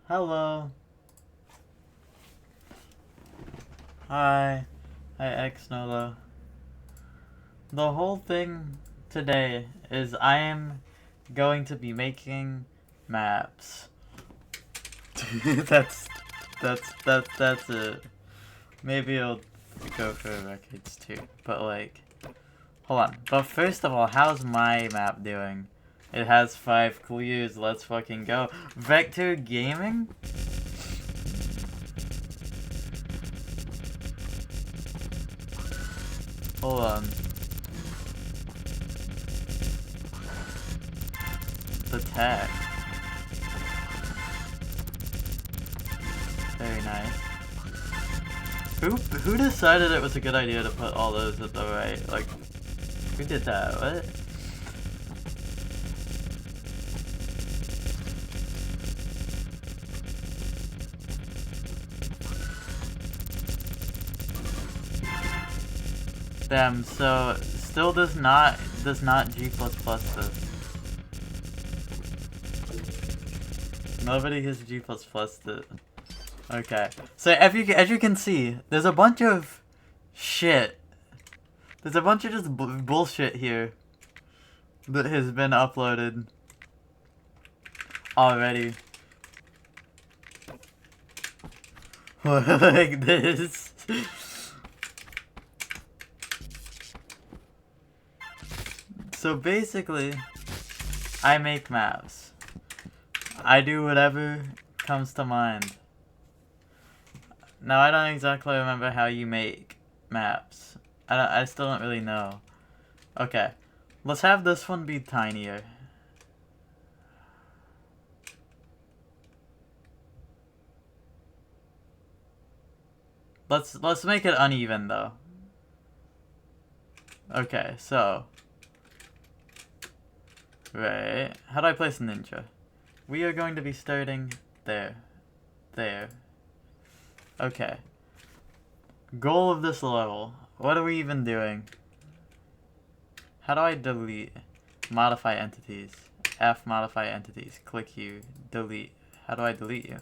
Hello. Hi. Hi, X Nolo. The whole thing today is I am going to be making maps. that's that's it. Maybe I'll go for records too. But like, hold on. But first of all, how's my map doing? It has 5 clears. Let's fucking go. Vector Gaming? Hold on. The tag. Very nice. Who decided it was a good idea to put all those at the right? Like, who did that? What? Damn, so still does not G++ this. Nobody has G++ it. Okay. So as you can see, there's a bunch of shit. There's a bunch of just bullshit here that has been uploaded already. Like this. So basically, I make maps. I do whatever comes to mind. Now, I don't exactly remember how you make maps. I still don't really know. Okay. Let's have this one be tinier. Let's make it uneven, though. Okay, so... Right. How do I place ninja? We are going to be starting there. There. Okay. Goal of this level. What are we even doing? How do I delete? Modify entities. F modify entities. Click you. Delete. How do I delete you?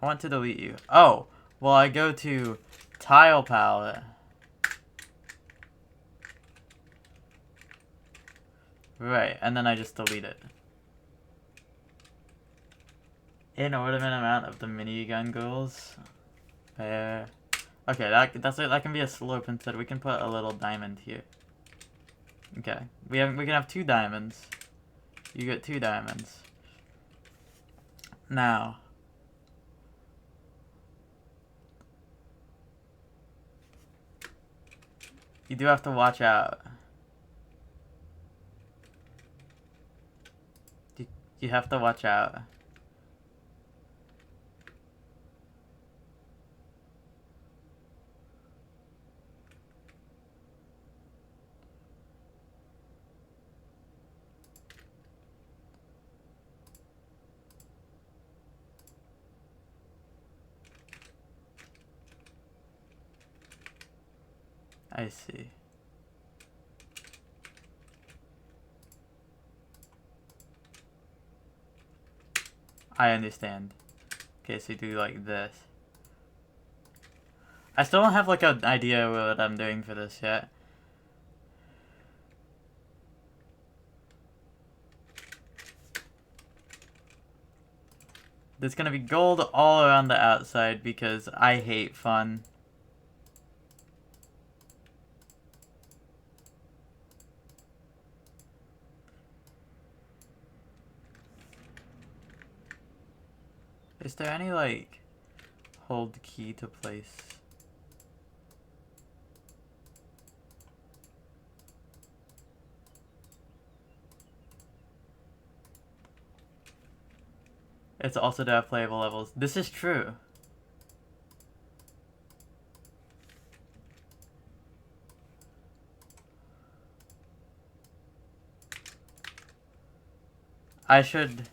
I want to delete you. Oh! Well, I go to tile palette. Right, and then I just delete it. Inordinate amount of the minigun goals. There. Okay, that can be a slope instead. We can put a little diamond here. Okay, we can have 2 diamonds. You get 2 diamonds. Now, you do have to watch out. You have to watch out. I see. I understand. Okay, so you do like this. I still don't have like an idea what I'm doing for this yet. There's gonna be gold all around the outside because I hate fun. Is there any, like, hold key to place? It's also to have playable levels. This is true. I should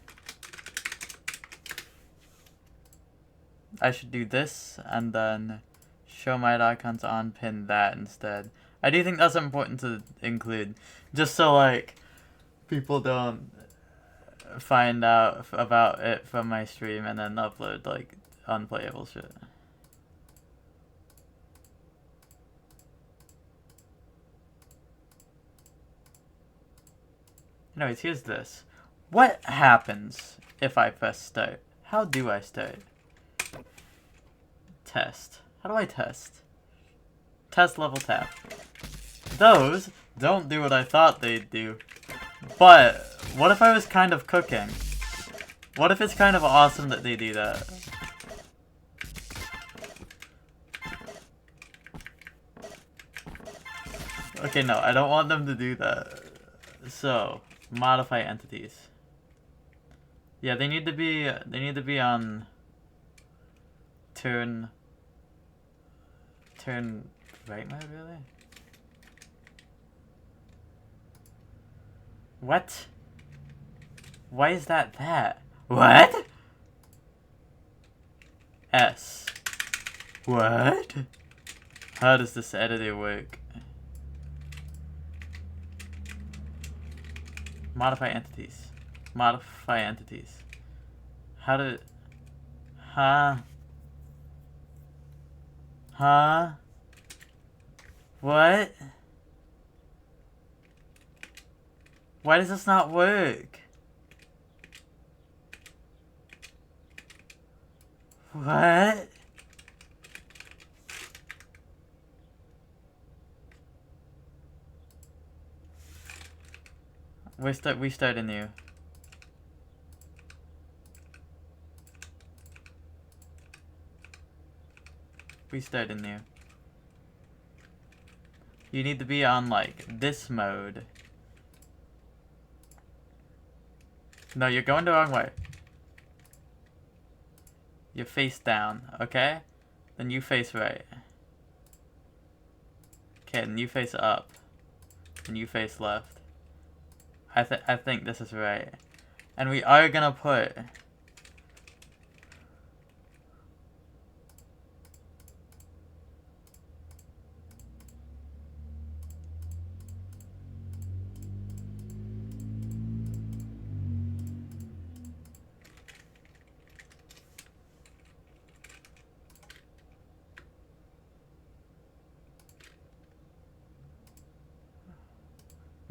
do this and then show my icons on pin that instead. I do think that's important to include, just so like people don't find out about it from my stream and then upload like unplayable shit. Anyways, here's this. What happens if I press start? How do I start? Test. How do I test? Test level tap. Those don't do what I thought they'd do. But what if I was kind of cooking? What if it's kind of awesome that they do that? Okay, no, I don't want them to do that. So, modify entities. Yeah, they need to be on turn right mode, really? What? Why is that? What? S. What? How does this editor work? Modify entities. Modify entities. How to... Huh? Huh? What? Why does this not work? What? We start anew. We start anew. You need to be on like this mode. No, you're going the wrong way. You're face down, okay? Then you face right. Okay, then you face up. Then you face left. I think this is right. And we are gonna put...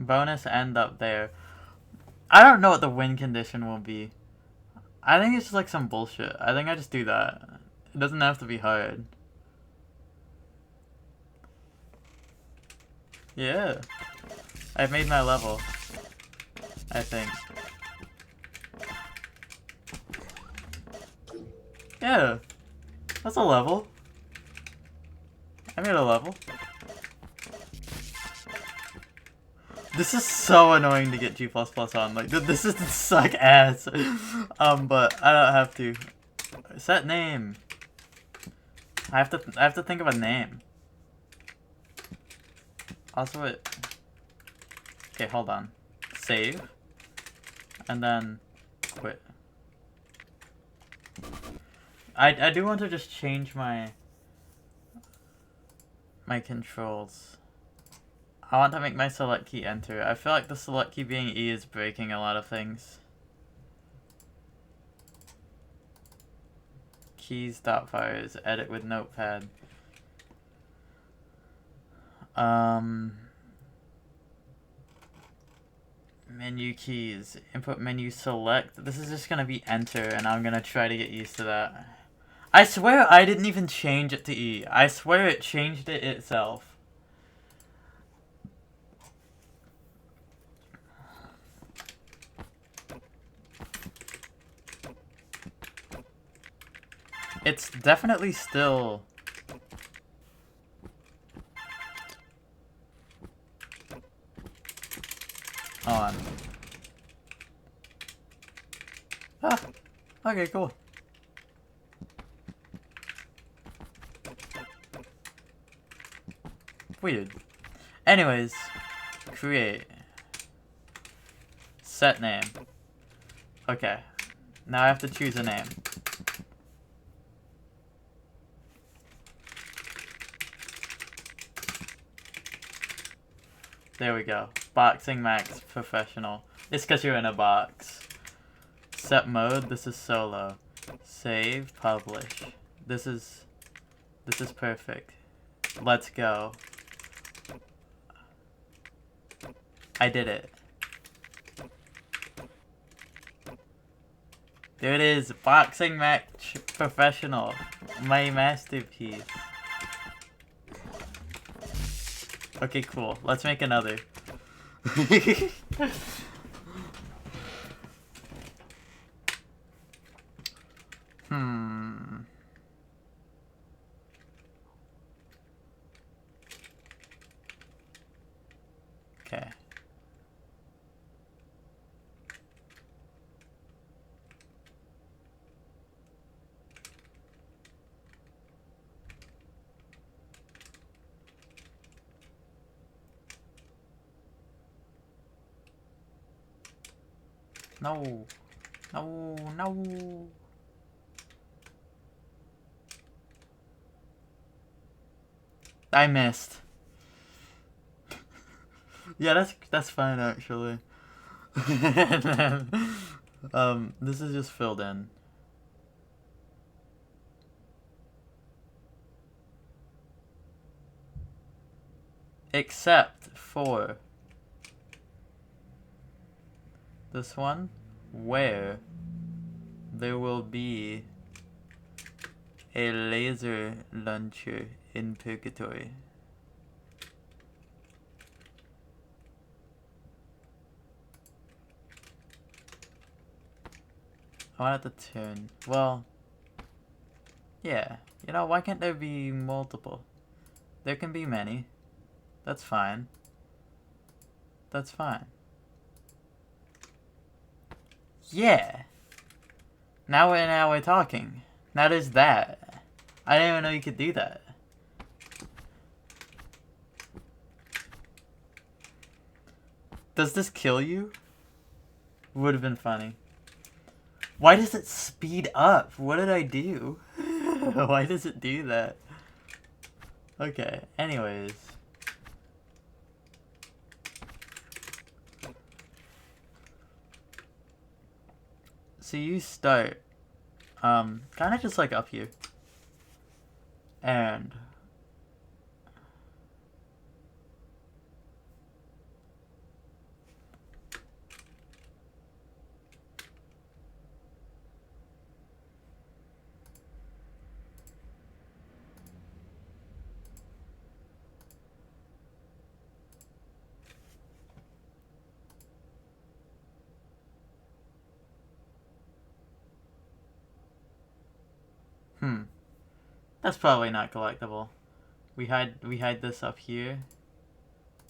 bonus end up there. I don't know what the win condition will be. I think it's just like some bullshit. I think I just do that. It doesn't have to be hard. Yeah. I've made my level. I think. Yeah. That's a level. I made a level. This is so annoying to get G++ on. Like, this is suck ass. But I don't have to. Set name. I have to think of a name. Also it. Okay, hold on. Save. And then quit. I do want to just change my controls. I want to make my select key enter. I feel like the select key being E is breaking a lot of things. Keys.fires, edit with notepad. Menu keys, input menu select. This is just gonna be enter, and I'm gonna try to get used to that. I swear I didn't even change it to E. I swear it changed it itself. It's definitely still... Hold on. Ah, okay, cool. Weird. Anyways, create. Set name. Okay. Now I have to choose a name. There we go. Boxing Max Professional. It's because you're in a box. set mode. This is solo. Save, publish. This is perfect. Let's go. I did it. There it is. Boxing match professional. My masterpiece. Okay, cool. Let's make another. Okay. No. No, no. I missed. Yeah, that's fine actually. And then, this is just filled in. Except for this one, where there will be a laser launcher in purgatory. I want it to turn. Well, yeah. You know, why can't there be multiple? There can be many. That's fine. That's fine. Yeah. Now we're talking. Now there's that. I didn't even know you could do that. Does this kill you? Would have been funny. Why does it speed up? What did I do? Why does it do that? Okay, anyways. So you start, kind of just like up here. And that's probably not collectible. We hide this up here,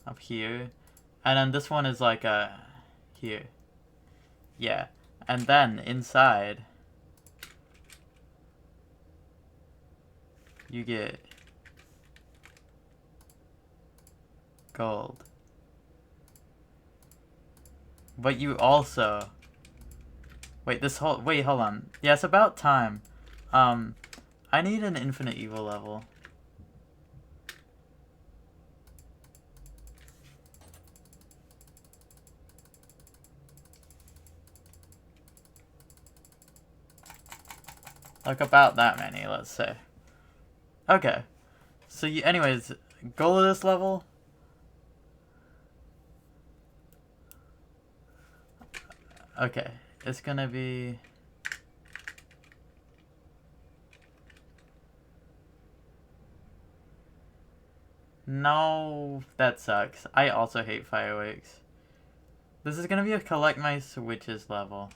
and then this one is like here, yeah, and then inside you get gold, but you also wait hold on. Yeah, it's about time. I need an infinite evil level. Like about that many, let's say. Okay. So anyways, goal of this level. Okay, it's gonna be no, that sucks. I also hate fireworks. This is gonna be a collect my switches level.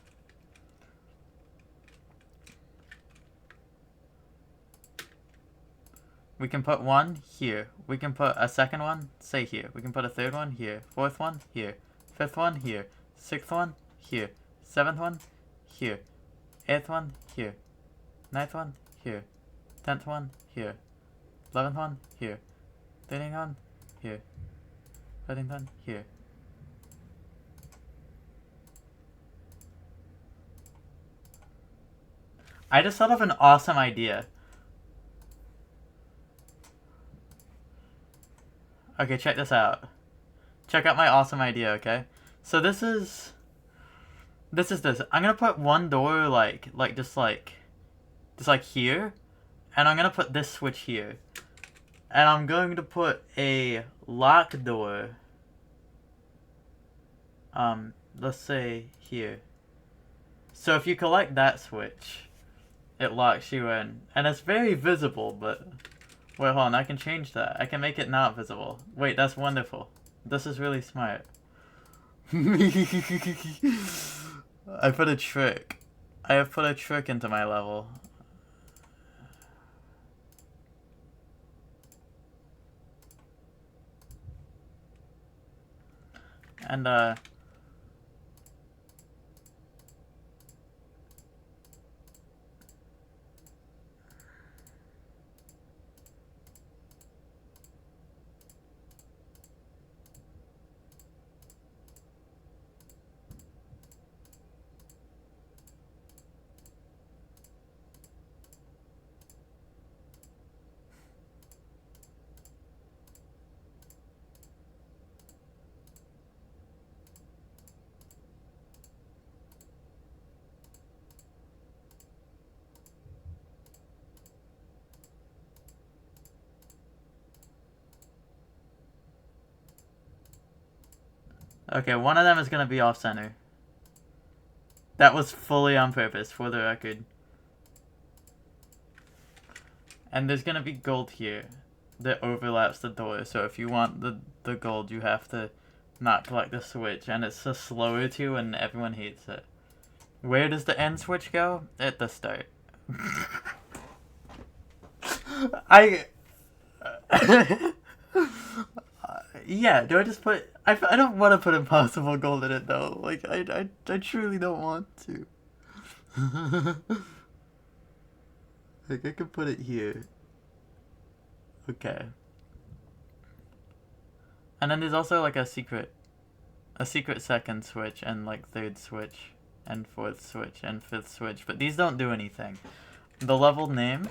We can put one here. We can put a second one, say here. We can put a third one here. Fourth one here. Fifth one here. Sixth one here. Seventh one here. Eighth one here. Ninth one here. 10th one here. 11th one here. 13th one here. 14th one here. I just thought of an awesome idea. Okay, check this out. Check out my awesome idea, okay? So this is This is this. I'm gonna put one door just like here, and I'm gonna put this switch here, and I'm going to put a lock door. Let's say here. So if you collect that switch, it locks you in, and it's very visible. But wait, hold on. I can change that. I can make it not visible. Wait, that's wonderful. This is really smart. I put a trick. I have put a trick into my level. And, okay, one of them is gonna be off-center. That was fully on purpose, for the record. And there's gonna be gold here that overlaps the door, so if you want the gold, you have to not collect the switch, and it's a slower to, and everyone hates it. Where does the end switch go? At the start. Yeah, do I just put... I don't want to put impossible gold in it, though. Like, I truly don't want to. Like, I could put it here. Okay. And then there's also, like, a secret second switch, and, like, third switch, and fourth switch, and fifth switch. But these don't do anything. The level name...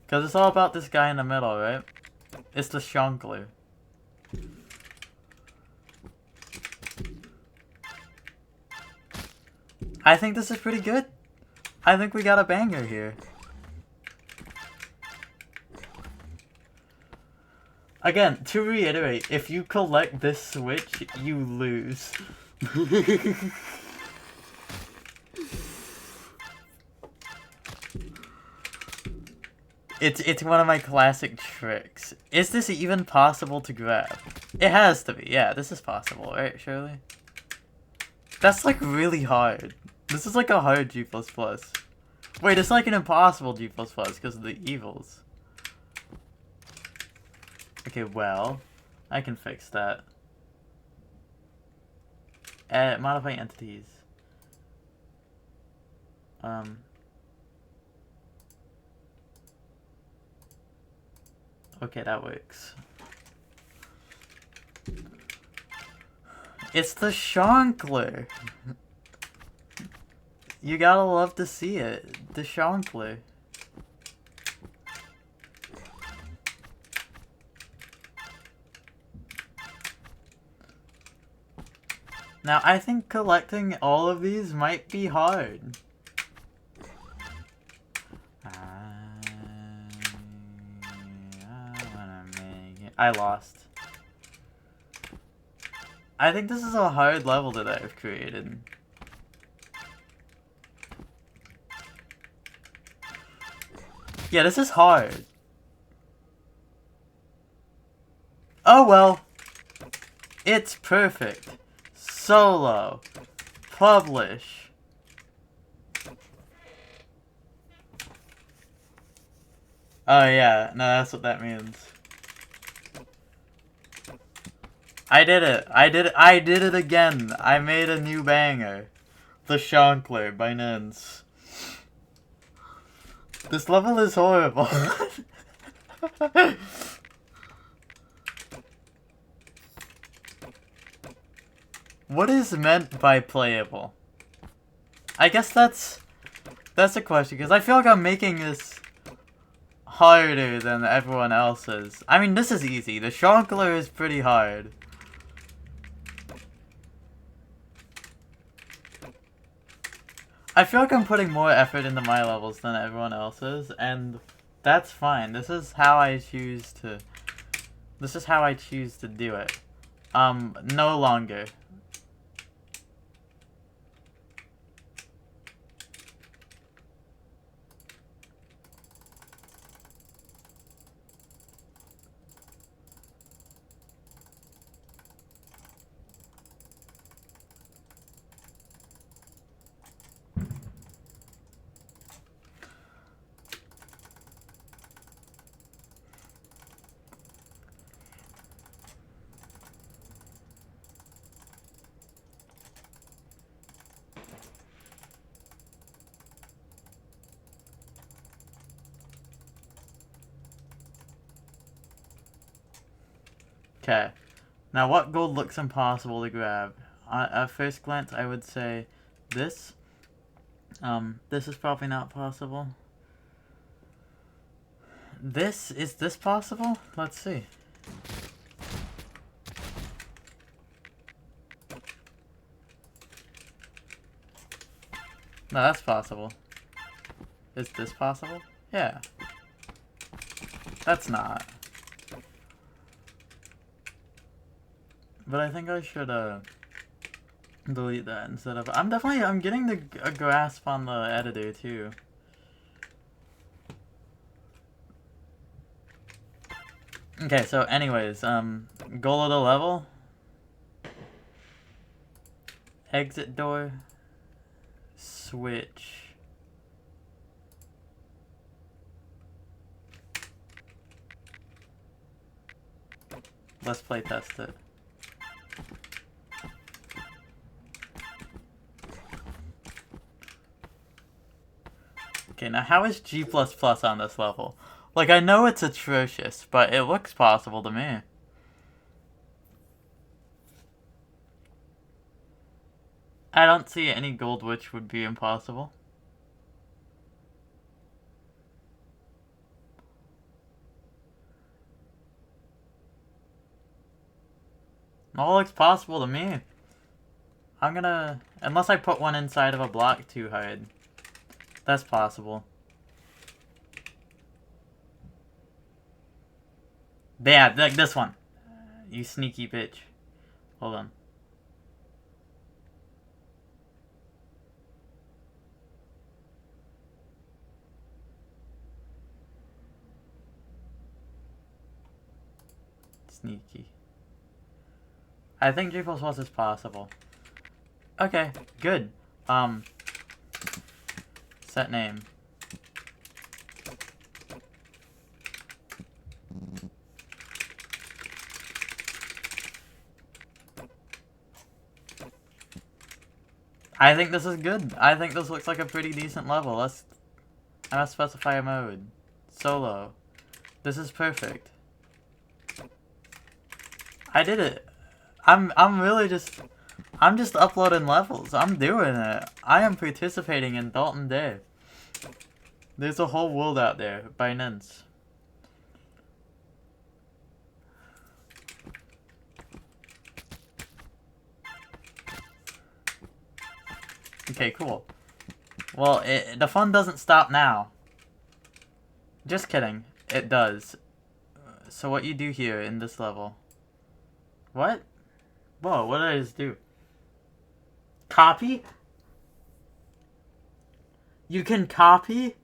Because it's all about this guy in the middle, right? It's the Shonkler. I think this is pretty good. I think we got a banger here. Again, to reiterate, if you collect this switch, you lose. It's one of my classic tricks. Is this even possible to grab? It has to be. Yeah, this is possible, right, surely? That's like really hard. This is like a hard G++. Wait, it's like an impossible G++ because of the evils. Okay, well, I can fix that. Modify entities. Okay, that works. It's the Shonkler. You gotta love to see it. The Shonkler. Now, I think collecting all of these might be hard. I lost. I think this is a hard level that I've created. Yeah, this is hard. Oh well. It's perfect. Solo. Publish. Oh yeah, no, that's what that means. I did it. I did it again. I made a new banger. The Shonkler by Nins. This level is horrible. What is meant by playable? I guess that's a question, because I feel like I'm making this harder than everyone else's. I mean, this is easy. The Shonkler is pretty hard. I feel like I'm putting more effort into my levels than everyone else's, and that's fine. This is how I choose to do it. No longer. Okay. Now, what gold looks impossible to grab? At first glance, I would say this. This is probably not possible. Is this possible? Let's see. No, that's possible. Is this possible? Yeah. That's not. But I think I should, delete that instead of... I'm getting a grasp on the editor, too. Okay, so anyways, goal of the level. Exit door. Switch. Let's play test it. Okay, now how is G++ on this level? Like, I know it's atrocious, but it looks possible to me. I don't see any gold which would be impossible. All looks possible to me. I'm gonna... Unless I put one inside of a block too hard. That's possible. Yeah, like this one. You sneaky bitch. Hold on. Sneaky. I think G++ is possible. Okay, good. Set name. I think this is good. I think this looks like a pretty decent level. Let's specify a mode. Solo. This is perfect. I did it. I'm just uploading levels. I'm doing it. I am participating in Dalton Day. There's a whole world out there. Binance. Okay, cool. Well, the fun doesn't stop now. Just kidding. It does. So what you do here in this level... What? Whoa, what did I just do? Copy? You can copy?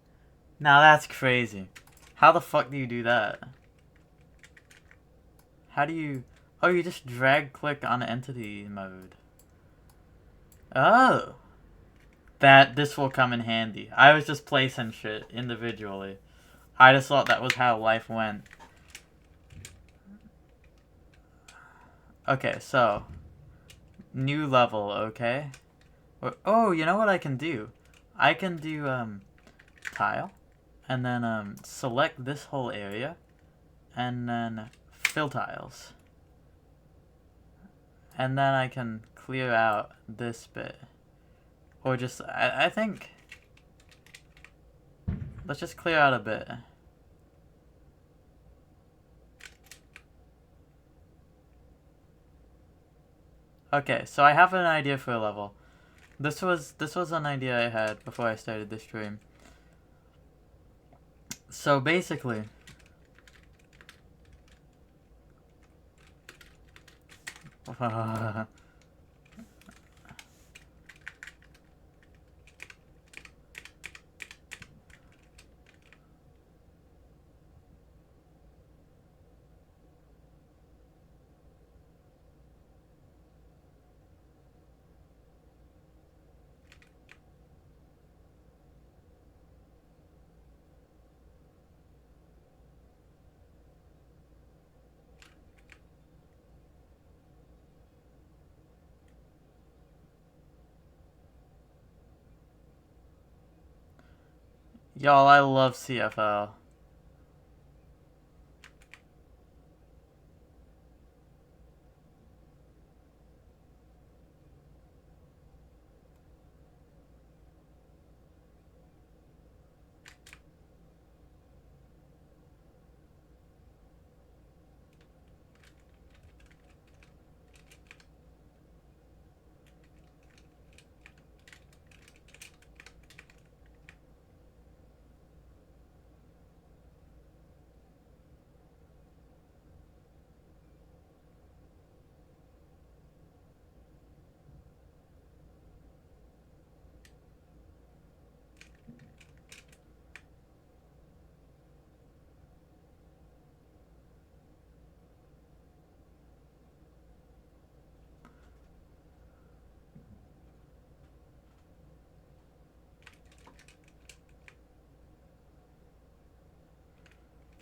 Now that's crazy. How the fuck do you do that? How do you... Oh, you just drag click on entity mode. Oh. This will come in handy. I was just placing shit individually. I just thought that was how life went. Okay, so... New level, okay? Oh, you know what I can do? I can do, tile. And then, select this whole area. And then fill tiles. And then I can clear out this bit. Or just, I think... Let's just clear out a bit. Okay, so I have an idea for a level. This was an idea I had before I started this stream. So basically, y'all, I love CFL.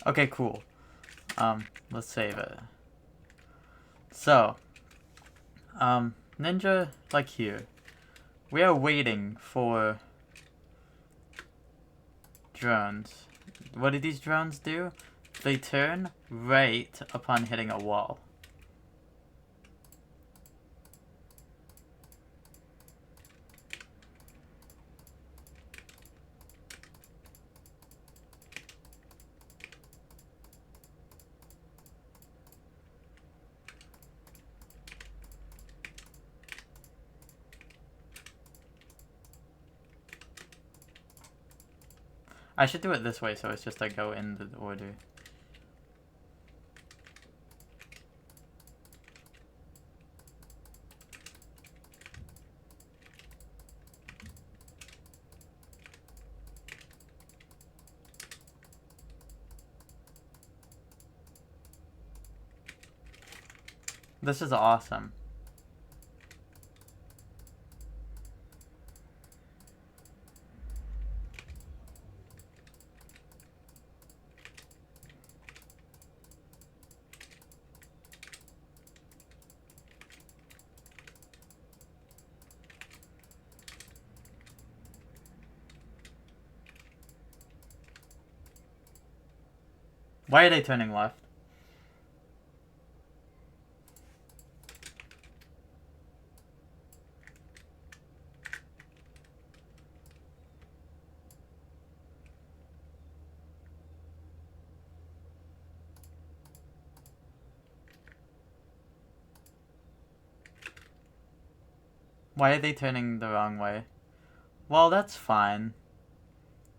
Okay, cool. Let's save it. So, Ninja, like here. We are waiting for drones. What do these drones do? They turn right upon hitting a wall. I should do it this way, so it's just I go in the order. This is awesome. Why are they turning left? Why are they turning the wrong way? Well, that's fine.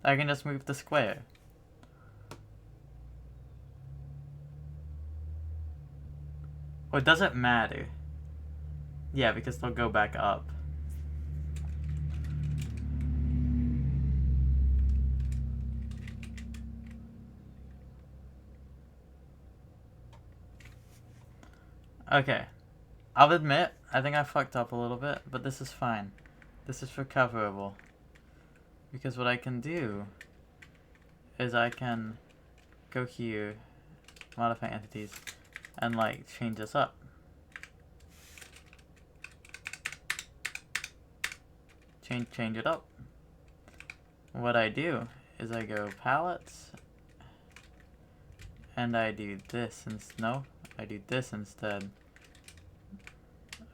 I can just move the square. Or does it matter? Yeah, because they'll go back up. Okay. I'll admit, I think I fucked up a little bit, but this is fine. This is recoverable. Because what I can do is I can go here, modify entities, and like change this up. Change it up. What I do is I go palettes, and I do this I do this instead.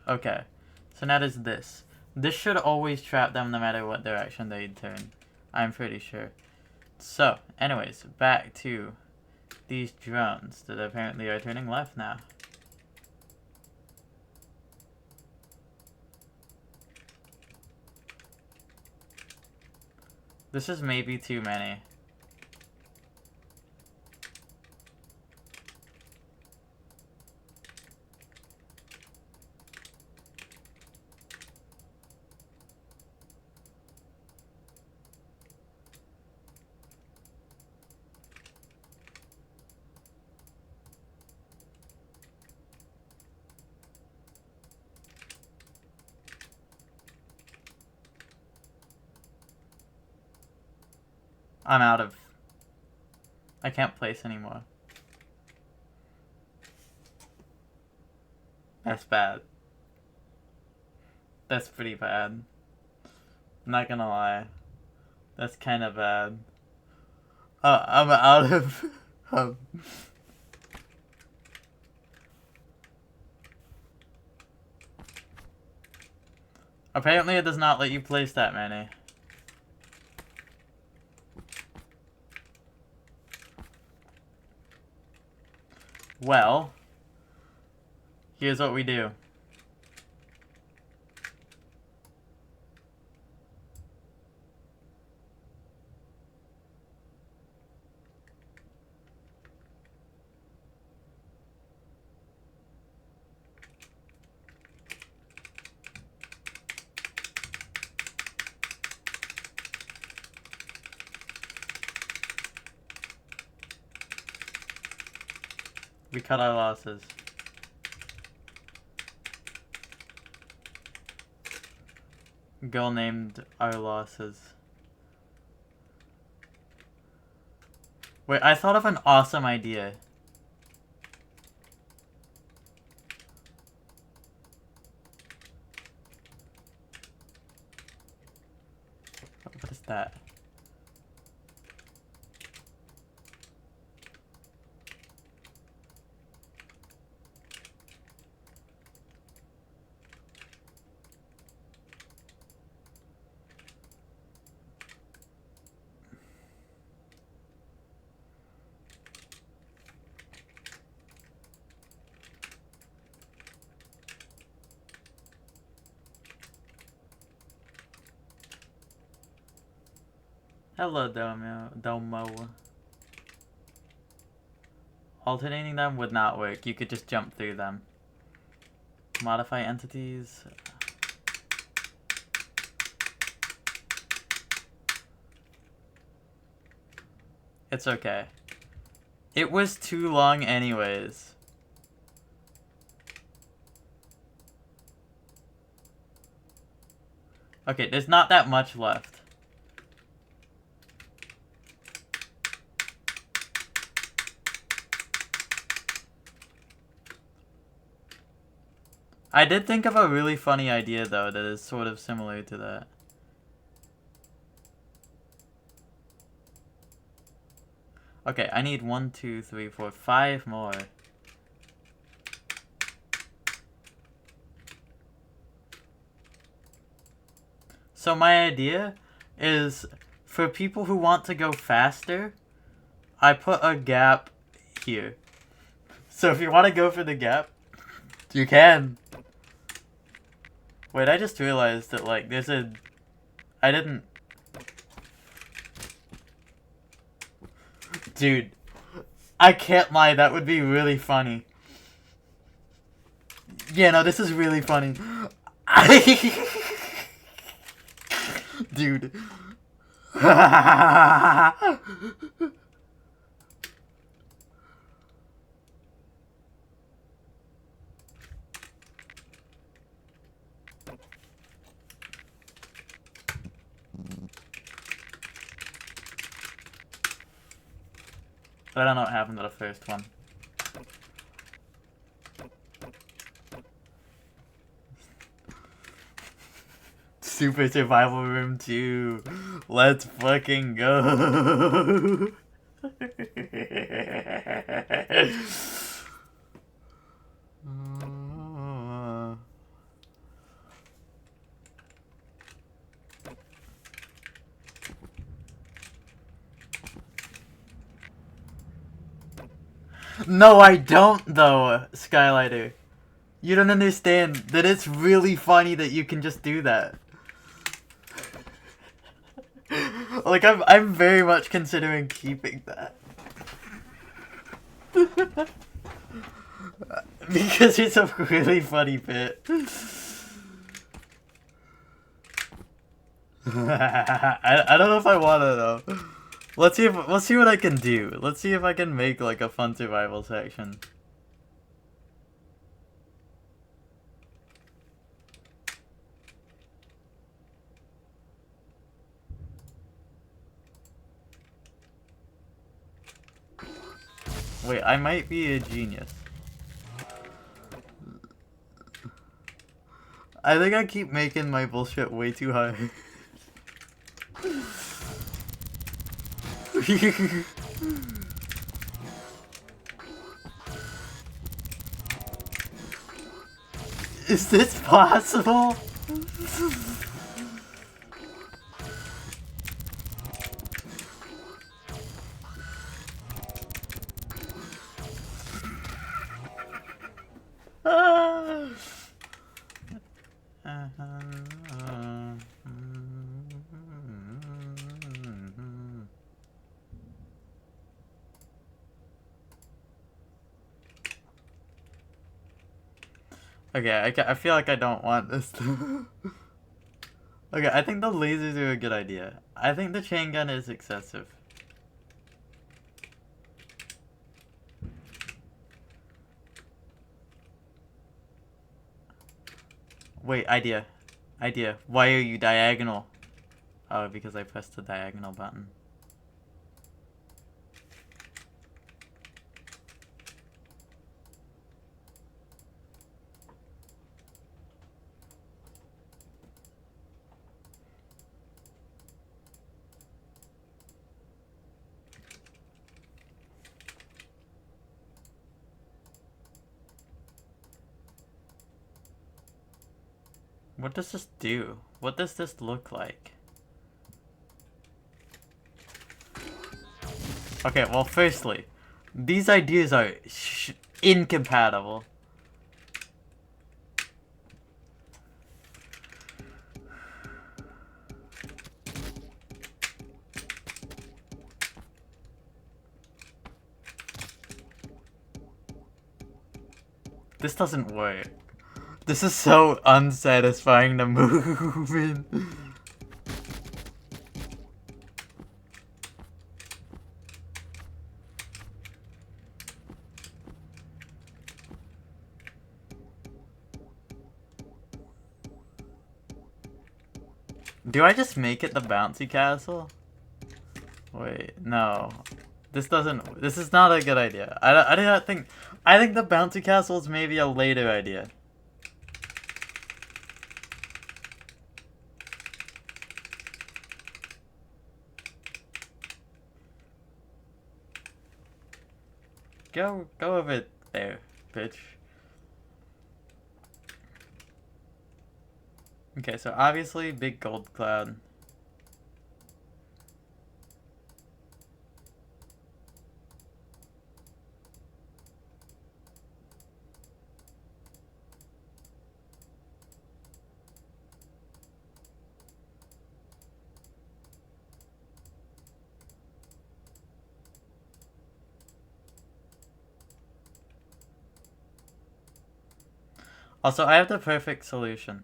Okay, so now there's this. This should always trap them no matter what direction they turn. I'm pretty sure. So, anyways, back to these drones that apparently are turning left now. This is maybe too many. I'm out of... I can't place anymore. That's bad. That's pretty bad. I'm not gonna lie. That's kind of bad. I'm out of... Apparently it does not let you place that many. Well, here's what we do. We cut our losses. Girl named our losses. Wait, I thought of an awesome idea. What is that? Hello, Domo. Alternating them would not work. You could just jump through them. Modify entities. It's okay. It was too long anyways. Okay, there's not that much left. I did think of a really funny idea, though, that is sort of similar to that. Okay, I need 1, 2, 3, 4, 5 more. So my idea is, for people who want to go faster, I put a gap here. So if you want to go for the gap, you can. Wait, I just realized that, like, there's a... I didn't... Dude, I can't lie, that would be really funny. Yeah, no, this is really funny. Dude. I don't know what happened to the first one. Super Survival Room 2. Let's fucking go. No, I don't, though, Skylighter. You don't understand that it's really funny that you can just do that. Like, I'm very much considering keeping that. Because it's a really funny bit. I don't know if I wanna though. Let's see what I can do. Let's see if I can make like a fun survival section. Wait, I might be a genius. I think I keep making my bullshit way too hard. Is this possible? Okay, I feel like I don't want this to... Okay, I think the lasers are a good idea. I think the chain gun is excessive. Wait, idea. Idea. Why are you diagonal? Oh, because I pressed the diagonal button. What does this do? What does this look like? Okay, well, firstly, these ideas are incompatible. This doesn't work. This is so unsatisfying to move in. Do I just make it the bouncy castle? Wait, no. This is not a good idea. I don't think, I think the bouncy castle is maybe a later idea. Go over there, bitch. Okay, so obviously big gold cloud. Also, I have the perfect solution.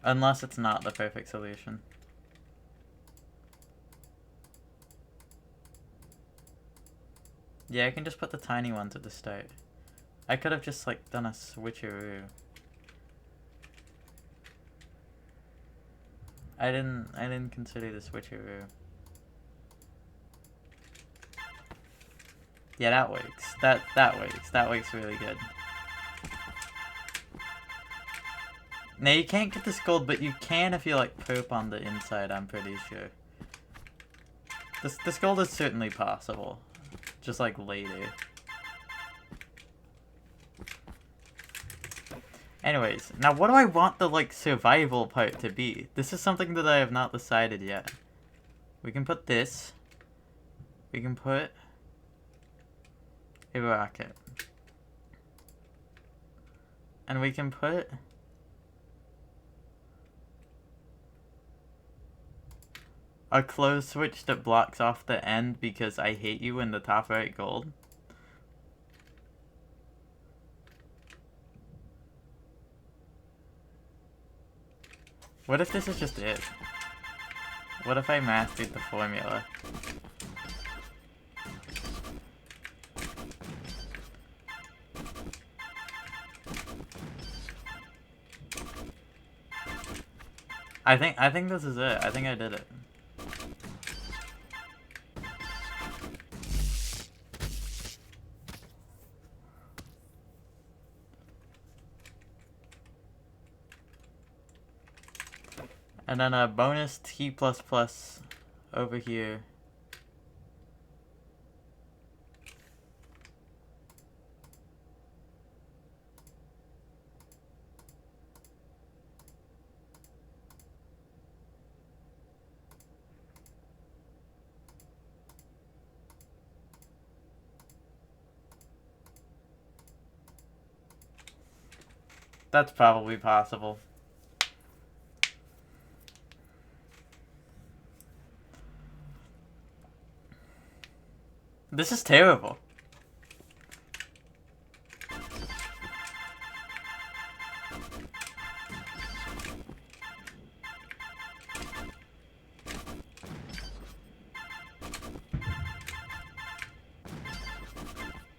Unless it's not the perfect solution. Yeah, I can just put the tiny ones at the start. I could have just, like, done a switcheroo. I didn't consider the switcheroo. Yeah, that works. That works. That works really good. Now, you can't get this gold, but you can if you, like, poop on the inside, I'm pretty sure. This gold is certainly possible. Just, like, later. Anyways, now what do I want the, like, survival part to be? This is something that I have not decided yet. We can put this. We can put a rocket. And we can put... a close switch that blocks off the end because I hate you in the top right gold. What if this is just it? What if I mastered the formula? I think this is it. I think I did it. And then a bonus T++ over here. That's probably possible. This is terrible.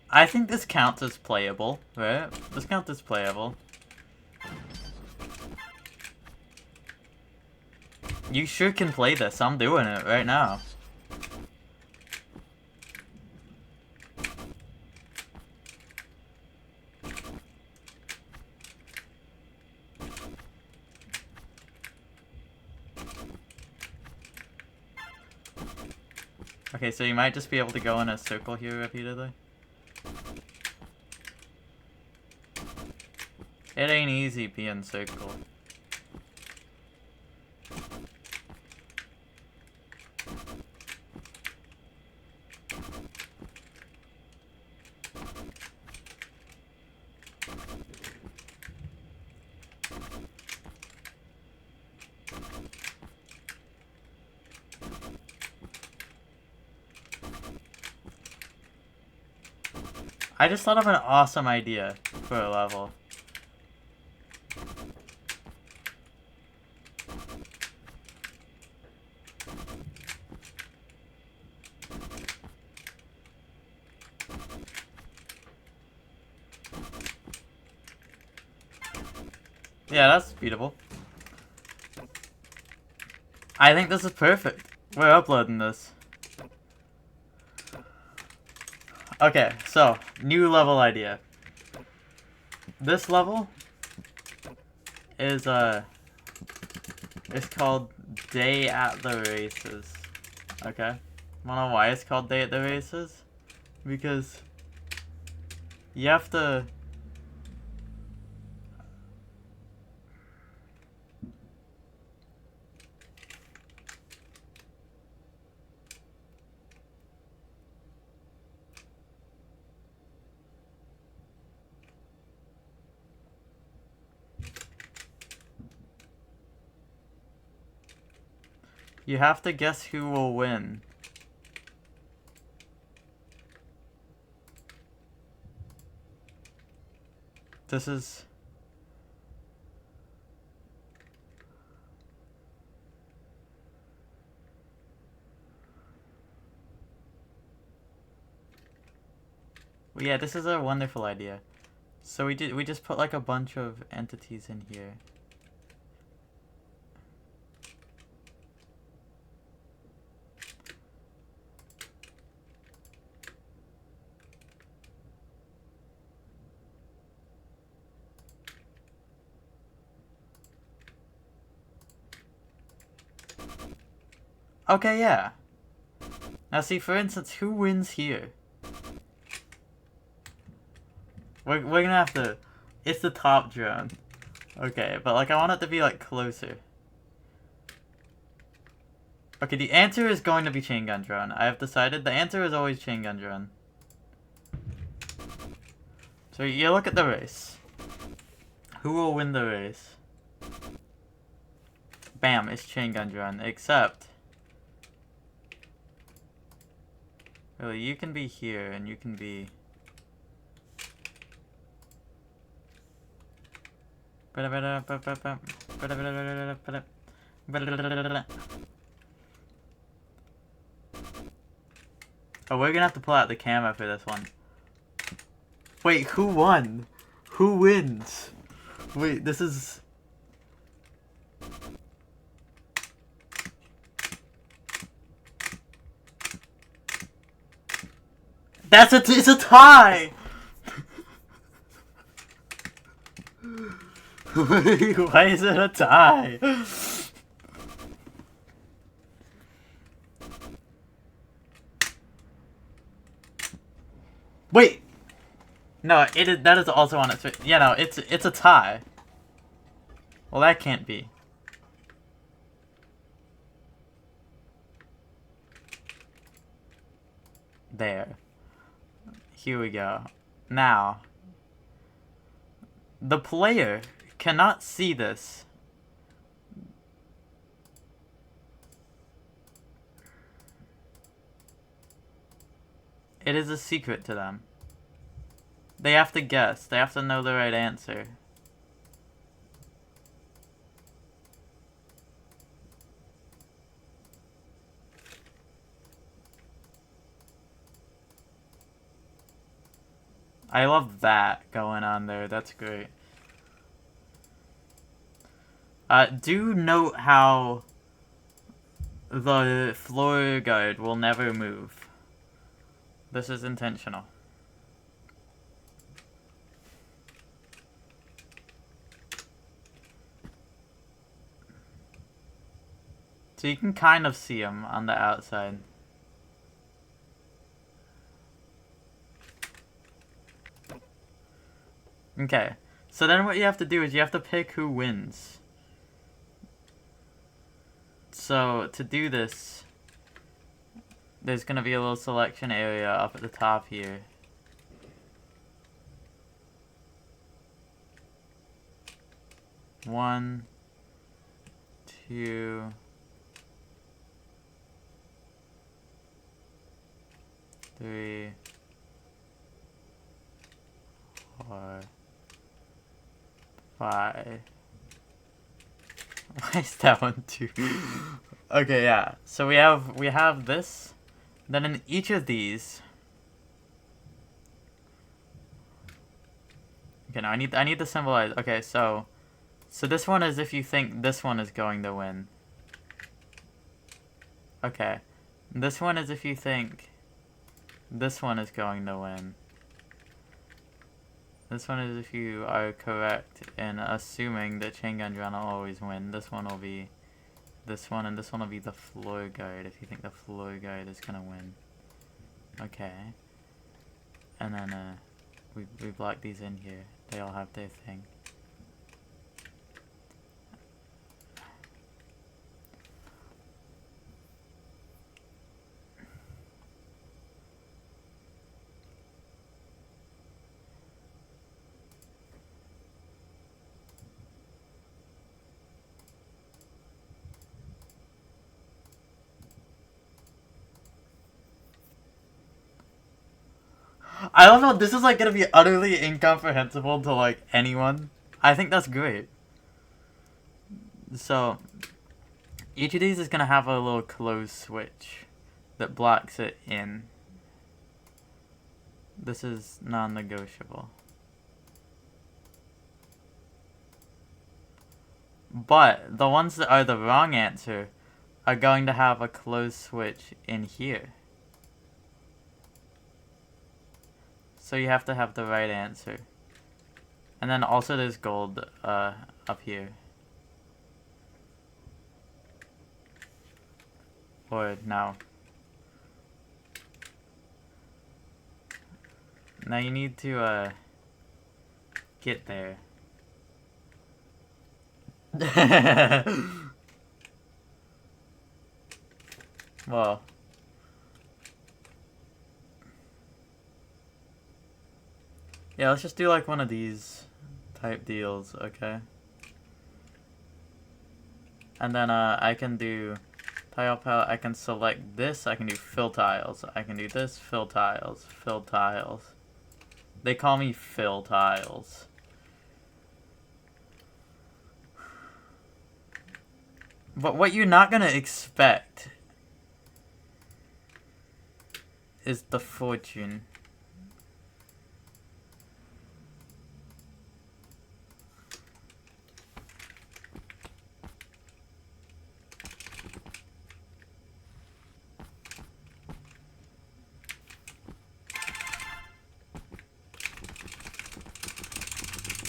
I think this counts as playable, right? This counts as playable. You sure can play this. I'm doing it right now. Okay, so you might just be able to go in a circle here repeatedly. It ain't easy being circle. I just thought of an awesome idea for a level. Yeah, that's beatable. I think this is perfect. We're uploading this. Okay, so, new level idea. This level is, it's called Day at the Races. Okay? Wanna know why it's called Day at the Races? Because you have to... You have to guess who will win. This is... Well, yeah, this is a wonderful idea. So we just put like a bunch of entities in here. Okay, yeah. Now see, for instance, who wins here? We're gonna have to... It's the top drone. Okay, but like I want it to be like closer. Okay, the answer is going to be chain gun drone. I have decided the answer is always chain gun drone. So you look at the race. Who will win the race? Bam, it's chain gun drone. Except Really, you can be here, and you can be... Oh, we're gonna have to pull out the camera for this one. Wait, who won? Who wins? Wait, this is... It's a tie! Why is it a tie? Wait! No, that is also on its... Yeah, no, it's a tie. Well, that can't be. There. Here we go. Now, the player cannot see this. It is a secret to them. They have to guess. They have to know the right answer. I love that going on there. That's great. Do note how the floor guard will never move. This is intentional. So you can kind of see him on the outside. Okay, so then what you have to do is you have to pick who wins. So to do this, there's going to be a little selection area up at the top here. One, two, three, four, 5. Why is that one 2? Okay, yeah. So we have this. Then in each of these. Okay, now I need to symbolize. Okay, so this one is if you think this one is going to win. Okay. This one is if you think this one is going to win. This one is if you are correct in assuming that chain gun will always win. This one will be this one, and this one will be the floor guard if you think the floor guard is gonna win. Okay. And then we block these in here. They all have their thing. I don't know, this is like gonna be utterly incomprehensible to like anyone. I think that's great. So each of these is gonna have a little close switch that blocks it in. This is non-negotiable. But the ones that are the wrong answer are going to have a closed switch in here. So you have to have the right answer. And then also there's gold up here. Or no. Now you need to get there. Well. Yeah, let's just do like one of these type deals, okay? And then I can do Tile palette, I can select this, I can do fill tiles. I can do this, fill tiles, fill tiles. They call me fill tiles. But what you're not gonna expect is the fortune.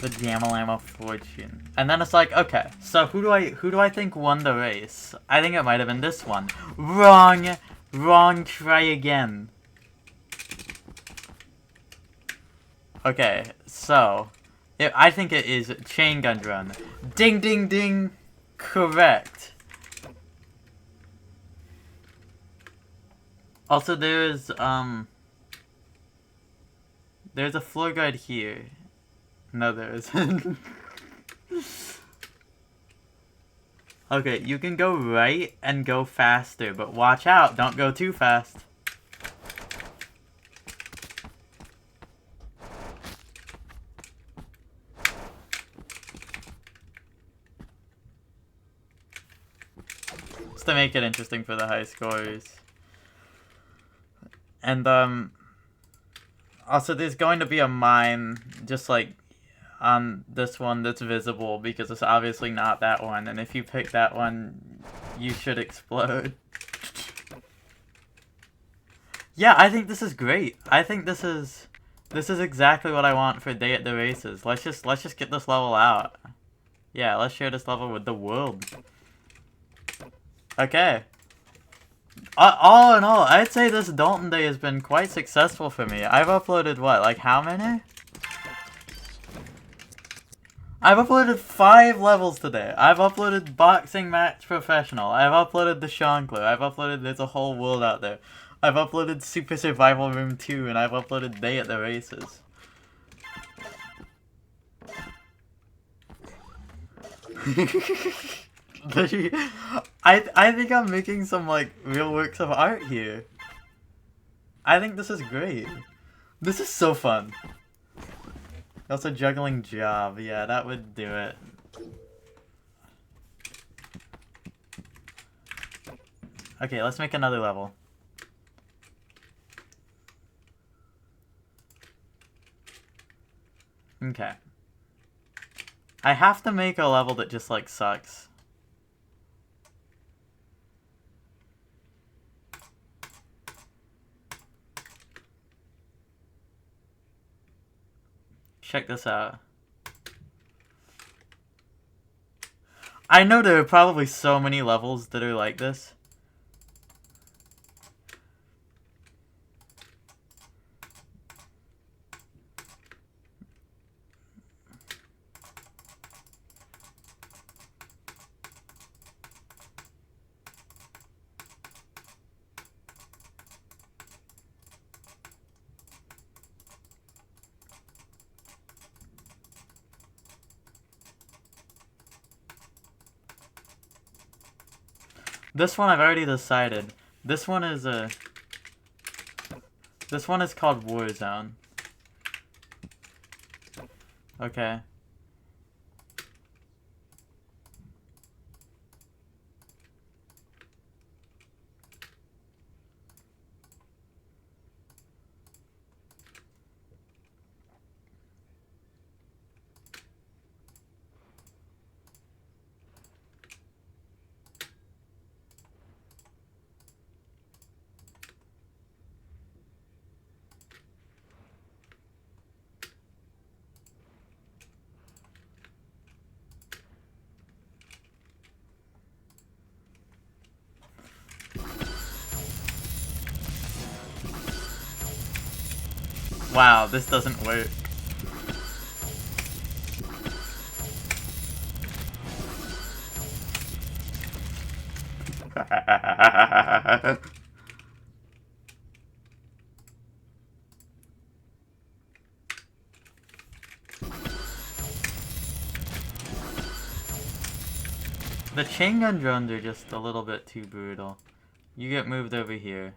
The Jamalama fortune. And then it's like, okay, so who do I think won the race? I think it might have been this one. Wrong! Wrong, try again. Okay, so I think it is Chain Gun Run. Ding ding ding! Correct. Also there's a floor guard here. No, there isn't. Okay, you can go right and go faster, but watch out, don't go too fast. Just to make it interesting for the high scorers. And, also there's going to be a mine, just like on this one that's visible, because it's obviously not that one, and if you pick that one, you should explode. Yeah, I think this is great. I think this is exactly what I want for Day at the Races. Let's just get this level out. Yeah, let's share this level with the world. Okay. All in all, I'd say this Dalton Day has been quite successful for me. I've uploaded what, like how many? I've uploaded 5 levels today. I've uploaded Boxing Match Professional. I've uploaded the Shankler. I've uploaded There's a Whole World Out There. I've uploaded Super Survival Room 2, and I've uploaded Day at the Races. I think I'm making some, like, real works of art here. I think this is great. This is so fun. Also, juggling job. Yeah, that would do it. Okay, let's make another level. Okay. I have to make a level that just, like, sucks. Check this out. I know there are probably so many levels that are like this. This one I've already decided. This one is called Warzone. Okay. Wow, this doesn't work. The chain gun drones are just a little bit too brutal. You get moved over here.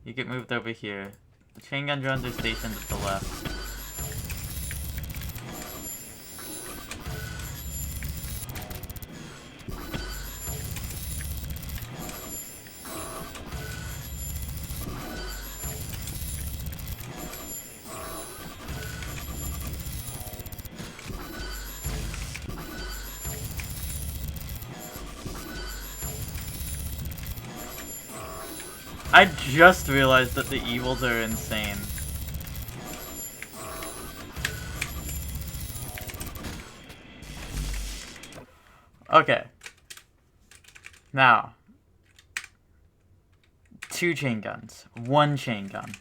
You get moved over here. The chain gun drones are stationed at the left. I just realized that the evils are insane. Okay. Now. 2 chain guns. 1 chain gun.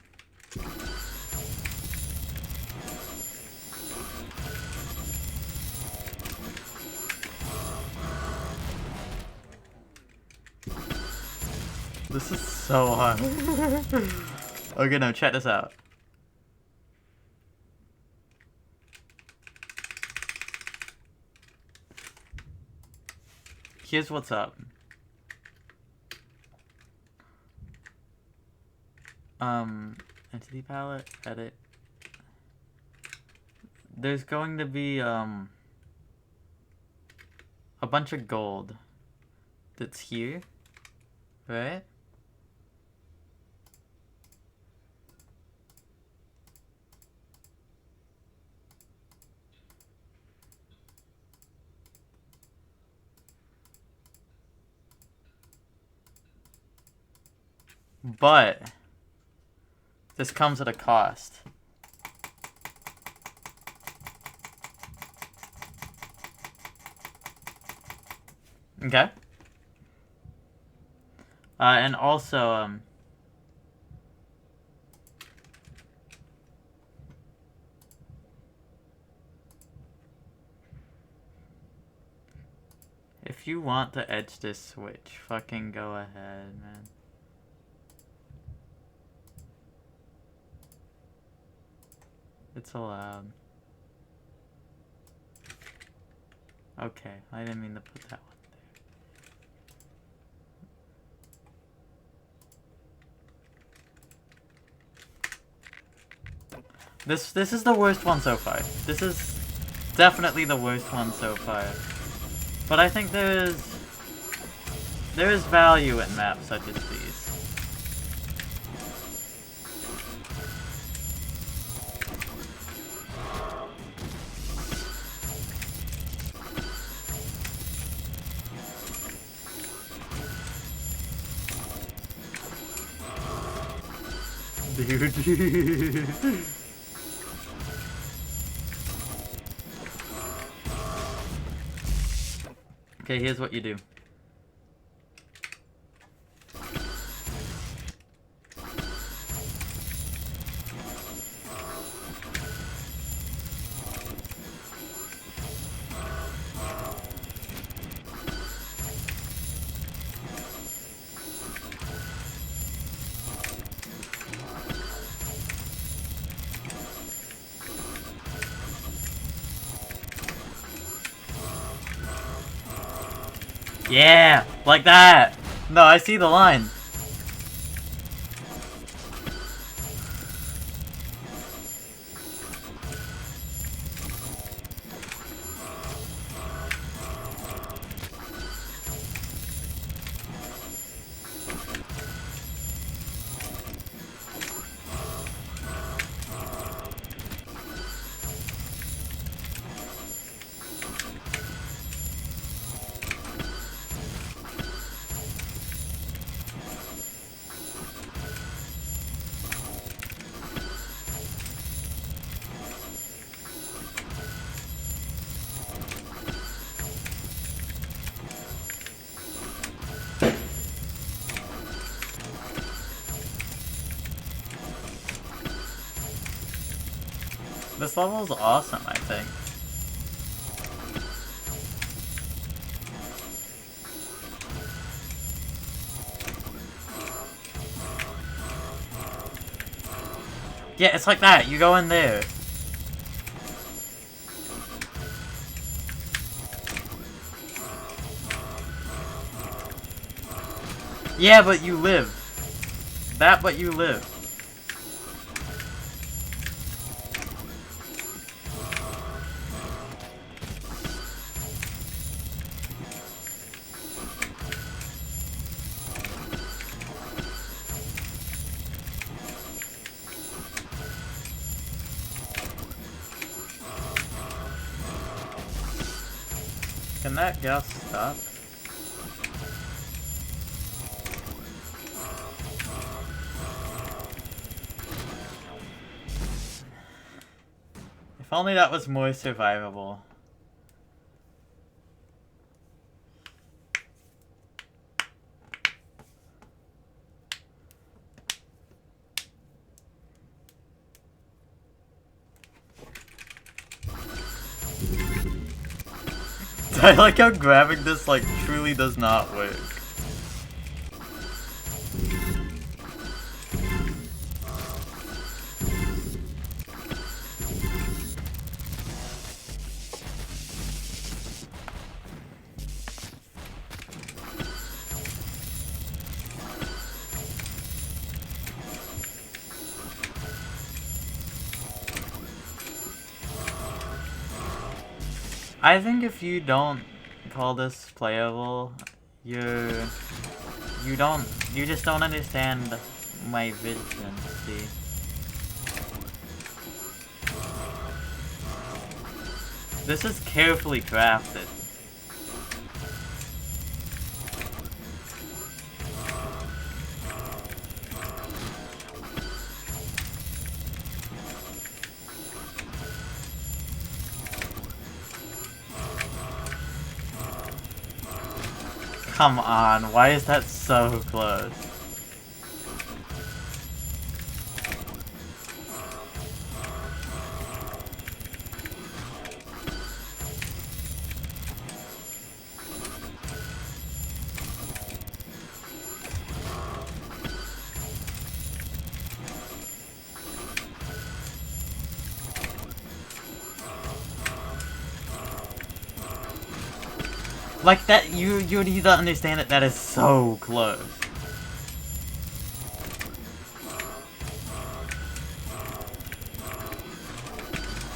This is so hard. Okay, no, check this out. Here's what's up. Entity palette, edit. There's going to be, a bunch of gold that's here, right? But this comes at a cost. Okay. And also, if you want to edge this switch, fucking go ahead, man. It's allowed. Okay, I didn't mean to put that one there. This is the worst one so far. This is definitely the worst one so far. But I think there is value in maps such as these. Dude. Okay, here's what you do. Yeah, like that. No, I see the line. This level is awesome, I think. Yeah, it's like that. You go in there. Yeah, but you live. But you live. Can that gas stop? If only that was more survivable. I like how grabbing this like truly does not work. I think if you don't call this playable, you just don't understand my vision, see? This is carefully crafted. Come on, why is that so close? Like that, you need to understand that is so close.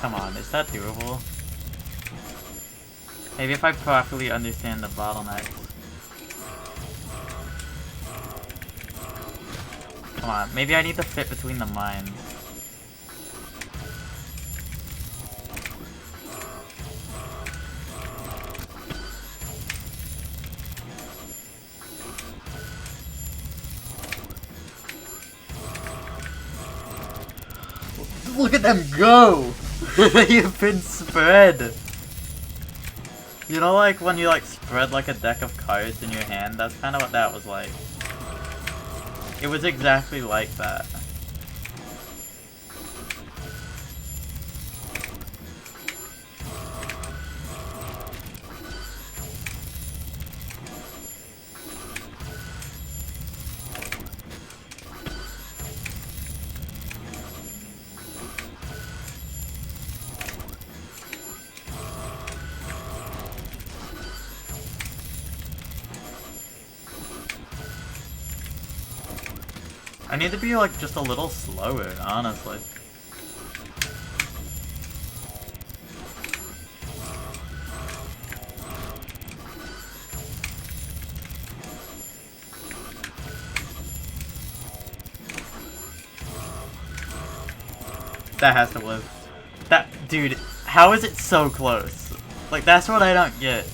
Come on, is that doable? Maybe if I properly understand the bottlenecks. Come on, maybe I need to fit between the mines. Look at them go! They've been spread! You know, like when you like spread like a deck of cards in your hand? That's kind of what that was like. It was exactly like that. I need to be like just a little slower, honestly. That has to live. That, dude, how is it so close? Like, that's what I don't get.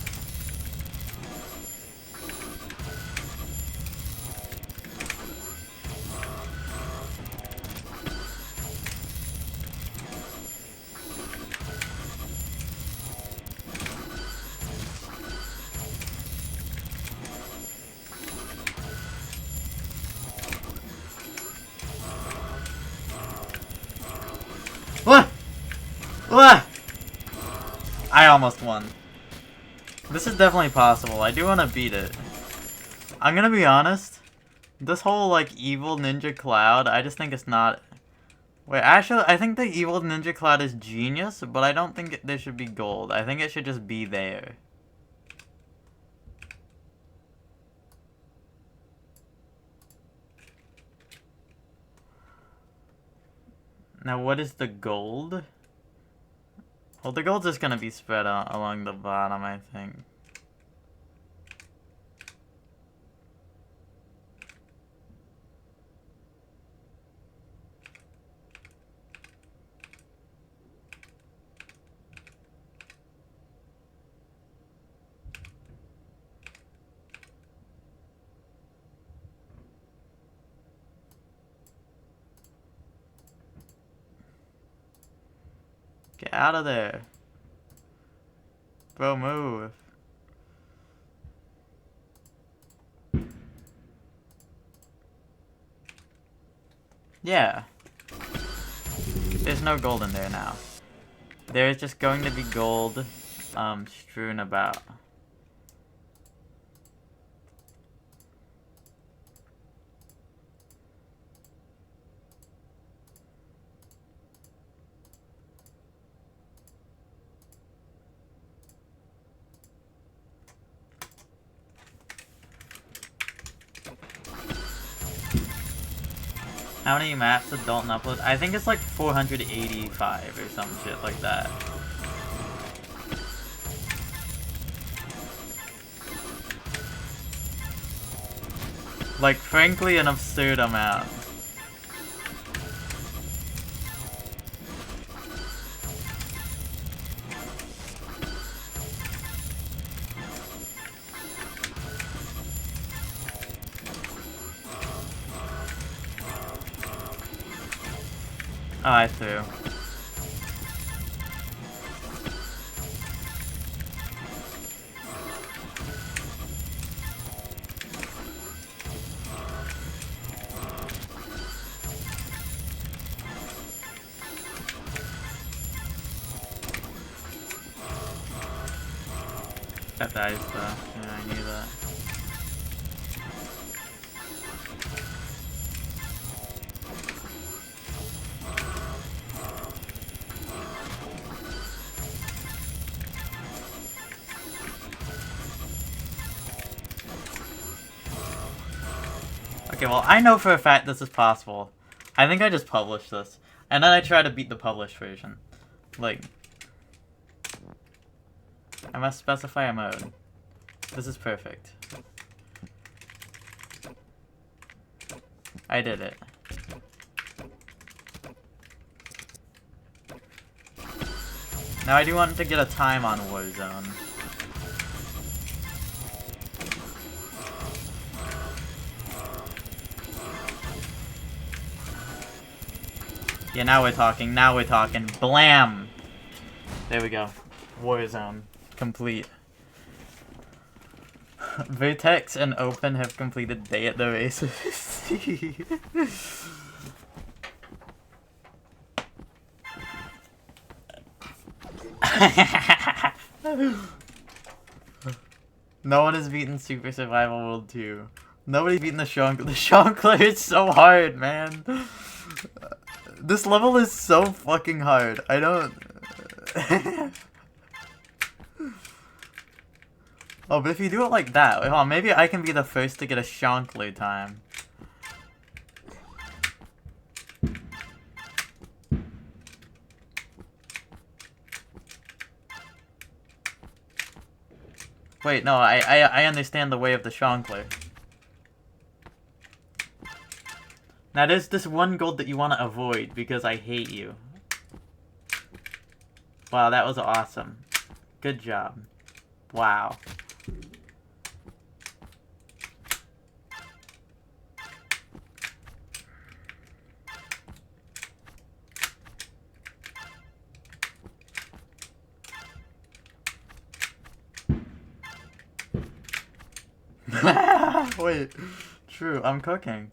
What? What? I almost won. This is definitely possible. I do want to beat it. I'm gonna be honest. This whole, like, evil ninja cloud, I just think it's not... Wait, actually, I think the evil ninja cloud is genius, but I don't think there should be gold. I think it should just be there. Now, what is the gold? Well, the gold's just gonna be spread out along the bottom, I think. Get out of there. Bro, move. Yeah. There's no gold in there now. There's just going to be gold strewn about. How many maps did Dalton upload? I think it's like 485 or some shit like that. Like, frankly, an absurd amount. Oh, I threw. That dies though. Yeah, I knew that. Okay, well, I know for a fact this is possible. I think I just published this. And then I try to beat the published version. Like, I must specify a mode. This is perfect. I did it. Now I do want to get a time on Warzone. Yeah, now we're talking, now we're talking. Blam! There we go. Warzone. Complete. Vertex and Open have completed Day at the Races. No one has beaten Super Survival World 2. Nobody's beaten the Shankler. The Shankler is so hard, man. This level is so fucking hard. I don't... Oh, but if you do it like that, hold on, maybe I can be the first to get a Shankler time. Wait, no, I understand the way of the Shankler. Now there's this one gold that you want to avoid because I hate you. Wow, that was awesome. Good job. Wow. Wait, true, I'm cooking.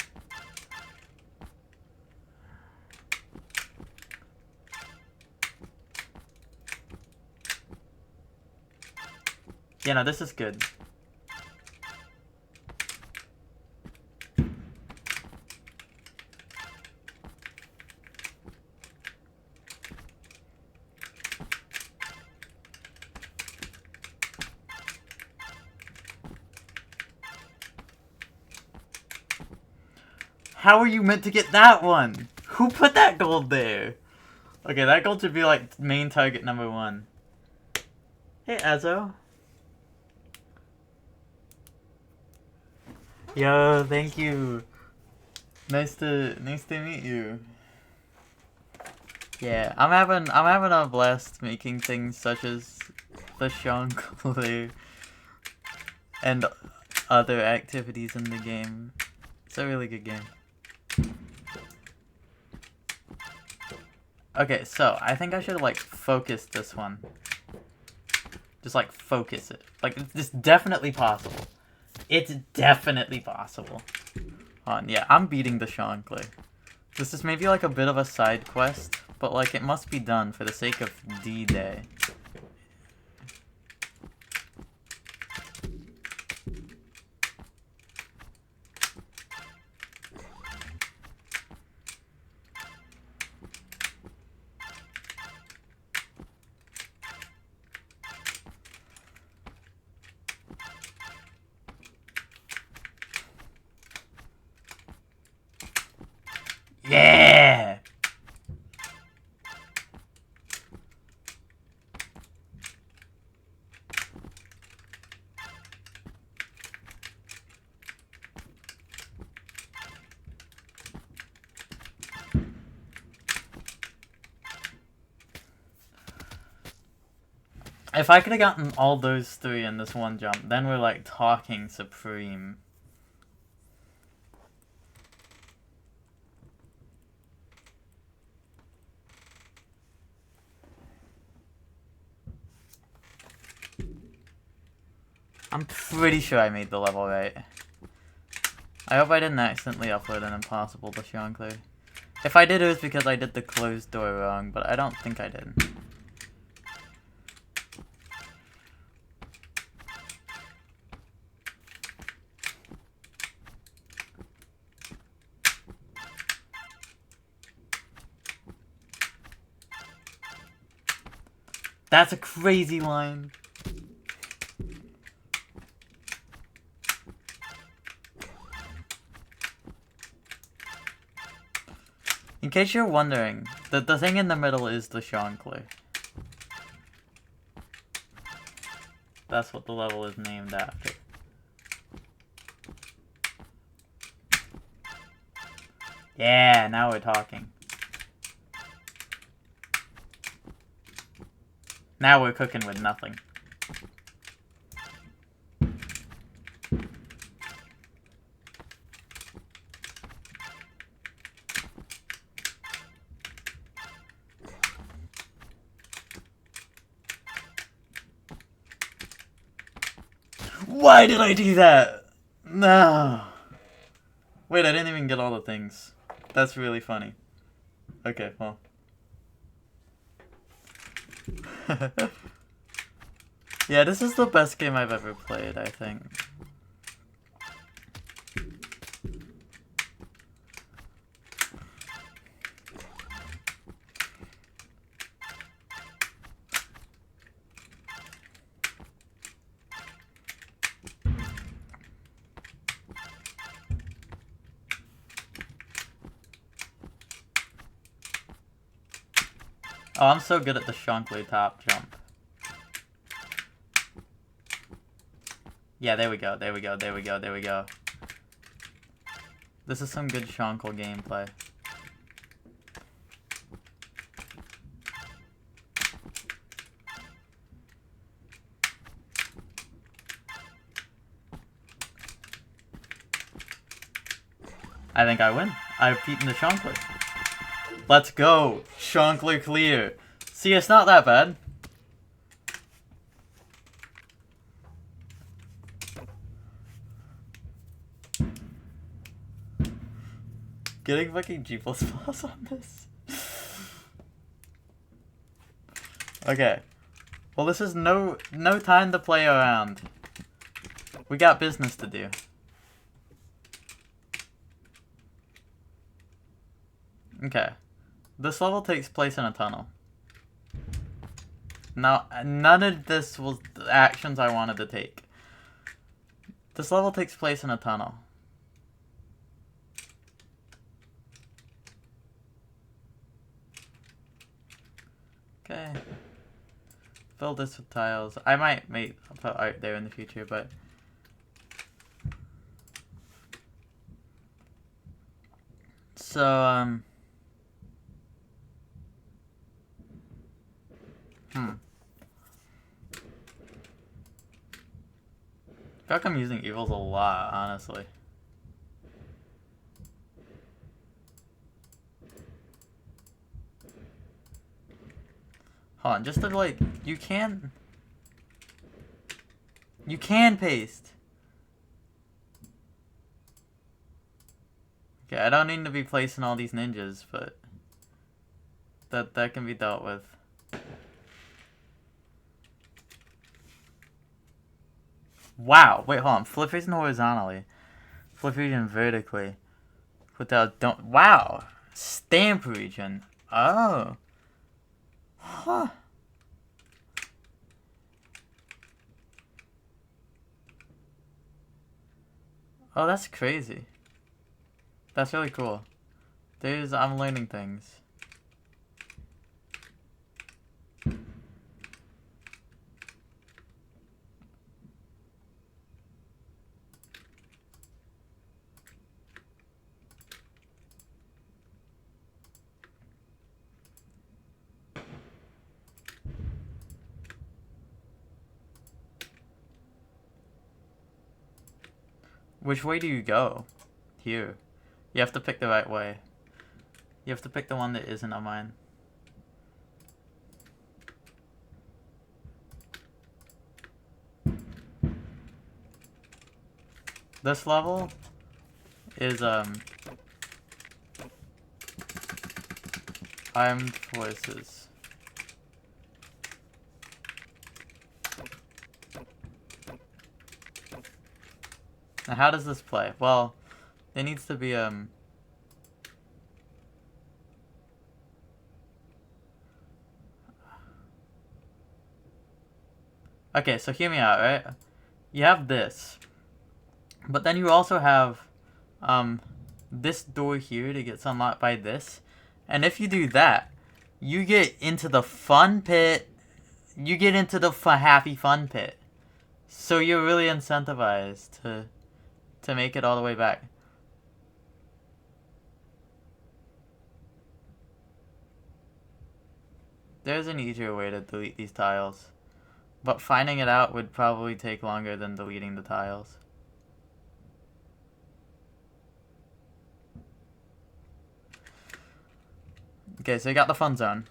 Yeah, no, this is good. How are you meant to get that one? Who put that gold there? Okay, that goal should be like main target number 1. Hey, Azo. Yo, thank you. Nice to meet you. Yeah, I'm having a blast making things such as the Shankly and other activities in the game. It's a really good game. Okay, so I think I should like focus this one. Just like focus it. Like it's definitely possible. It's definitely possible. Yeah, I'm beating the Shankly. This is maybe like a bit of a side quest, but like it must be done for the sake of D-Day. Yeah! If I could have gotten all those 3 in this one jump, then we're like talking supreme. I'm pretty sure I made the level right. I hope I didn't accidentally upload an impossible to Shankly. If I did, it was because I did the closed door wrong, but I don't think I did. That's a crazy line. In case you're wondering, the thing in the middle is the Shankly. That's what the level is named after. Yeah, now we're talking. Now we're cooking with nothing. Why did I do that? No. Wait, I didn't even get all the things. That's really funny. Okay, well. Yeah, this is the best game I've ever played, I think. Oh, I'm so good at the Shankly top jump. Yeah, there we go, there we go, there we go, there we go. This is some good Shankle gameplay. I think I win. I've beaten the Shankly. Let's go! Shankly clear. See, it's not that bad. Getting fucking G++ on this. Okay. Well, this is no time to play around. We got business to do. Okay. This level takes place in a tunnel. Now, none of this was the actions I wanted to take. This level takes place in a tunnel. Okay. Fill this with tiles. I might put art there in the future, but... So, I feel like I'm using evils a lot, honestly. Hold on, just to like, you can paste. Okay, I don't need to be placing all these ninjas, but that can be dealt with. Wow, wait, hold on. Flip region horizontally. Flip region vertically. Without, don't, wow. Stamp region. Oh. Huh. Oh, that's crazy. That's really cool. I'm learning things. Which way do you go? Here. You have to pick the right way. You have to pick the one that isn't on mine. This level is, Armed Forces. Now how does this play? Well, there needs to be, okay, so hear me out, right? You have this. But then you also have, this door here that gets unlocked by this. And if you do that, you get into the fun pit. You get into the happy fun pit. So you're really incentivized to make it all the way back. There's an easier way to delete these tiles. But finding it out would probably take longer than deleting the tiles. Okay, so you got the fun zone.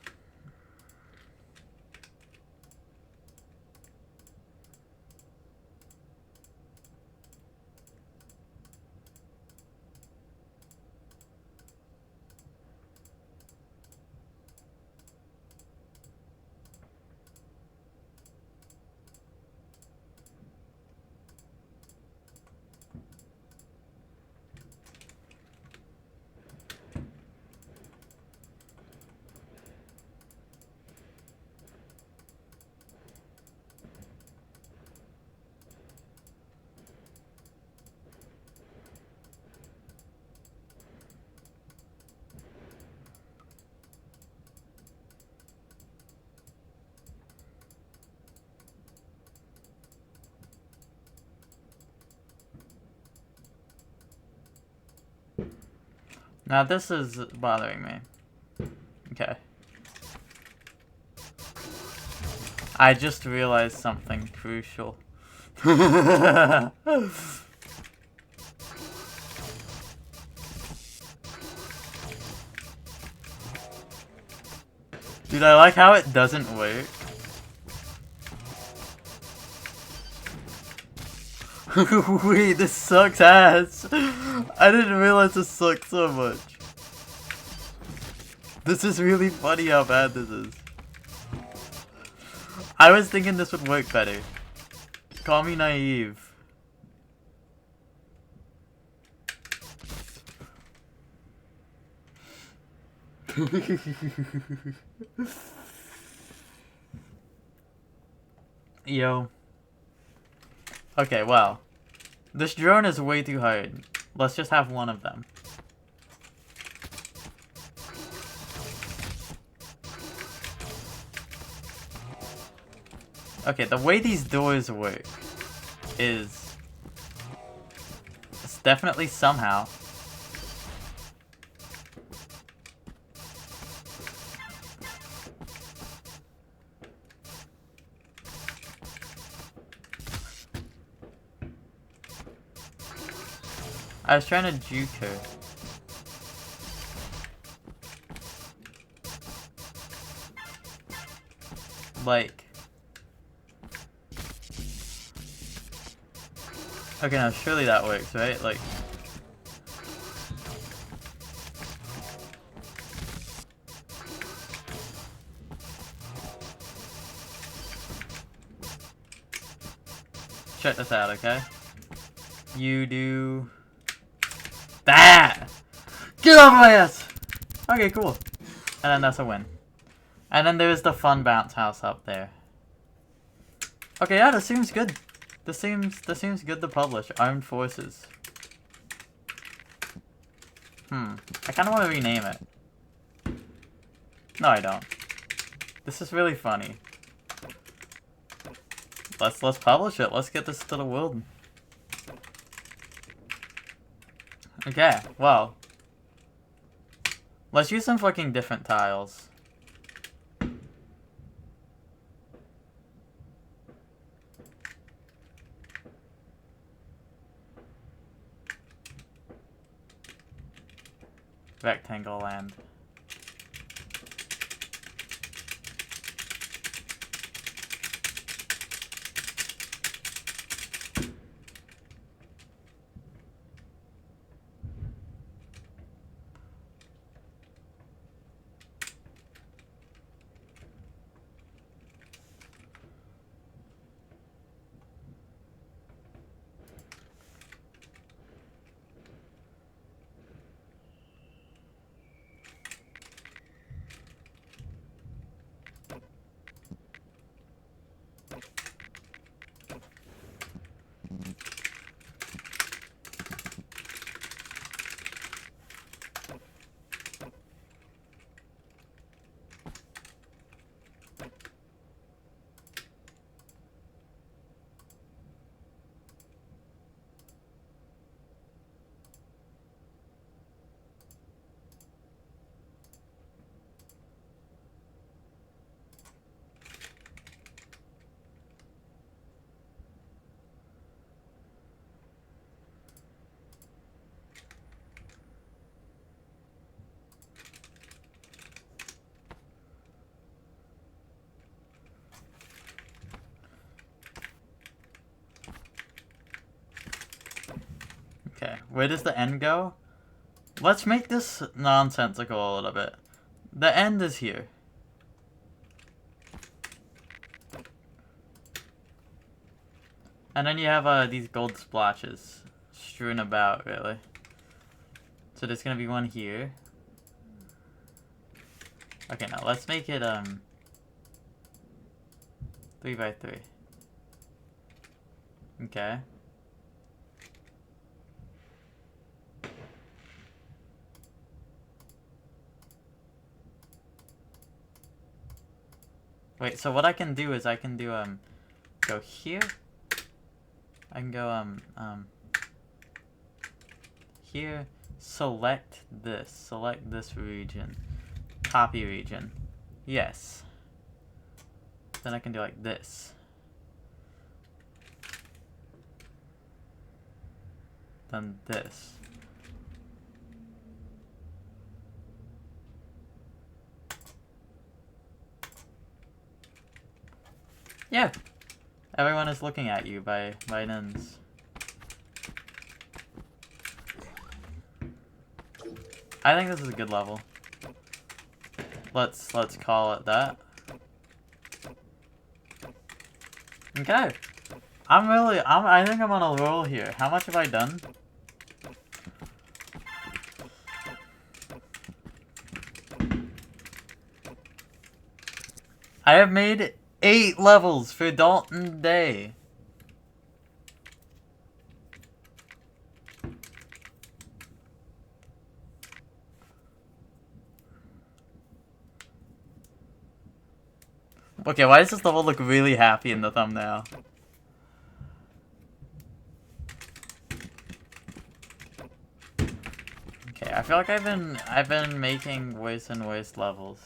Now this is bothering me. Okay. I just realized something crucial. Dude, I like how it doesn't work. Wait, this sucks ass. I didn't realize this sucked so much. This is really funny how bad this is. I was thinking this would work better. Call me naive. Yo. Okay, well. This drone is way too hard. Let's just have one of them. Okay, the way these doors work is... It's definitely somehow. I was trying to juke her. Like... Okay, now surely that works, right? Like... Check this out, okay? You do... that! Get off my ass! Okay, cool. And then that's a win. And then there's the fun bounce house up there. Okay, yeah, this seems good. This seems good to publish. Armed Forces. I kind of want to rename it. No, I don't. This is really funny. Let's publish it. Let's get this to the world. Okay, well. Let's use some fucking different tiles. Rectangle land. Okay, where does the end go? Let's make this nonsensical a little bit. The end is here. And then you have these gold splashes strewn about, really. So there's gonna be one here. Okay, now let's make it 3 by 3. Okay. Wait, so what I can do is I can do go here. I can go here, select this region, copy region, yes. Then I can do like this. Then this. Yeah. Everyone is looking at you by nuns. I think this is a good level. Let's call it that. Okay. I think I'm on a roll here. How much have I done? I have made 8 levels for Dalton Day. Okay, why does this level look really happy in the thumbnail? Okay, I feel like I've been making worse and worse levels.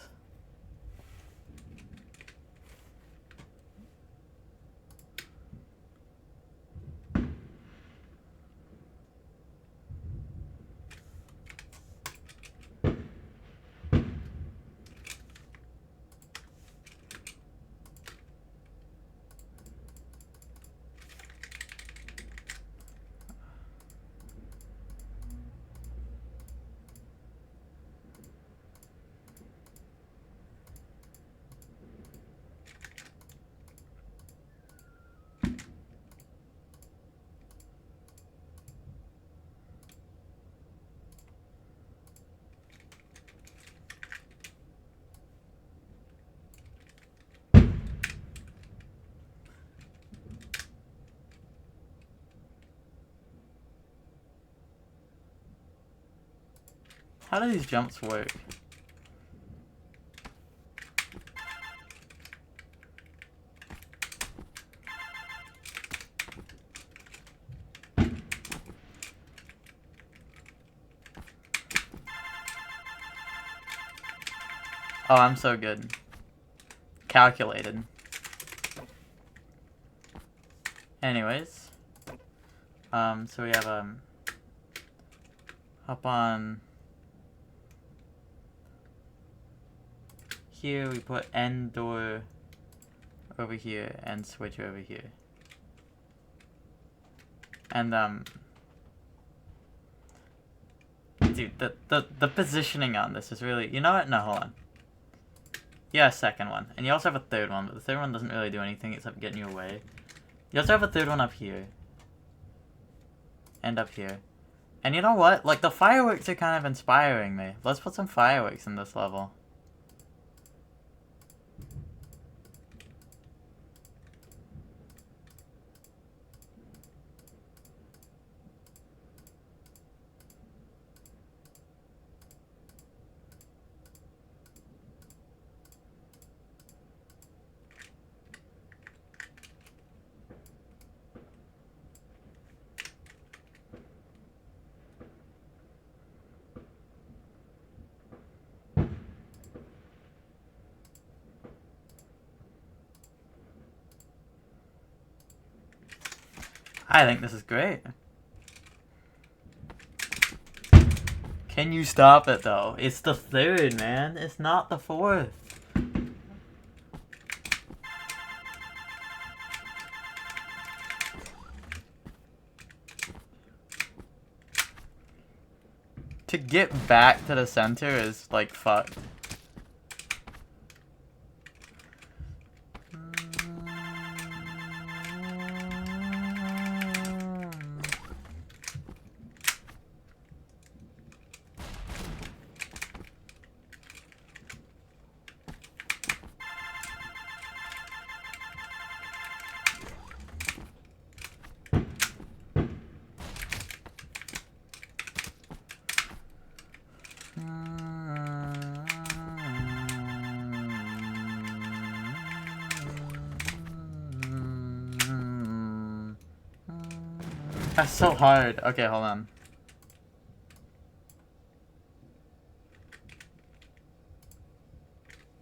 How do these jumps work? Oh, I'm so good. Calculated. Anyways. So we have, hop on here, we put end door over here and switch over here. And, dude, the positioning on this is really, you know what? No, hold on. Yeah, a second one. And you also have a third one, but the third one doesn't really do anything except getting you away. You also have a third one up here. And up here. And you know what? Like, the fireworks are kind of inspiring me. Let's put some fireworks in this level. I think this is great. Can you stop it, though? It's the third, man. It's not the fourth. To get back to the center is, like, fucked. That's so hard. Okay, hold on.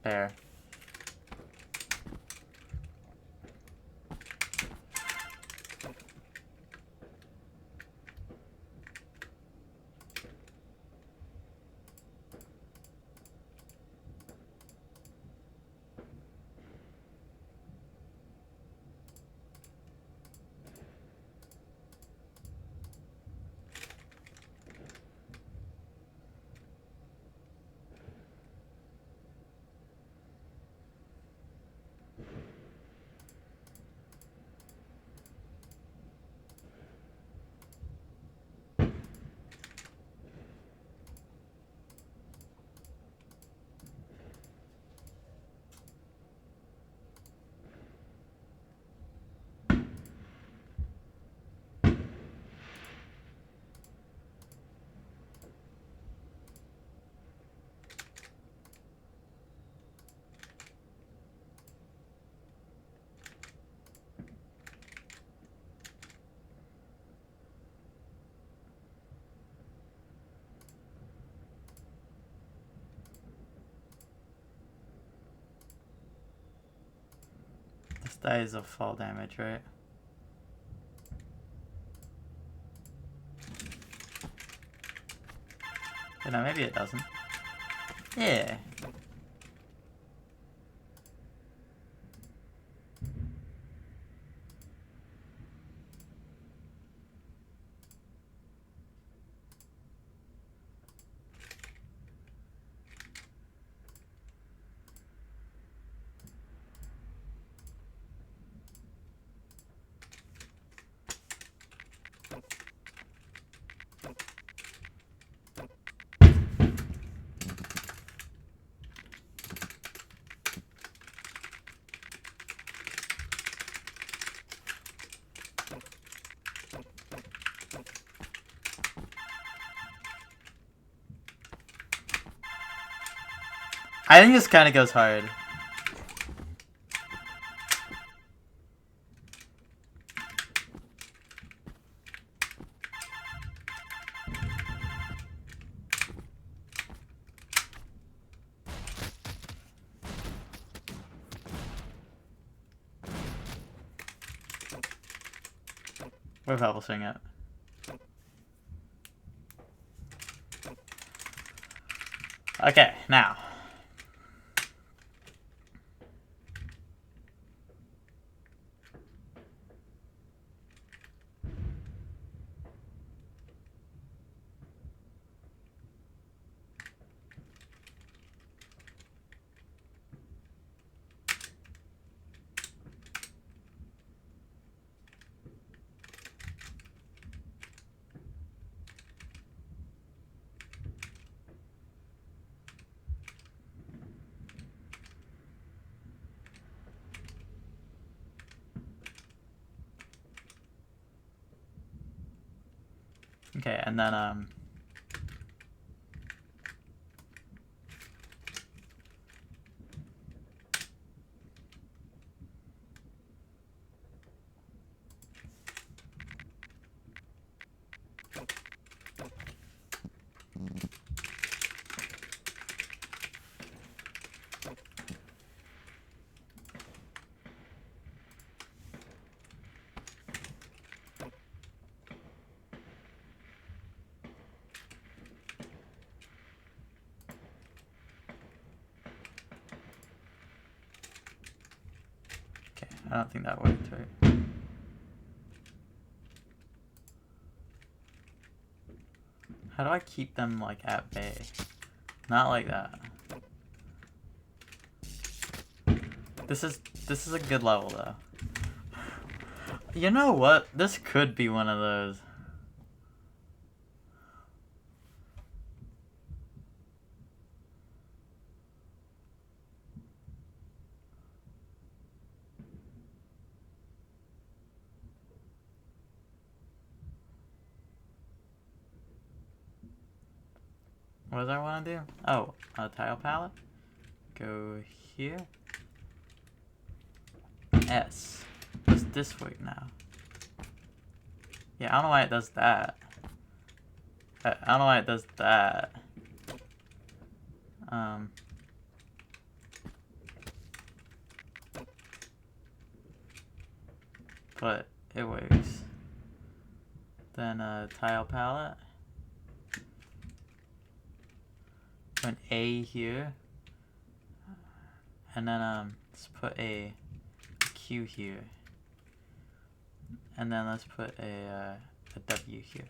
There. This dies of fall damage, right? But no, maybe it doesn't. Yeah. I think this kind of goes hard. We're publishing it. Okay, now. Okay, and then I don't think that worked, right? How do I keep them, like, at bay? Not like that. This is a good level, though. You know what? This could be one of those. What does I want to do? Oh, a tile palette. Go here. S. Does this work now? Yeah, I don't know why it does that. I don't know why it does that. But it works. Then a tile palette. An A here. And then let's put a Q here. And then let's put a W here.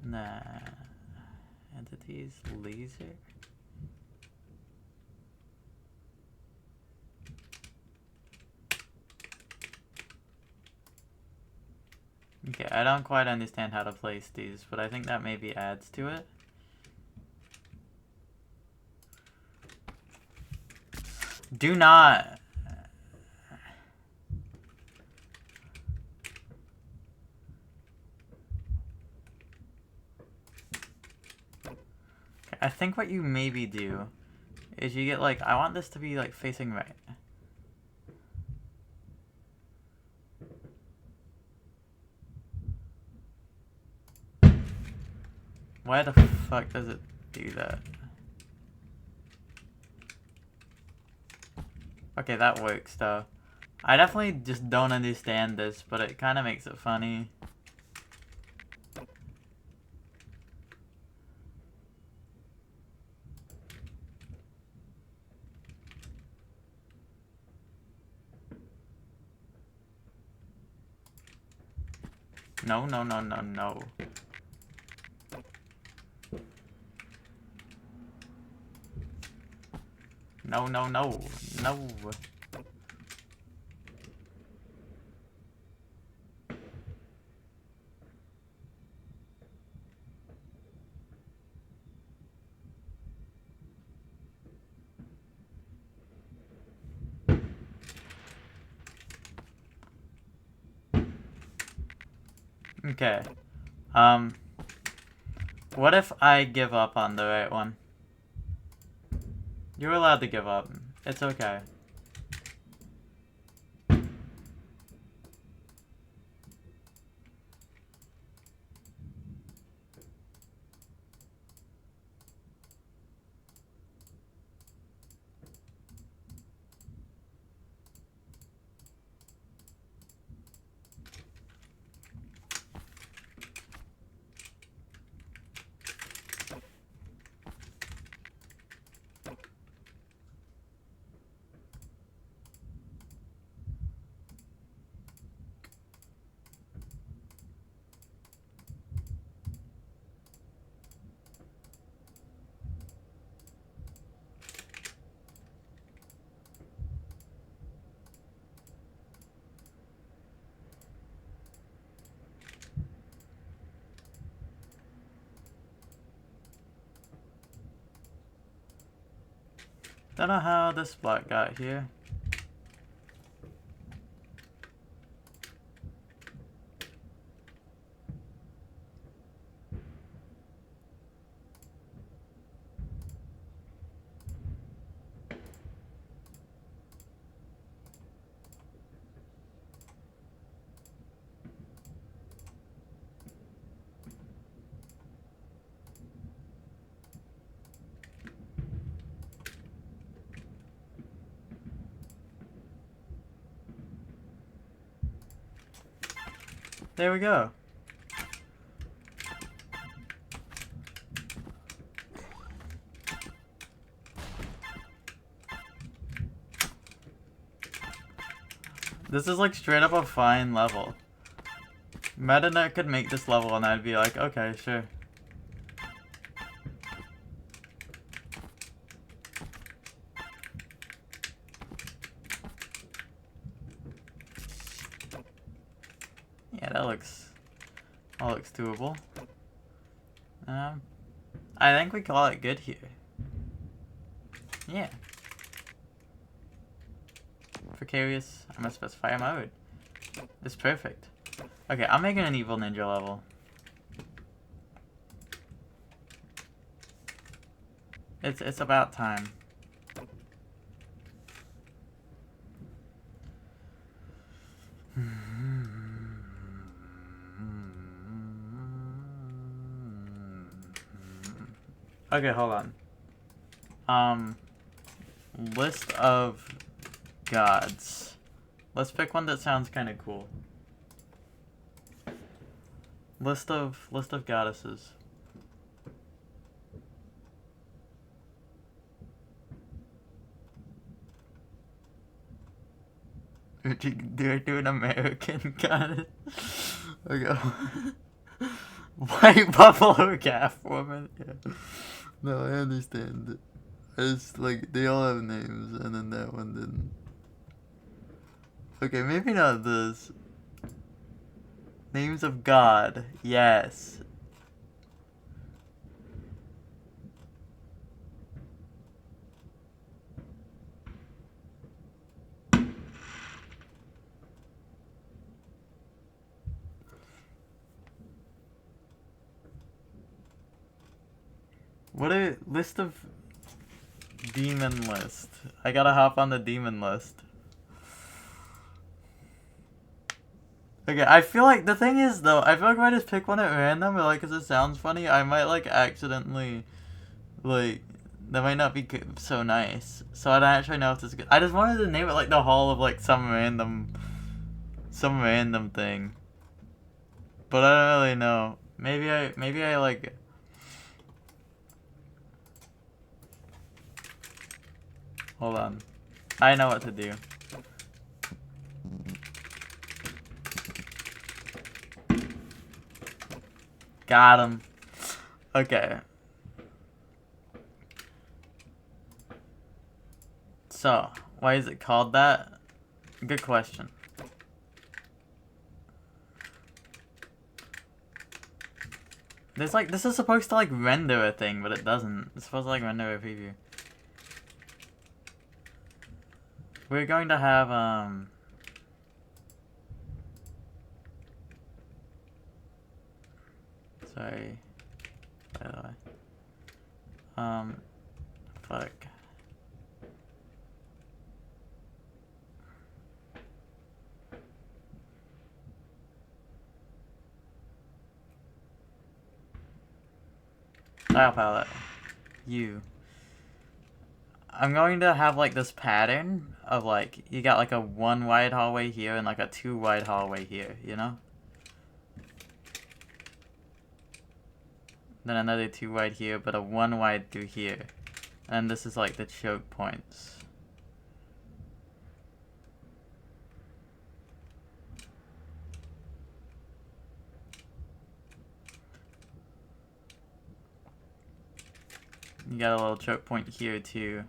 And then entities, laser. Okay, I don't quite understand how to place these, but I think that maybe adds to it. Do not. Okay, I think what you maybe do is you get like, I want this to be like facing right. Why the fuck does it do that? Okay, that works though. I definitely just don't understand this, but it kind of makes it funny. No, no, no, no, no. No, no, no, no. Okay. What if I give up on the right one? You're allowed to give up. It's okay. Don't know how this block got here. There we go. This is like straight up a fine level. MetaNet could make this level and I'd be like, okay, sure. Yeah, that looks doable. I think we call it good here. Yeah. Precarious, I'm gonna specify a mode. It's perfect. Okay, I'm making an evil ninja level. It's about time. Okay, hold on. List of gods. Let's pick one that sounds kind of cool. List of goddesses. Do I do an American goddess? Okay. White buffalo calf woman. Yeah. No, I understand it. It's like they all have names, and then that one didn't. Okay, maybe not this. Names of God. Yes. What a list of demon list. I gotta hop on the demon list. Okay, I feel like, the thing is though, I feel like if I just pick one at random, or like, cause it sounds funny, I might like accidentally, like, That might not be so nice. So I don't actually know if this is good. I just wanted to name it like the Hall of like some random thing. But I don't really know. Maybe I like. Hold on. I know what to do. Got him. Okay. So, why is it called that? Good question. There's like, this is supposed to like render a thing, but it doesn't. It's supposed to like render a preview. We're going to have, sorry. By the way. Fuck. Tile palette. You. I'm going to have like this pattern of like, you got like a 1 wide hallway here and like a 2 wide hallway here, you know? Then another 2 wide here, but a 1 wide through here. And this is like the choke points. You got a little choke point here too.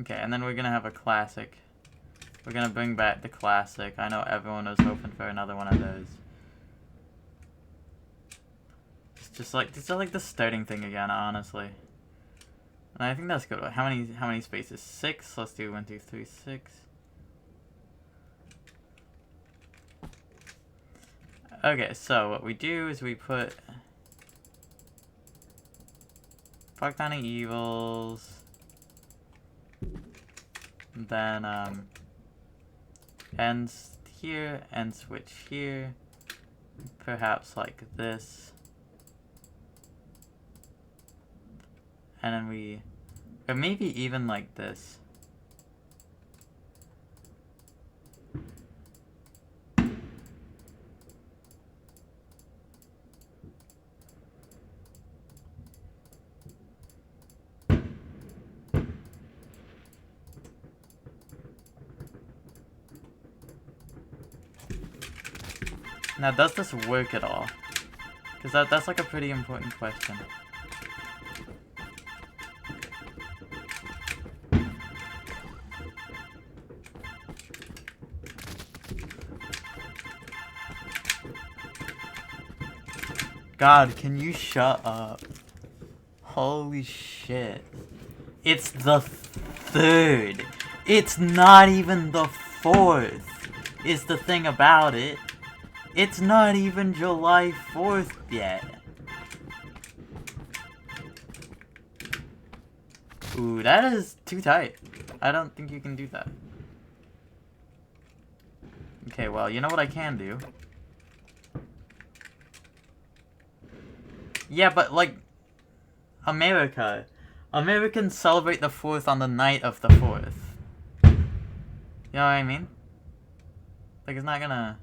Okay, and then we're gonna have a classic. We're gonna bring back the classic. I know everyone was hoping for another one of those. It's just like, this is like the starting thing again, honestly. And I think that's good. How many spaces? 6? Let's do 1, 2, 3, 6. Okay, so what we do is we put Fuck Tiny Evils. Then ends here, end switch here. Perhaps like this. And then we, or maybe even like this. Now, does this work at all? Because that's like a pretty important question. God, can you shut up? Holy shit. It's the 3rd. It's not even the 4th. Is the thing about it. It's not even July 4th yet. Ooh, that is too tight. I don't think you can do that. Okay, well, you know what I can do? Yeah, but like, Americans celebrate the 4th on the night of the 4th. You know what I mean? Like, it's not gonna...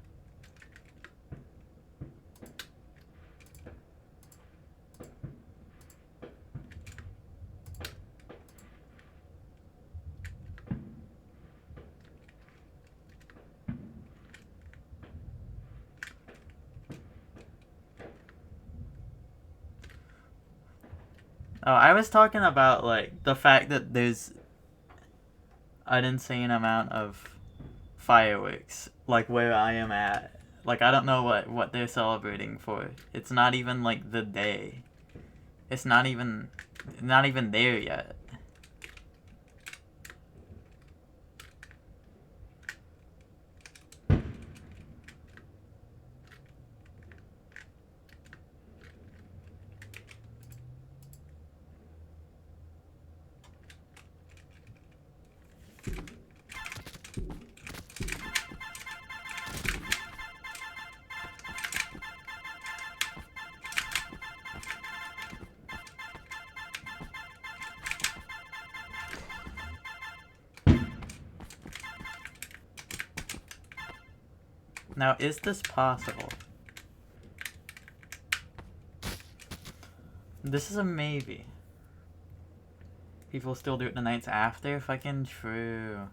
Oh, I was talking about, like, the fact that there's an insane amount of fireworks, like, where I am at. Like, I don't know what they're celebrating for. It's not even, like, the day. It's not even there yet. Now, is this possible? This is a maybe. People still do it the nights after? Fucking true.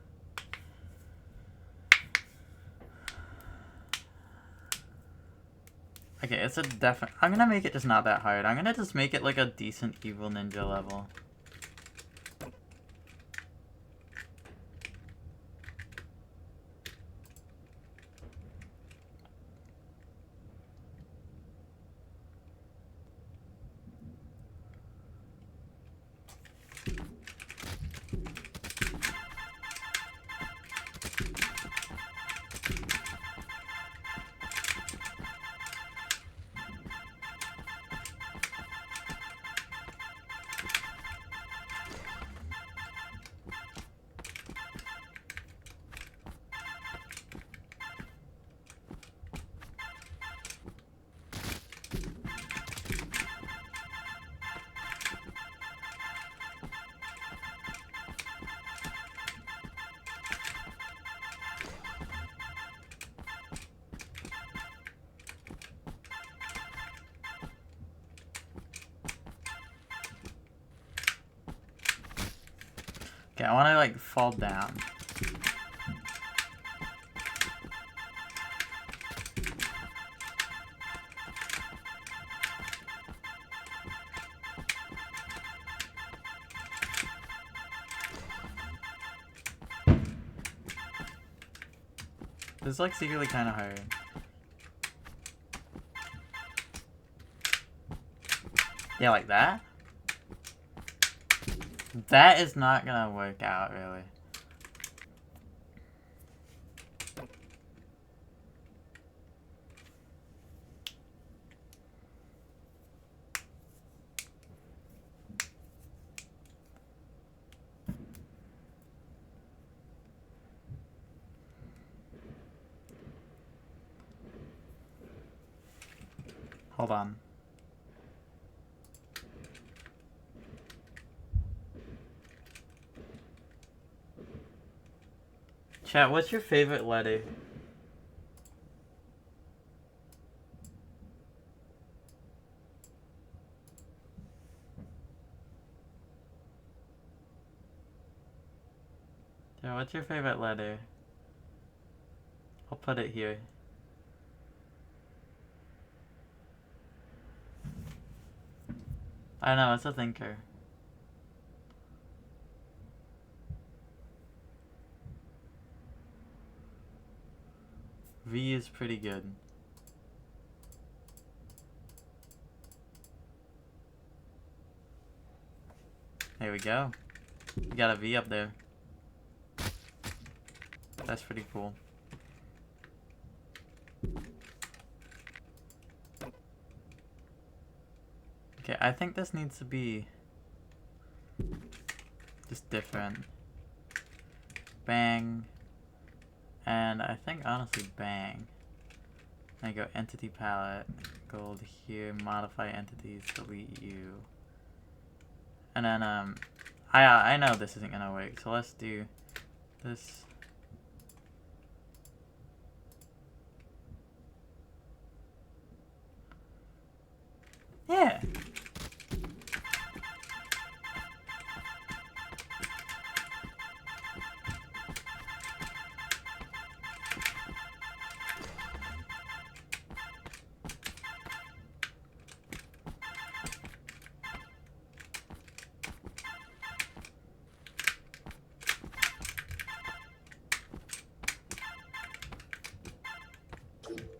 Okay, it's a definite. I'm gonna make it just not that hard. I'm gonna just make it like a decent evil ninja level. Okay, I wanna like fall down. This is like secretly kind of hard. Yeah, like that? That is not gonna work out, really. Hold on. Chat, what's your favorite letter? Yeah, what's your favorite letter? I'll put it here. I know, it's a thinker. V is pretty good. There we go. We got a V up there. That's pretty cool. Okay, I think this needs to be just different. Bang. And I think honestly bang. I go entity palette, gold here, modify entities, delete you. And then I know this isn't gonna work, so let's do this. Yeah.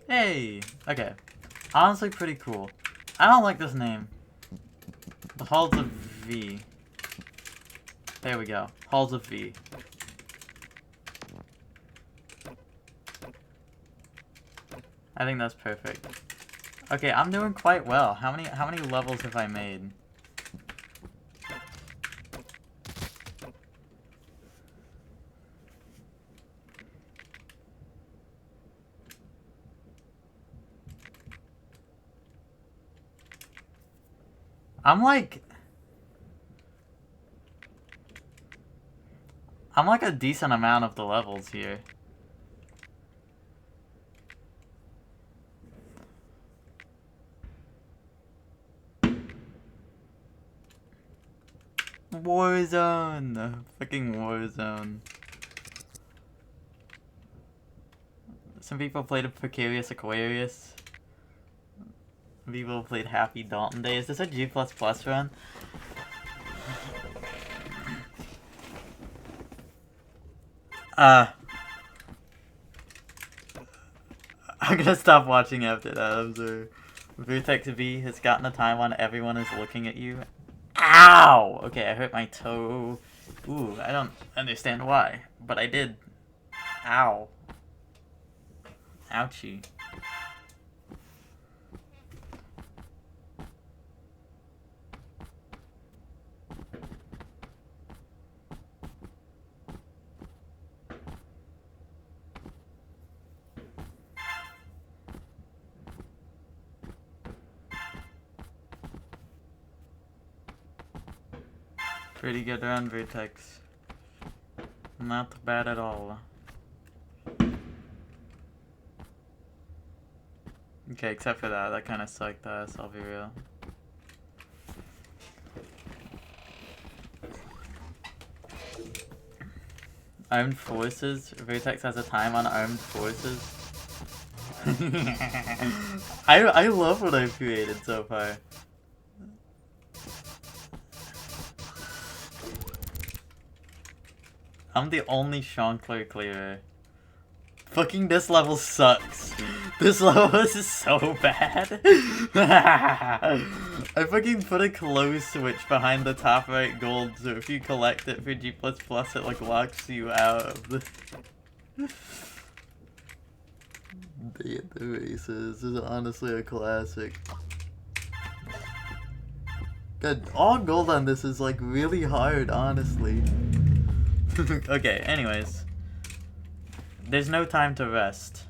Hey! Okay. Honestly pretty cool. I don't like this name. The Halls of V. There we go. Halls of V. I think that's perfect. Okay, I'm doing quite well. How many levels have I made? I'm like a decent amount of the levels here. Warzone! Fucking Warzone. Some people played a Precarious Aquarius. Some people played Happy Dalton Day. Is this a G++ run? I'm gonna stop watching after that, I'm sorry. Vertex V has gotten a time when everyone is looking at you. Ow! Okay, I hurt my toe. Ooh, I don't understand why, but I did. Ow. Ouchie. Pretty good run, Vertex. Not bad at all. Okay, except for that. That kind of sucked ass, I'll be real. Armed Forces? Vertex has a time on Armed Forces? I love what I've created so far. I'm the only Shankler clearer. Fucking this level sucks. This level is so bad. I fucking put a close switch behind the top right gold, so if you collect it for G++, it like locks you out of the... Day at the Races is honestly a classic. God, all gold on this is like really hard, honestly. Okay, anyways. There's no time to rest.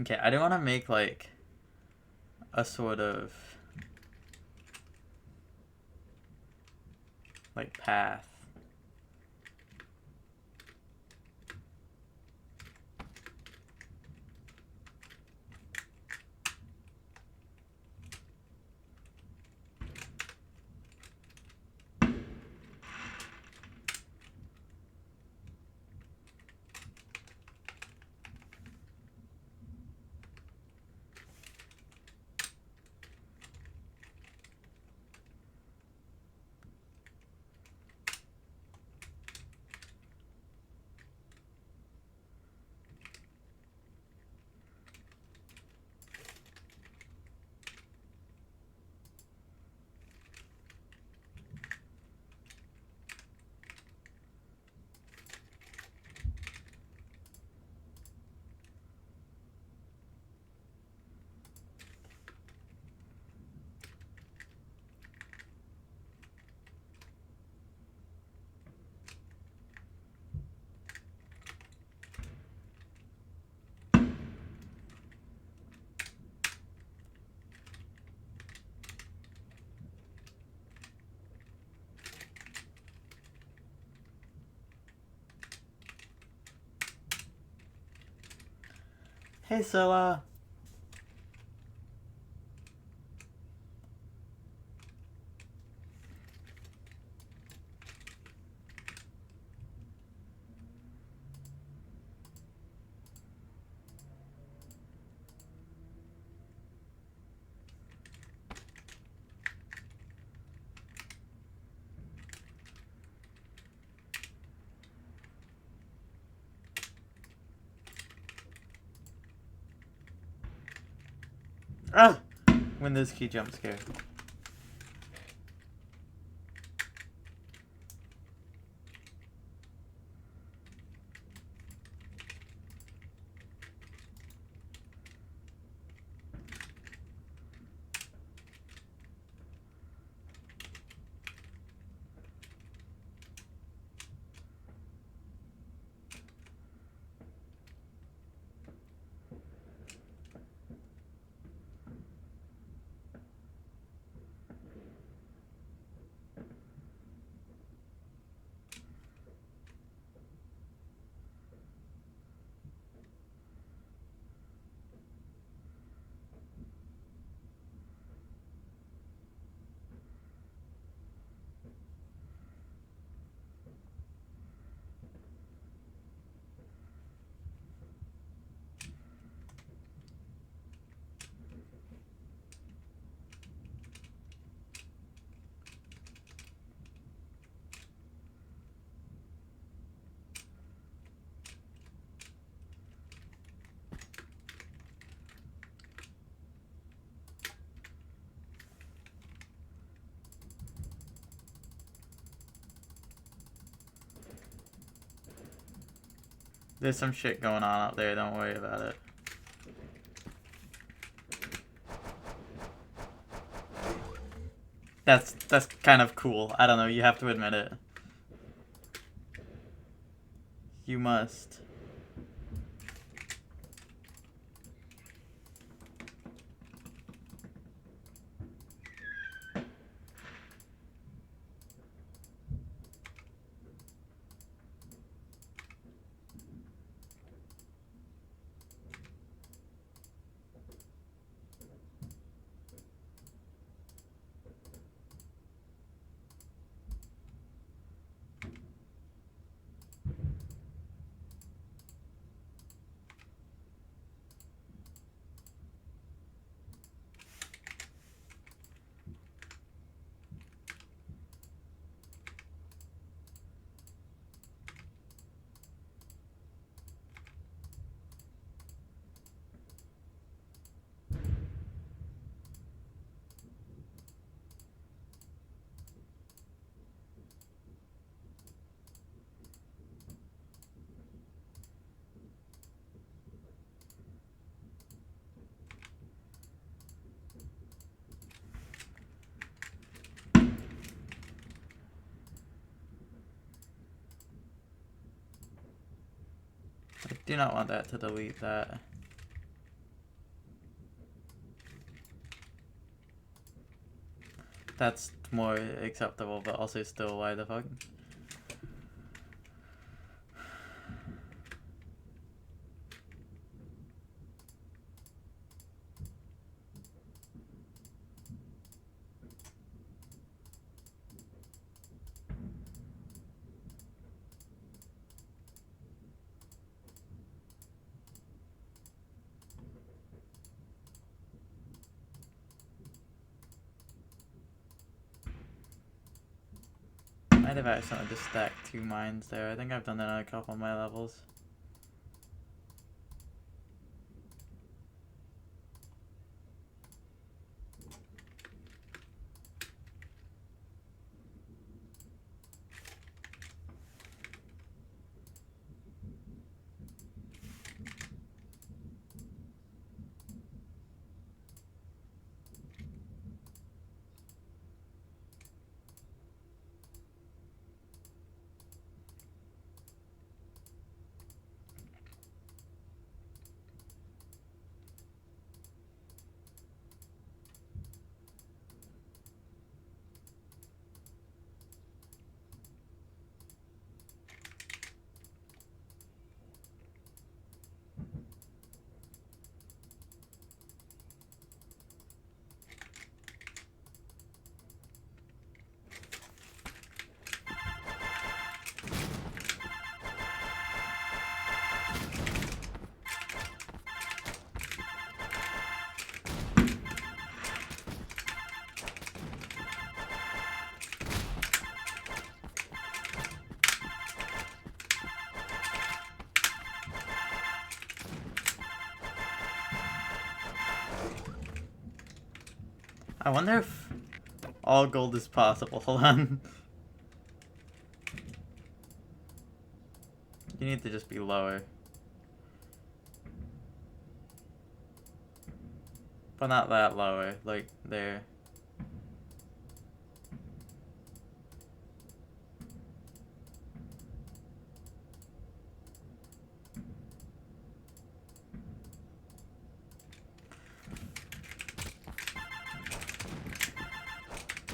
Okay, I don't want to make like a sort of like path. Hey, Scylla. Ah! Windows key jump scare. There's some shit going on out there, don't worry about it. That's kind of cool. I don't know, you have to admit it. You must. I do not want that to delete that. That's more acceptable, but also still, why the fuck? Might have accidentally just stacked 2 mines there. I think I've done that on a couple of my levels. I wonder if all gold is possible. Hold on. You need to just be lower. But not that lower, like there.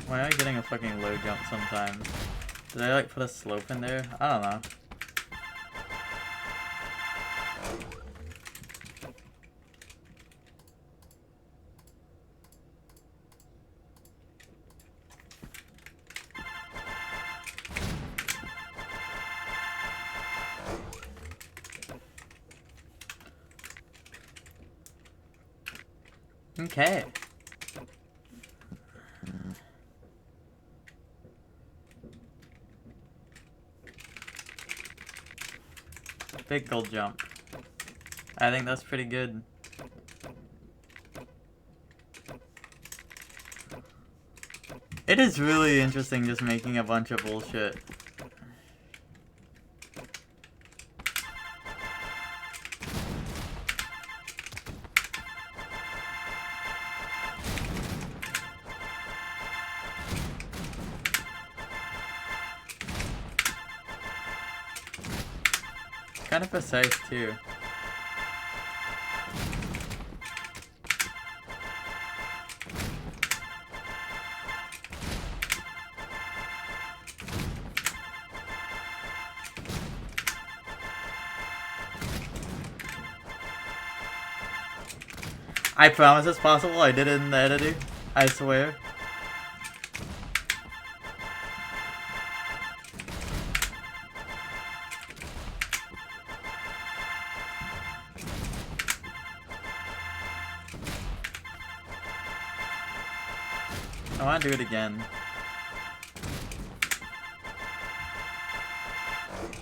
Why am I getting a fucking low jump sometimes? Did I like put a slope in there? I don't know. Okay. Big gold jump. I think that's pretty good. It is really interesting just making a bunch of bullshit. Kind of precise too. I promise it's possible. I did it in the editor. I swear. I want to do it again.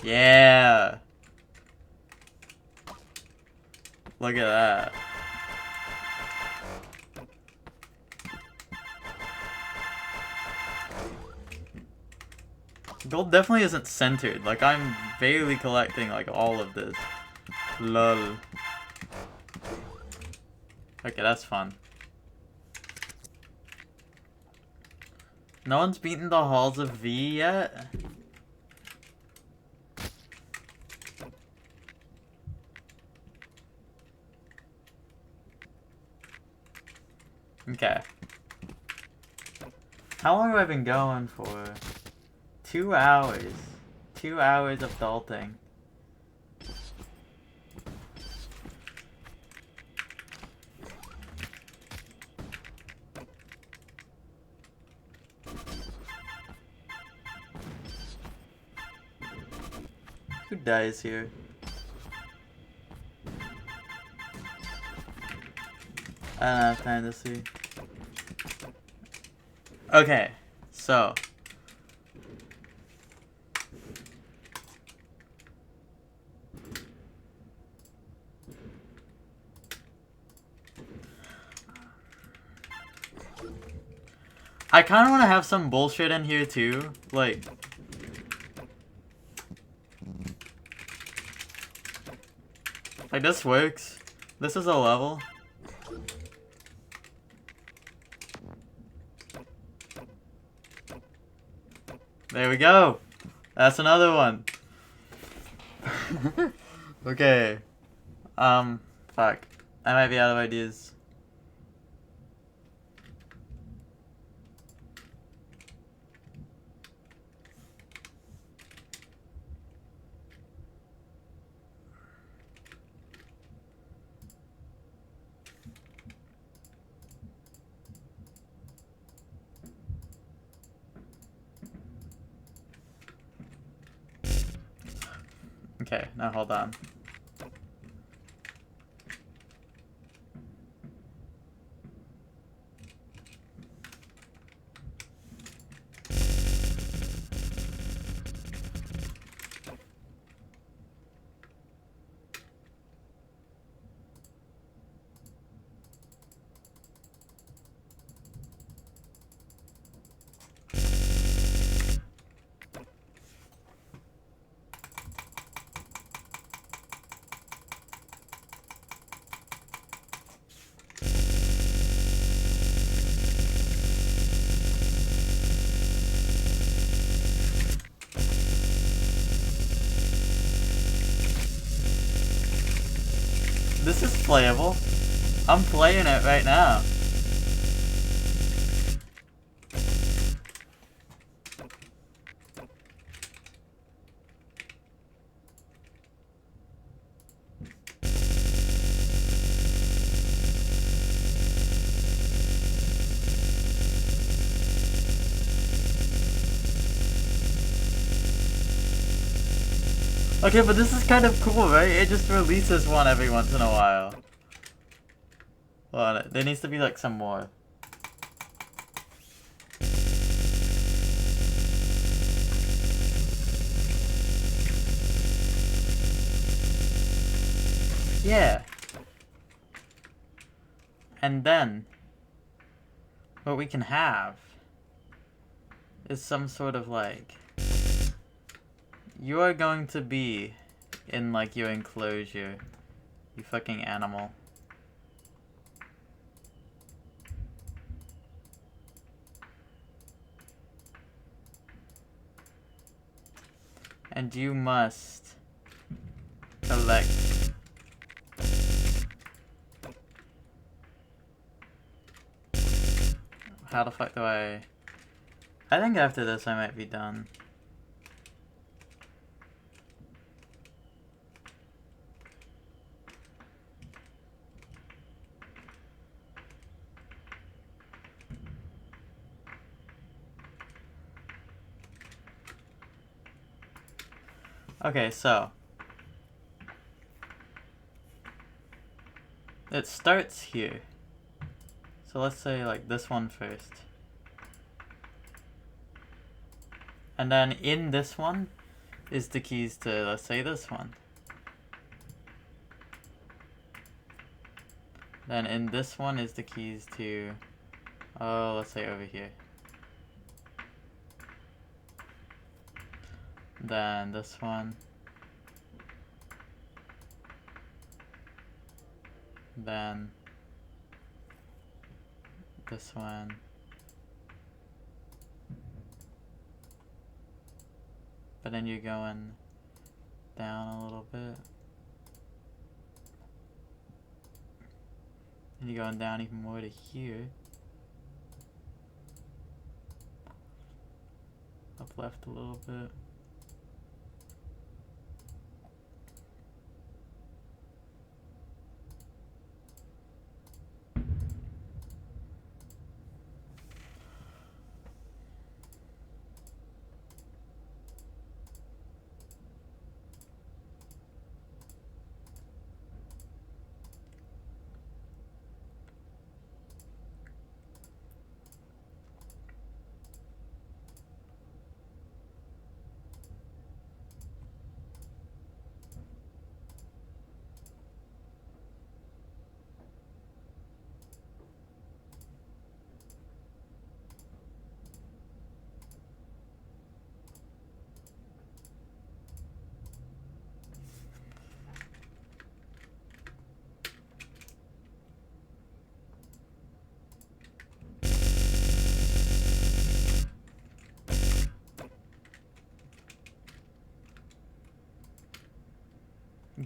Yeah. Look at that. Gold definitely isn't centered. Like, I'm barely collecting, like, all of this. Lol. Okay, that's fun. No one's beaten the halls of V yet? Okay. How long have I been going for? 2 hours. 2 hours of dalting. Who dies here? I don't have time to see. Okay, so. I kind of want to have some bullshit in here too, like. Like, this works. This is a level. There we go. That's another one. Okay. Fuck. I might be out of ideas. Okay, now hold on. This is playable. I'm playing it right now. Okay, but this is kind of cool, right? It just releases one every once in a while. Well, there needs to be like some more. Yeah. And then, what we can have is some sort of like, you are going to be in like your enclosure, you fucking animal. And you must collect how the fuck do I think after this I might be done. Okay, so it starts here. So let's say like this one first. And then in this one is the keys to, let's say, this one. Then in this one is the keys to, oh, let's say over here. Then this one. Then this one. But then you're going down a little bit. And you're going down even more to here. Up left a little bit.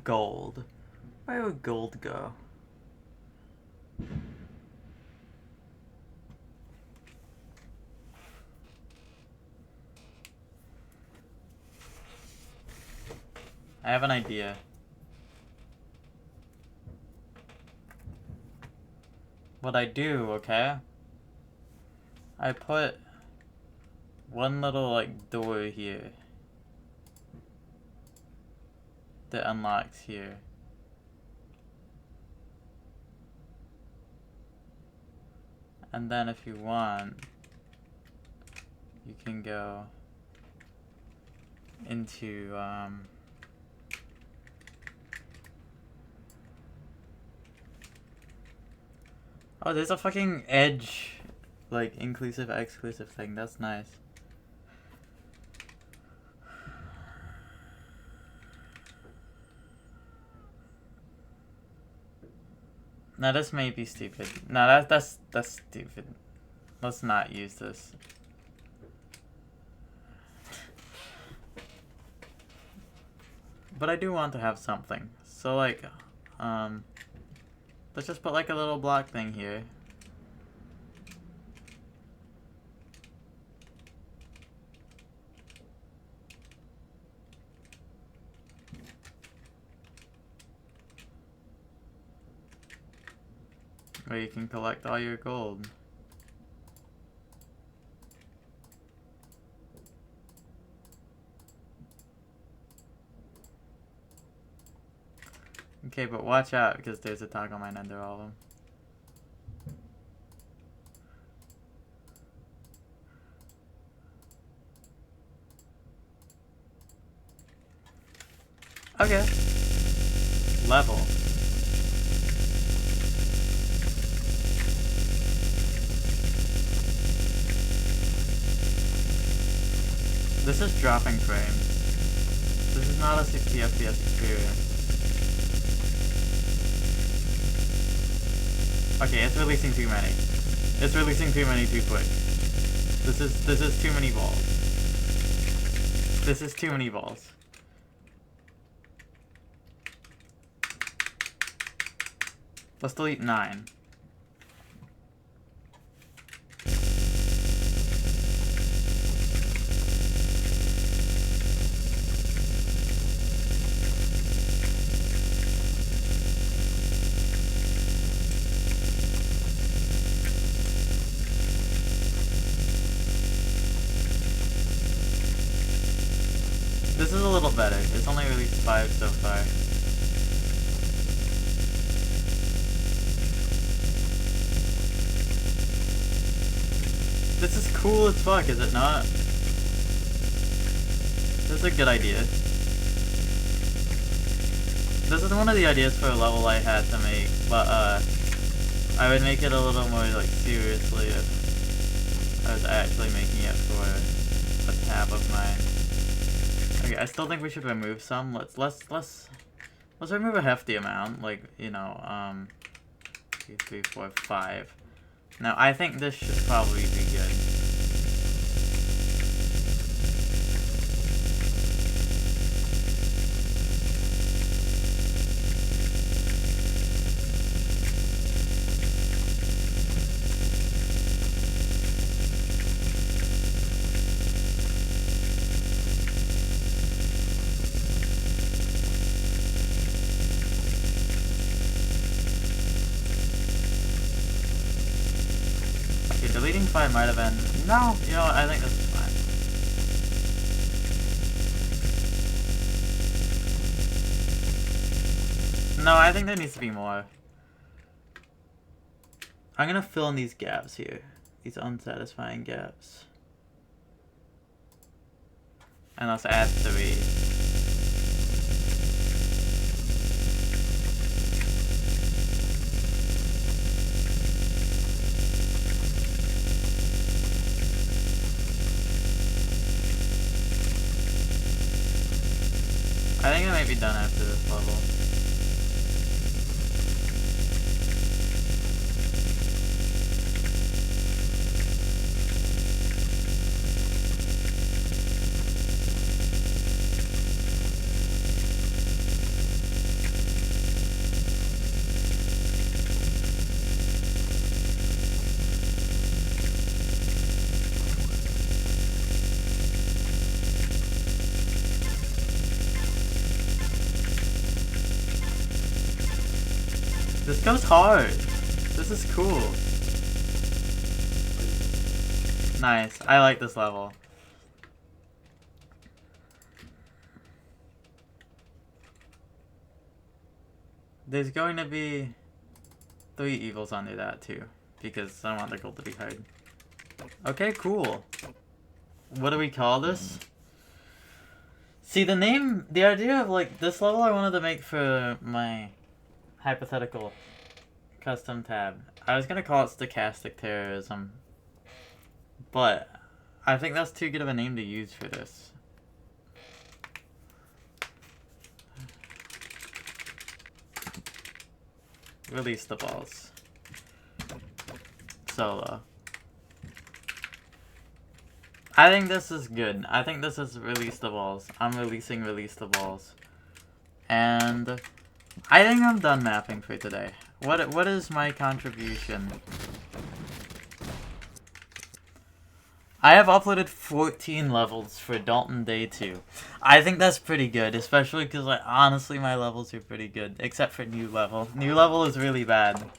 Gold. Where would gold go? I have an idea. What I do, okay? I put one little like door here that unlocks here. And then if you want, you can go into oh, there's a fucking edge, like inclusive exclusive thing. That's nice. Now this may be stupid. No, that's stupid. Let's not use this. But I do want to have something. So like, Let's just put like a little block thing here. Where you can collect all your gold. Okay, but watch out because there's a toggle mine under all of them. Okay. Level. This is dropping frames. This is not a 60 FPS experience. Okay, it's releasing too many. It's releasing too many too quick. This is too many balls. This is too many balls. Let's delete 9. This is a little better. It's only released 5 so far. This is cool as fuck, is it not? This is a good idea. This is one of the ideas for a level I had to make, but I would make it a little more like seriously if I was actually making it for a tab of mine. Okay, I still think we should remove some. Let's remove a hefty amount, like, you know, 2, 3, 4, 5. Now, I think this should probably be good. Deleting 5 might have been... No, you know what, I think this is fine. No, I think there needs to be more. I'm gonna fill in these gaps here. These unsatisfying gaps. And let's add 3. I think it might be done after this level. This goes hard. This is cool. Nice. I like this level. There's going to be 3 evils under that too, because I don't want the gold to be hard. Okay, cool. What do we call this? See, the idea of like this level I wanted to make for my hypothetical custom tab. I was gonna call it stochastic terrorism, but I think that's too good of a name to use for this. Release the balls. Solo. I think this is good. I think this is release the balls. I'm releasing release the balls. And I think I'm done mapping for today. What is my contribution? I have uploaded 14 levels for Dalton Day 2. I think that's pretty good, especially because, like, honestly, my levels are pretty good. Except for New Level. New Level is really bad.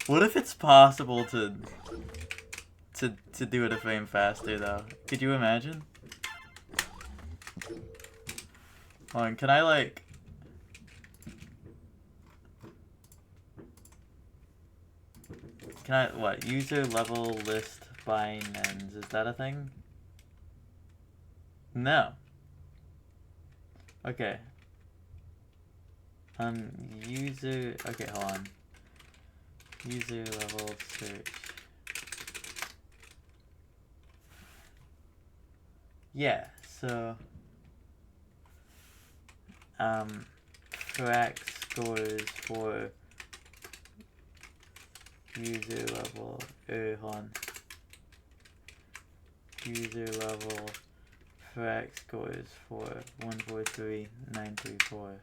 What if it's possible to do it a frame faster, though? Could you imagine? Hold on, can I, like... Can I, what? User level list by nens. Is that a thing? No. Okay. User... Okay, hold on. User level search. Yeah, so... Track scores for user level, hold on. User level track scores for 143934.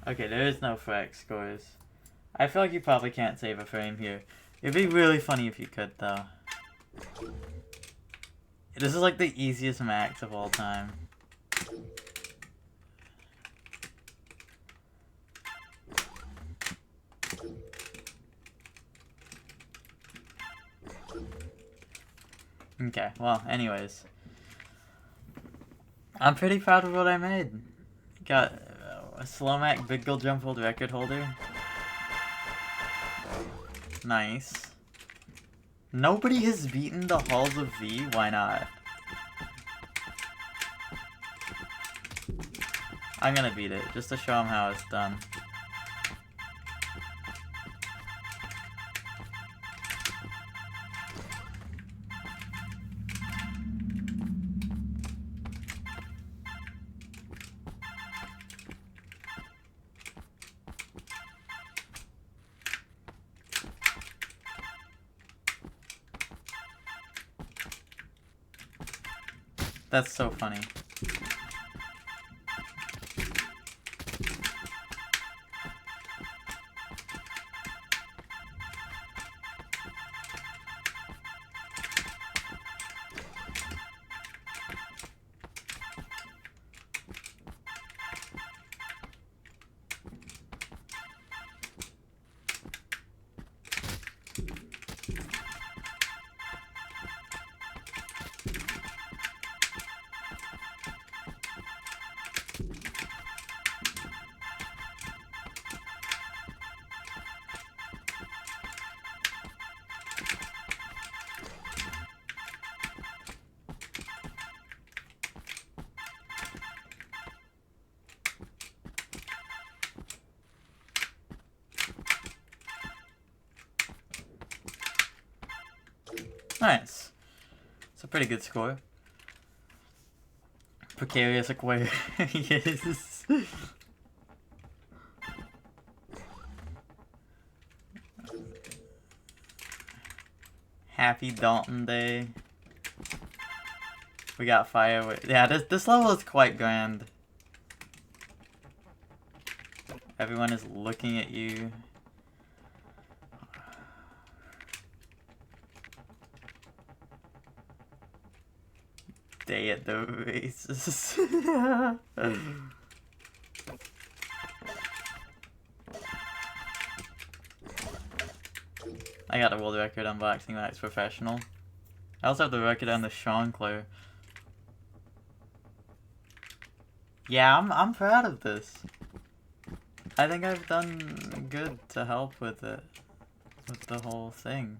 Okay, there is no frac scores. I feel like you probably can't save a frame here. It'd be really funny if you could, though. This is like the easiest max of all time. Okay, well, anyways. I'm pretty proud of what I made. Got a Slomac Big Gold Jump World record holder. Nice. Nobody has beaten the Halls of V, why not? I'm gonna beat it, just to show them how it's done. That's so funny. Nice. It's a pretty good score. Precarious Aquarius. Happy Dalton Day. We got fireworks. Yeah, this level is quite grand. Everyone is looking at you. Day at the races. I got the world record on Boxing Max Professional. I also have the record on the Shankler. Yeah, I'm proud of this. I think I've done good to help with it. With the whole thing.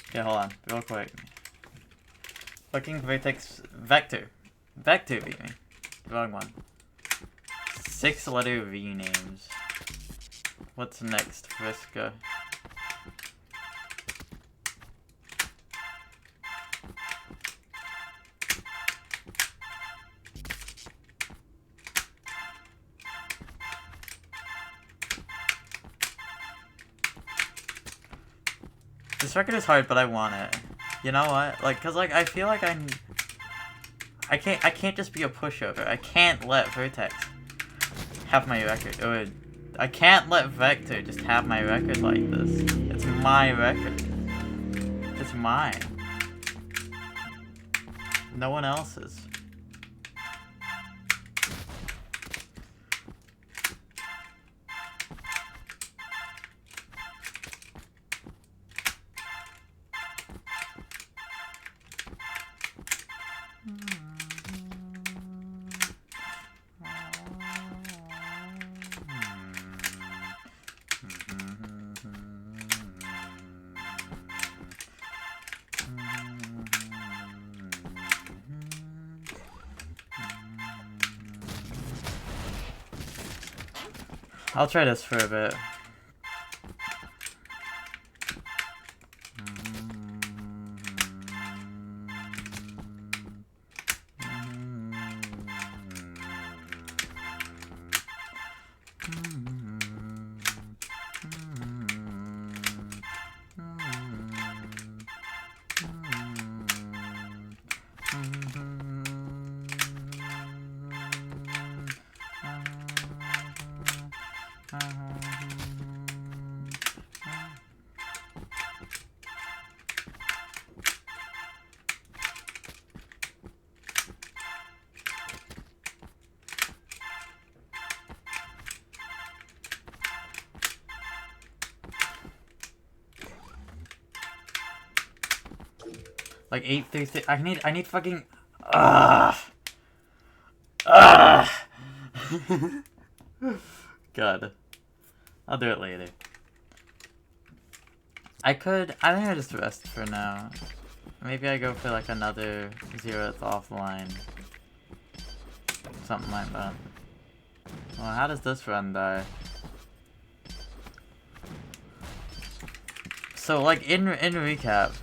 Okay, hold on, real quick. Fucking Vertex Vector. Vector beat me. Wrong one. 6-letter V names. What's next, Friska? This record is hard, but I want it. You know what? Like, cause like I feel like I can't just be a pushover. I can't let Vertex have my record. Or I can't let Vector just have my record like this. It's my record. It's mine. No one else's. I'll try this for a bit. Like 8 through 6. I need fucking. God. I'll do it later. I think I just rest for now. Maybe I go for like another 0th offline. Something like that. Well, how does this run die? So like in recap.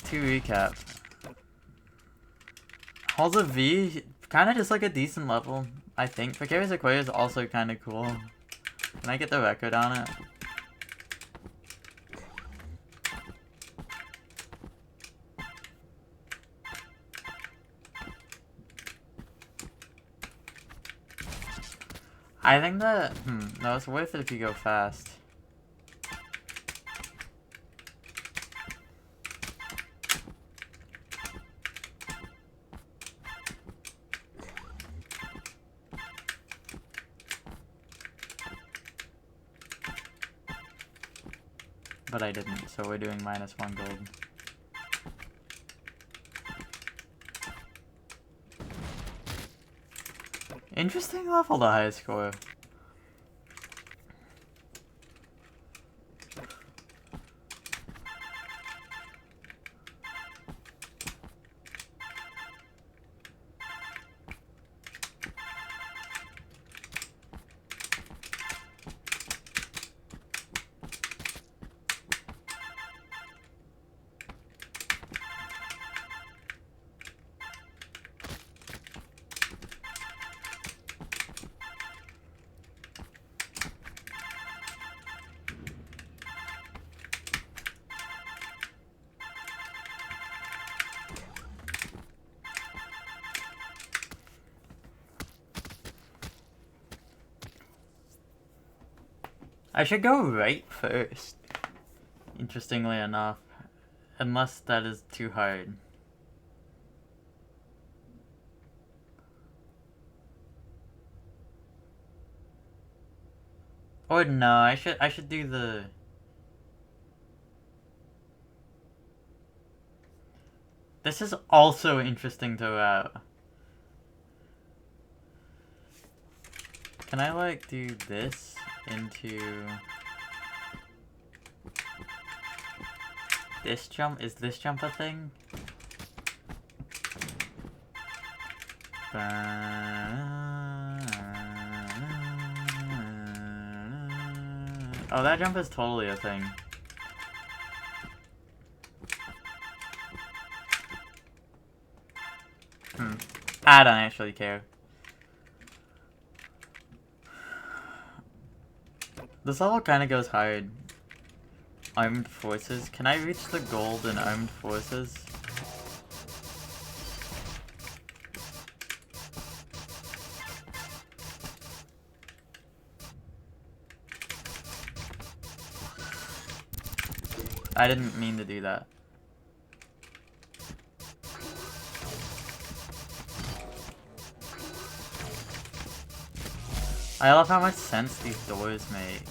To recap. Halls of V, kind of just like a decent level, I think. Precarious Equator is also kind of cool. Can I get the record on it? I think that, no, it's worth it if you go fast. But I didn't, so we're doing -1 gold. Interesting level, the high score. I should go right first, interestingly enough, unless that is too hard. Or no, I should do the... This is also interesting to route. Can I like do this into this jump? Is this jump a thing? Oh, that jump is totally a thing. I don't actually care. This level kind of goes hard. armed forces. Can I reach the gold in armed forces? I didn't mean to do that. I love how much sense these doors make.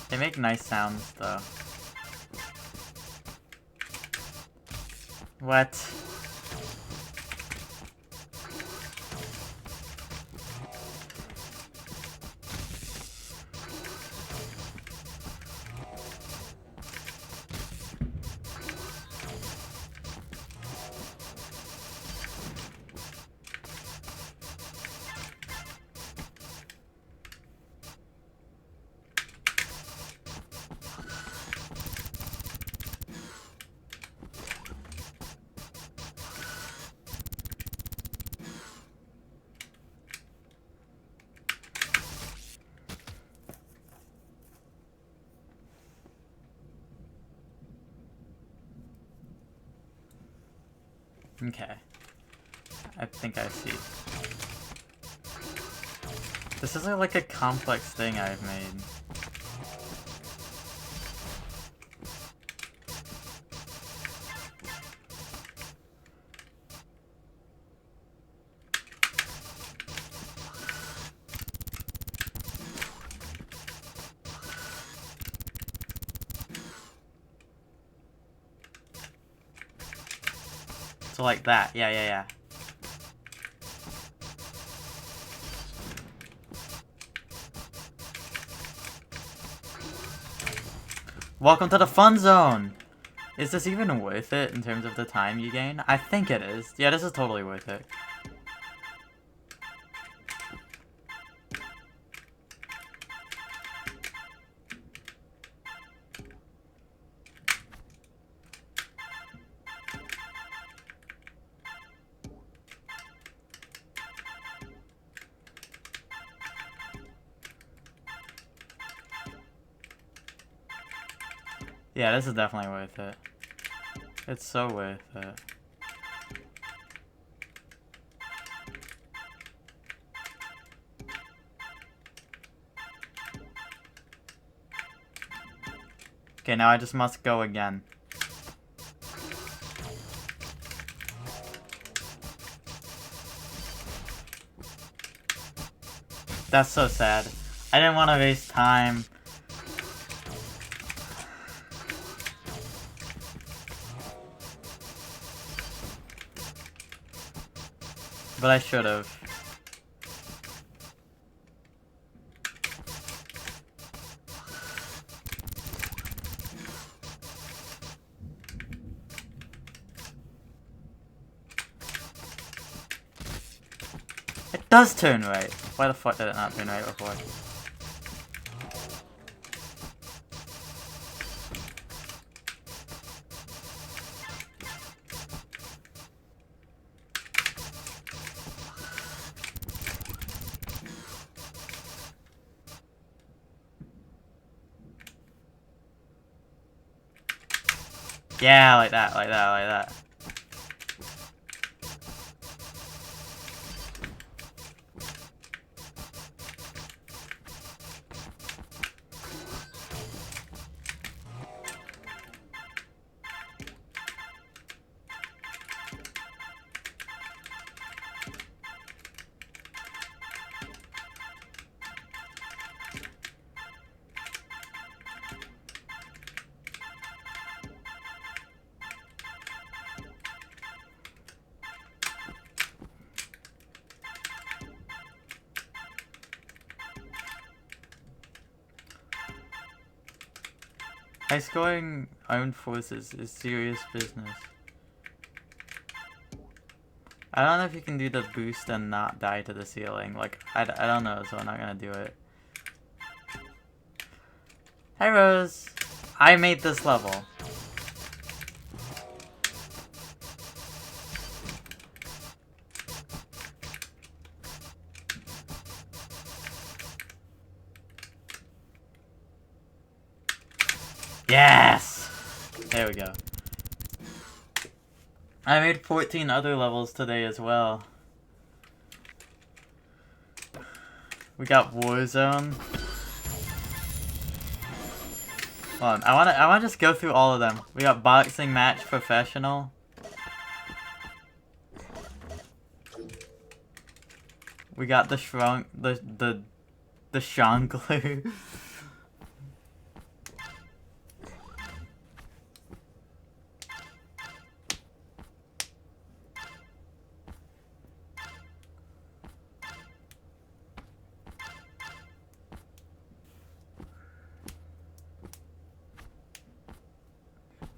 They make nice sounds, though. What? Okay. I think I see. This isn't like a complex thing I've made. So like that. Yeah. Welcome to the fun zone! Is this even worth it in terms of the time you gain? I think it is. Yeah, this is totally worth it. Yeah, this is definitely worth it. It's so worth it. Okay, now I just must go again. That's so sad. I didn't want to waste time. But I should have. It does turn right. Why the fuck did it not turn right before? Yeah, like that, like that, like that. High scoring armed forces is serious business. I don't know if you can do the boost and not die to the ceiling. Like, I don't know, so I'm not gonna do it. Hi, Rose. I made this level. Yes! There we go. I made 14 other levels today as well. We got Warzone. Hold on, I wanna just go through all of them. We got Boxing Match Professional. We got the Shongler.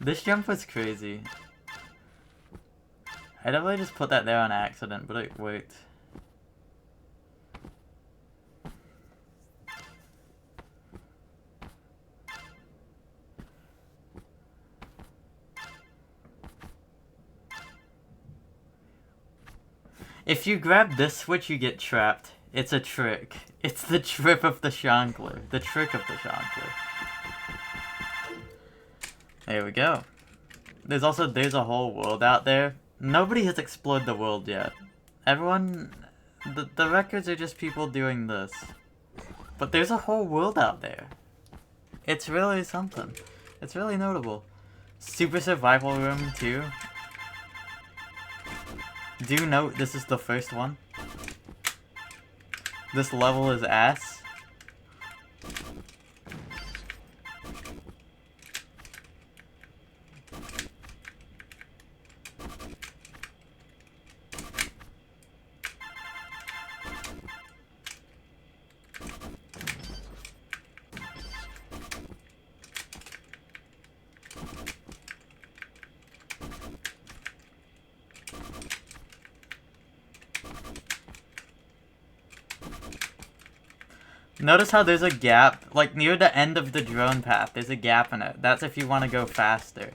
This jump was crazy. I definitely just put that there on accident, but it worked. If you grab this switch, you get trapped. It's a trick. It's the trick of the Shongler. The trick of the Shongler. There we go. There's a whole world out there. Nobody has explored the world yet. Everyone, the records are just people doing this. But there's a whole world out there. It's really something. It's really notable. Super Survival Room 2. Do note this is the first one. This level is ass. Notice how there's a gap, like near the end of the drone path, there's a gap in it. That's if you want to go faster.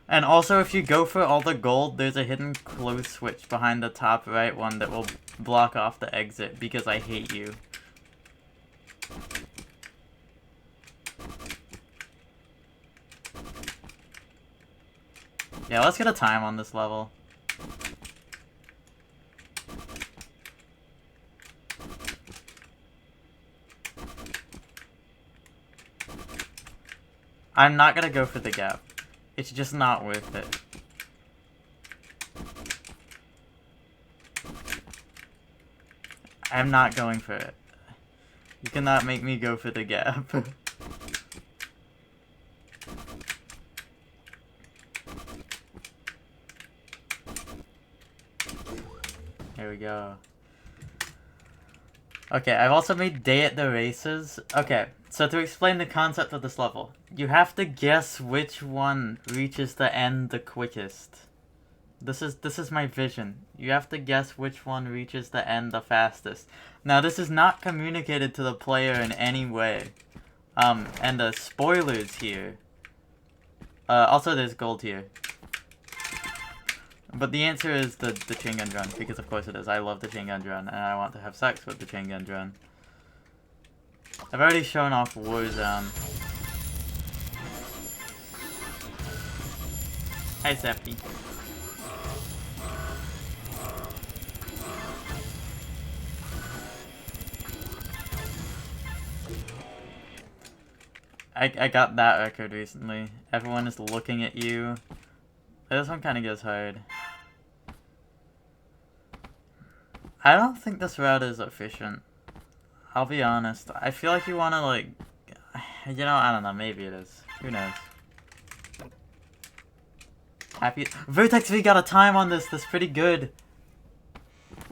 And also if you go for all the gold, there's a hidden close switch behind the top right one that will block off the exit because I hate you. Yeah, let's get a time on this level. I'm not gonna go for the gap. It's just not worth it. I'm not going for it. You cannot make me go for the gap. Here we go. Okay, I've also made Day at the Races. Okay, so to explain the concept of this level, you have to guess which one reaches the end the quickest. This is my vision. You have to guess which one reaches the end the fastest. Now, this is not communicated to the player in any way. And the spoilers here. Also there's gold here. But the answer is the chain gun drone, because of course it is. I love the chain gun drone, and I want to have sex with the chain gun drone. I've already shown off Warzone. Hi, Seppi. I got that record recently. Everyone is looking at you. This one kind of goes hard. I don't think this route is efficient. I'll be honest. I feel like you want to, like... You know, I don't know. Maybe it is. Who knows? Happy... Vertex V got a time on this. That's pretty good.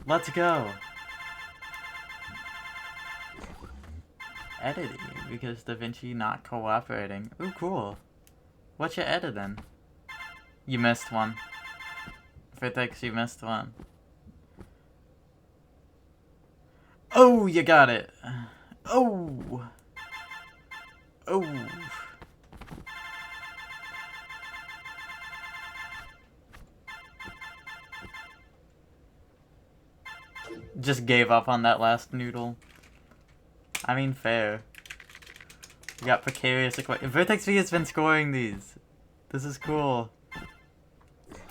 Let's go. Editing. Because DaVinci not cooperating. Ooh, cool. What's your editing? You missed one. Vertex, you missed one. Oh, you got it. Oh. Oh. Just gave up on that last noodle. I mean, fair. We got precarious equipment. Vertex V has been scoring these. This is cool.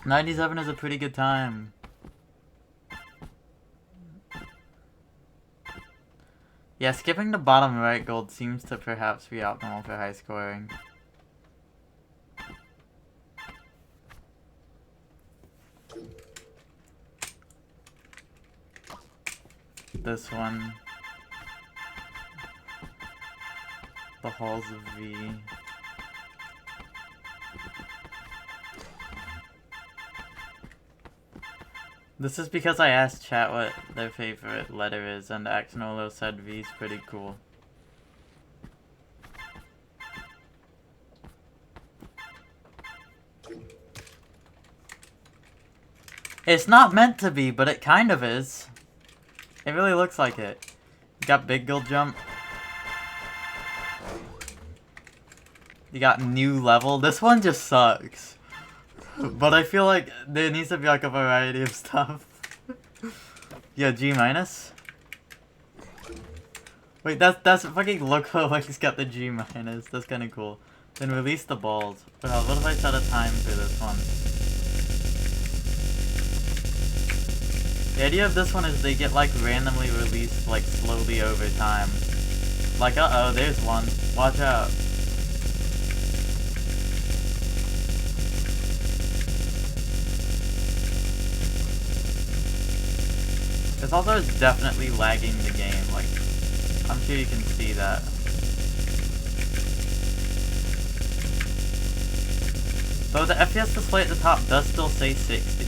97 is a pretty good time. Yeah, skipping the bottom right gold seems to perhaps be optimal for high scoring. This one. The Halls of V. This is because I asked chat what their favorite letter is, and Axnolo said V's pretty cool. It's not meant to be, but it kind of is. It really looks like it. You got big gold jump. You got new level. This one just sucks. But I feel like there needs to be like a variety of stuff. Yeah, G minus. Wait, that's fucking Loco like he's got the G minus. That's kind of cool. Then release the balls. But what if I set a time for this one? The idea of this one is they get like randomly released like slowly over time. Like uh-oh, there's one. Watch out. This also is definitely lagging the game, like, I'm sure you can see that. Though the FPS display at the top does still say 60,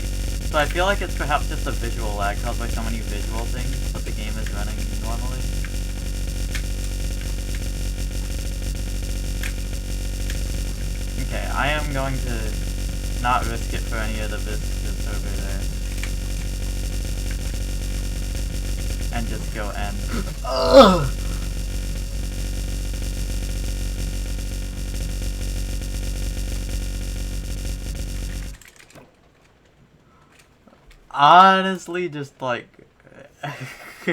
so I feel like it's perhaps just a visual lag caused by so many visual things, but the game is running normally. Okay, I am going to not risk it for any of the biscuits over there. And just go end. Ugh. Honestly, just like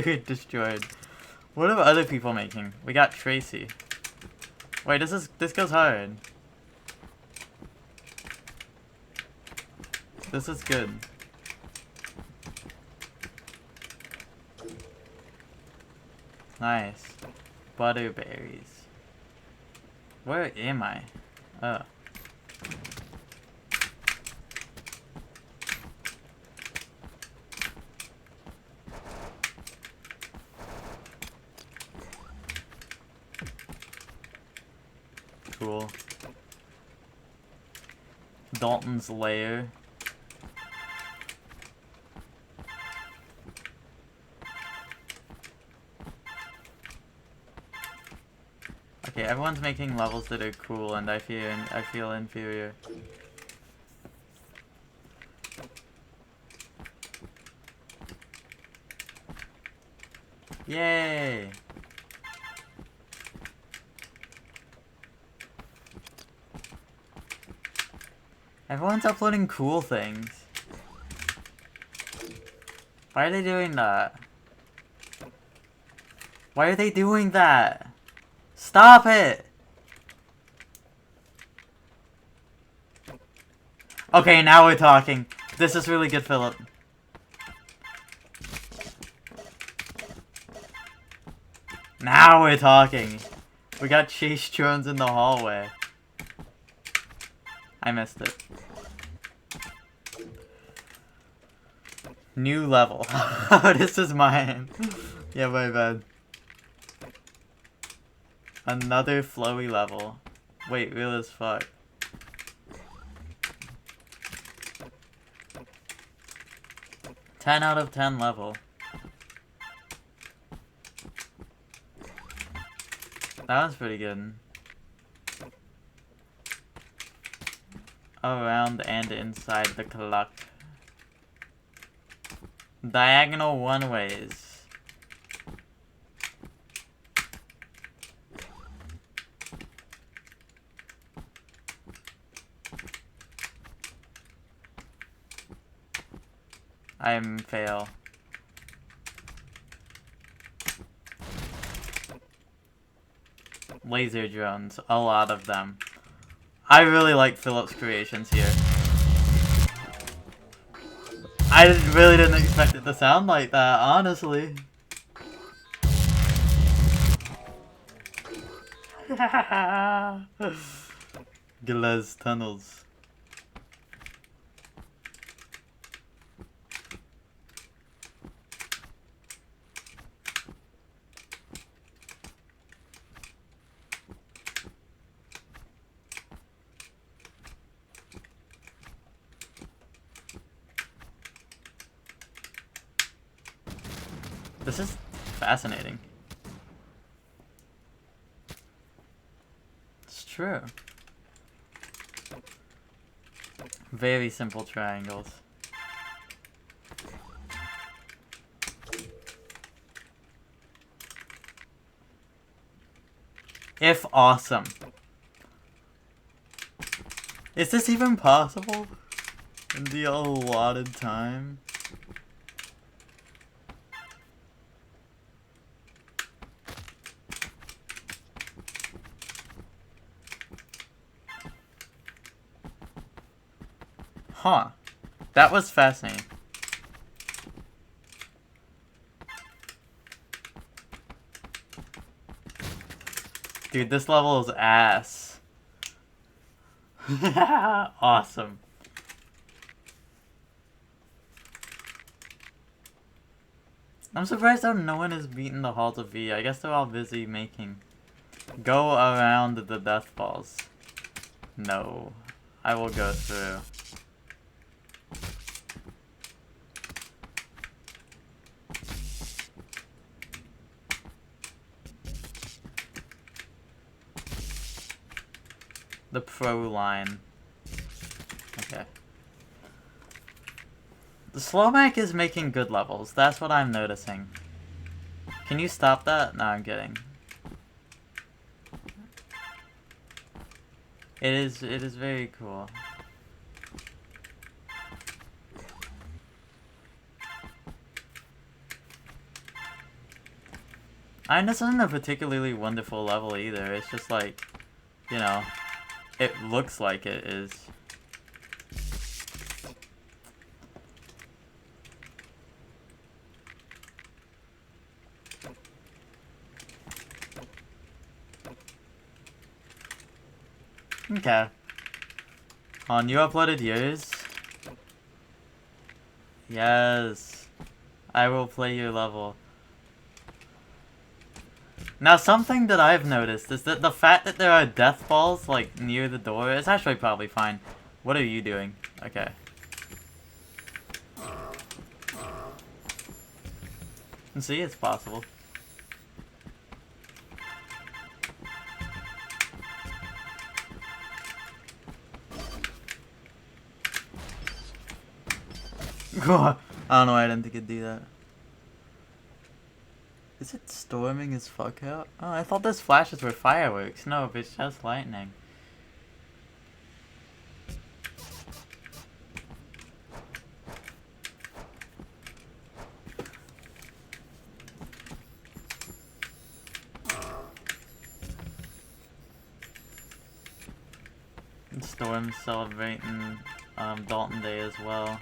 destroyed. What are other people making? We got Tracy. Wait, this goes hard. This is good. Nice. Butterberries. Where am I? Oh. Cool. Dalton's lair. Okay, everyone's making levels that are cool, and I feel inferior. Yay! Everyone's uploading cool things. Why are they doing that? Why are they doing that? Stop it! Okay, now we're talking. This is really good, Philip. Now we're talking. We got chase drones in the hallway. I missed it. New level. This is mine. Yeah, my bad. Another flowy level. Wait, real as fuck. Ten out of 10 level. That was pretty good. Around and inside the clock. Diagonal one-ways. I'm fail. laser drones. A lot of them. I really like Philip's creations here. I really didn't expect it to sound like that, honestly. Glass tunnels. This is fascinating. It's true. Very simple triangles. If awesome. Is this even possible? In the allotted time? Huh. That was fascinating. Dude, this level is ass. Awesome. I'm surprised how no one has beaten the Halls of V. I guess they're all busy making... Go around the death balls. No. I will go through. The pro line. Okay. The Slomac is making good levels. That's what I'm noticing. Can you stop that? No, I'm kidding. It is very cool. I mean, this isn't a particularly wonderful level either. It's just like, you know, it looks like it is. Okay. On, you uploaded yours? Yes. I will play your level. Now, something that I've noticed is that the fact that there are death balls, like, near the door is actually probably fine. What are you doing? Okay. And see, it's possible. I don't know why I didn't think it'd do that. Is it storming as fuck out? Oh, I thought those flashes were fireworks. No, it's just lightning. And Storm's celebrating Dalton Day as well.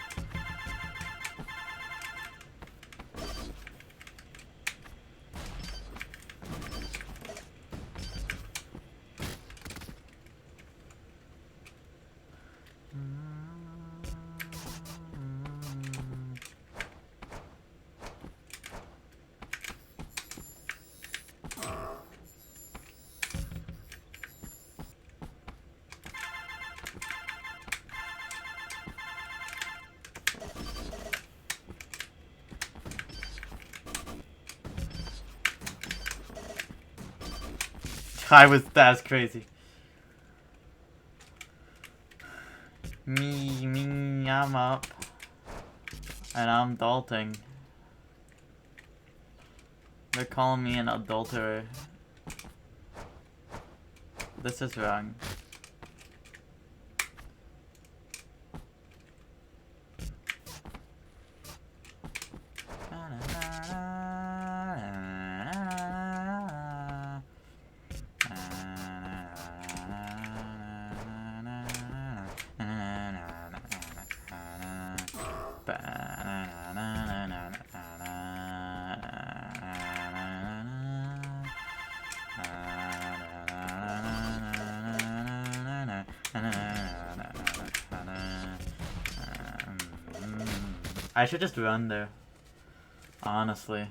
That's crazy. Me, I'm up. And I'm adulting. They're calling me an adulterer. This is wrong. I should just run there. Honestly.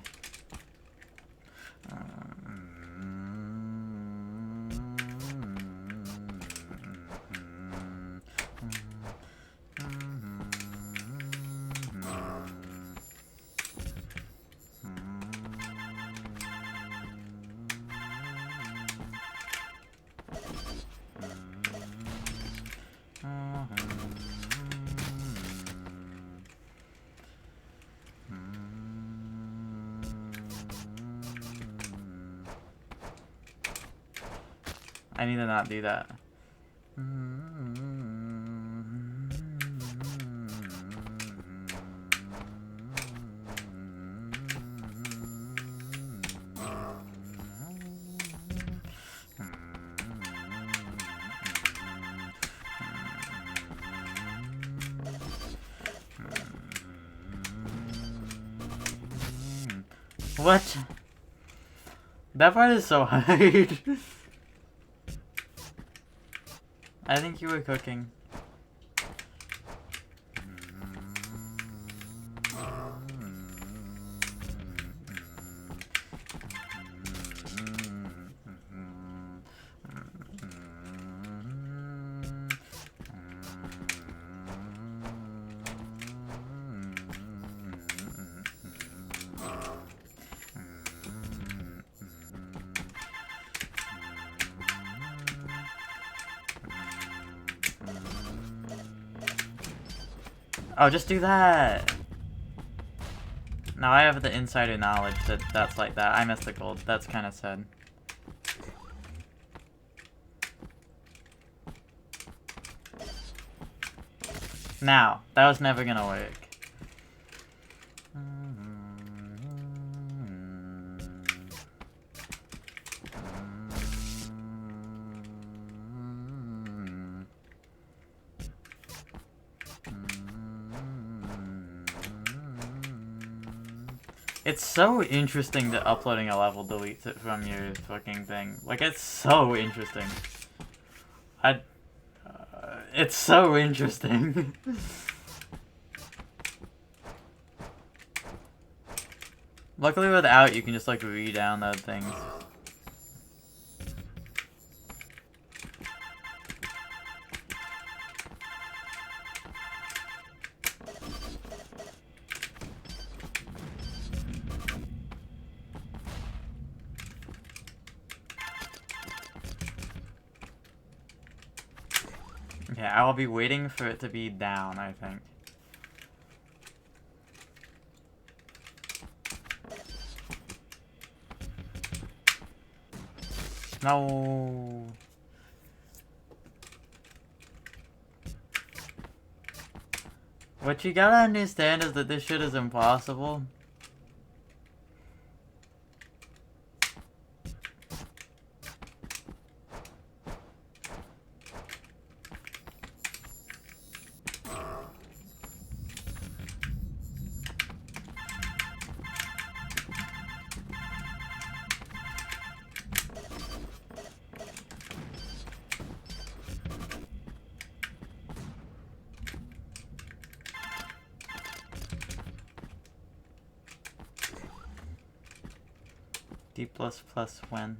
I need to not do that. What? That part is so hard. I think you were cooking. Oh, just do that! Now I have the insider knowledge that that's like that. I missed the gold. That's kind of sad. Now, that was never gonna work. It's so interesting that uploading a level deletes it from your fucking thing. Like, it's so interesting. It's so interesting. Luckily without, you can just like re-download things. Okay, I will be waiting for it to be down, I think. No. What you gotta understand is that this shit is impossible. D++ when?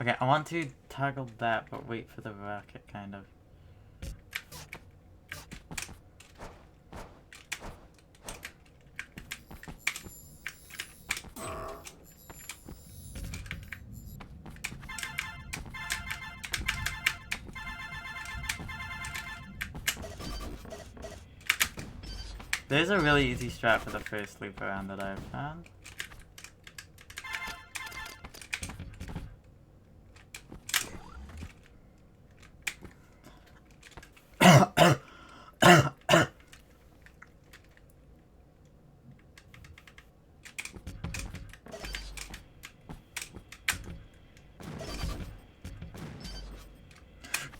Okay, I want to toggle that, but wait for the rocket, kind of. There's a really easy strat for the first loop around that I've found.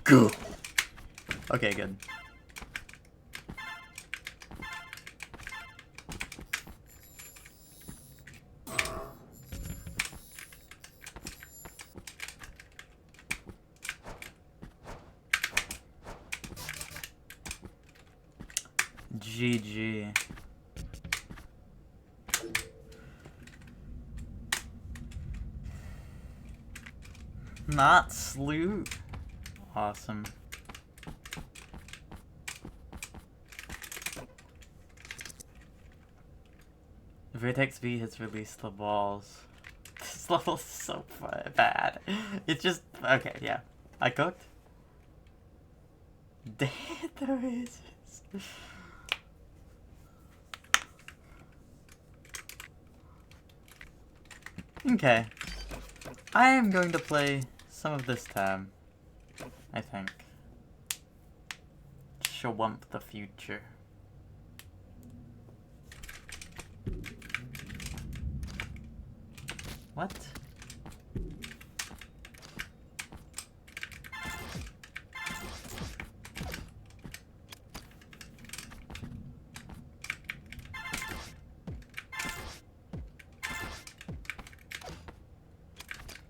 Go. Okay, good. GG. Not Sloot. Awesome. Vertex V has released the balls. This level is so bad. It's just... Okay, yeah. I cooked. Damn, there is. Okay. I am going to play some of this tab. I think. Shawump the future. What?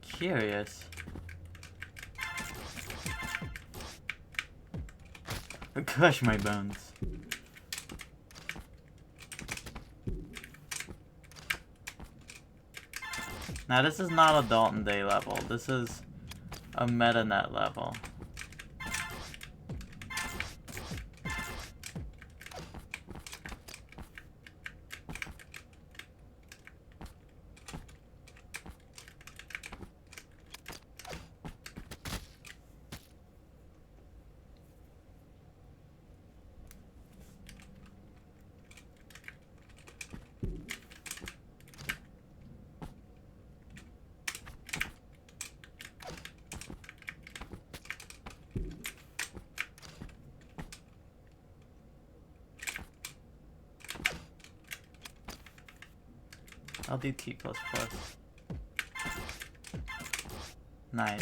Curious. Crush my bones. Now this is not a Dalton Day level. This is a MetaNet level. I'll do T++. Nice.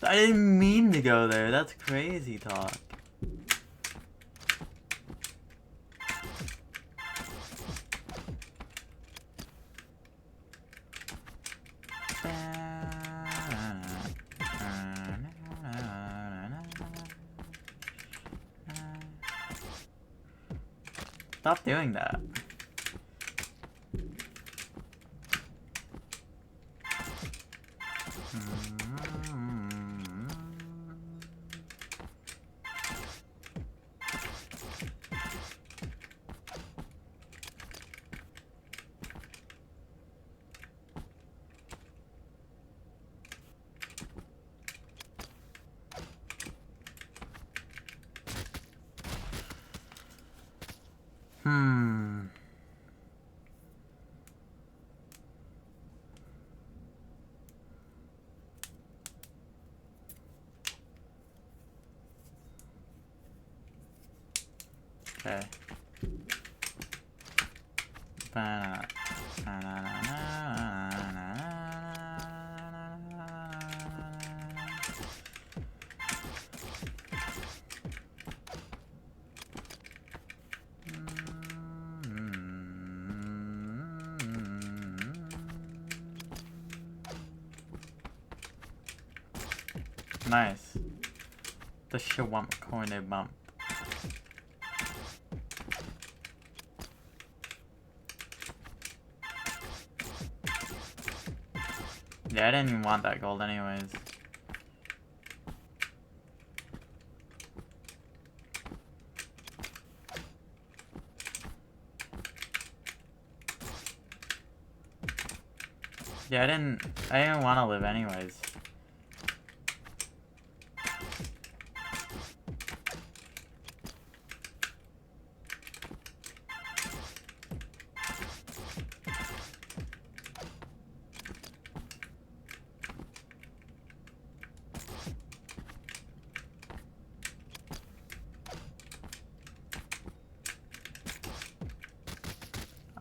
I didn't mean to go there. That's crazy talk. Stop doing that. Okay. Nice. The Shawump corner bump. Yeah, I didn't even want that gold anyways. Yeah, I didn't want to live anyways.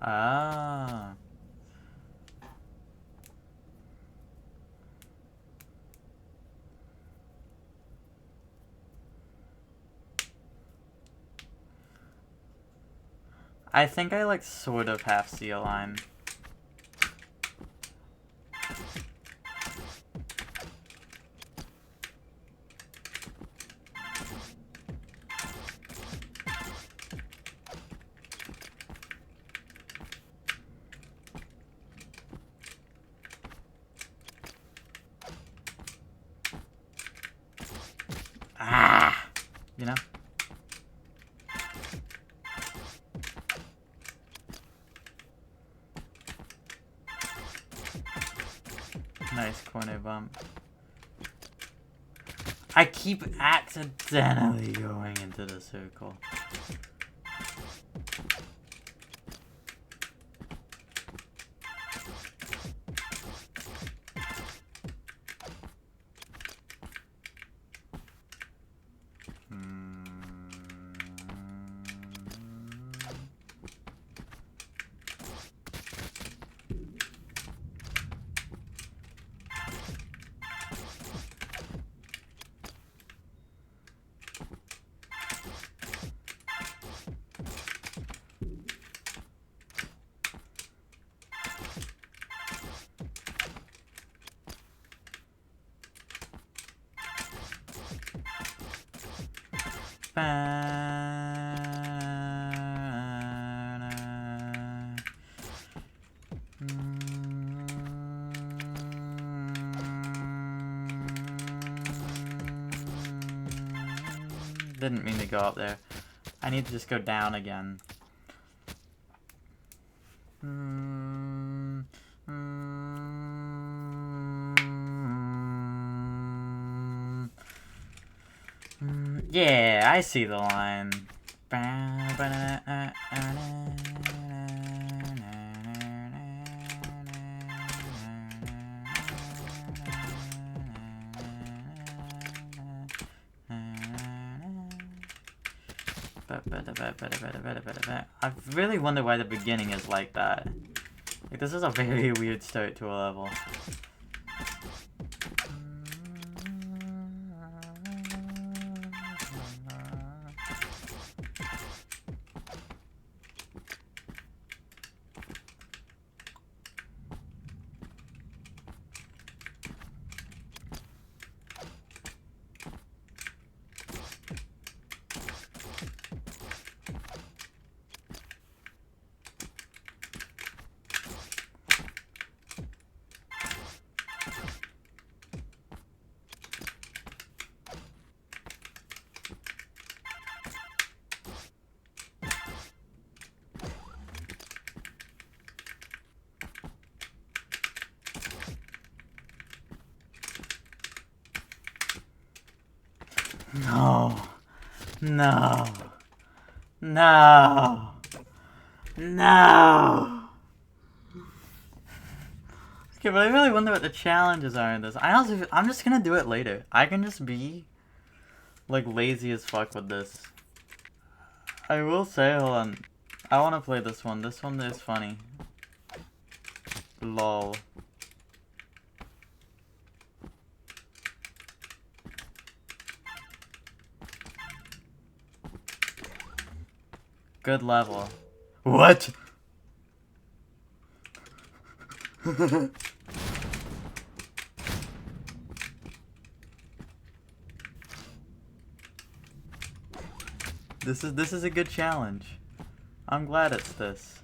Ah. I think I like sort of half see a line. Ah, you know? Nice corner bump. I keep accidentally going into the circle. Didn't mean to go up there. I need to just go down again. Yeah, I see the line. I really wonder why the beginning is like that. Like, this is a very weird start to a level. No. No. No. No. Okay, but I really wonder what the challenges are in this. I'm just gonna do it later. I can just be, like, lazy as fuck with this. I will say, hold on. I wanna play this one. This one is funny. LOL. Good level. What? This is a good challenge. I'm glad it's this.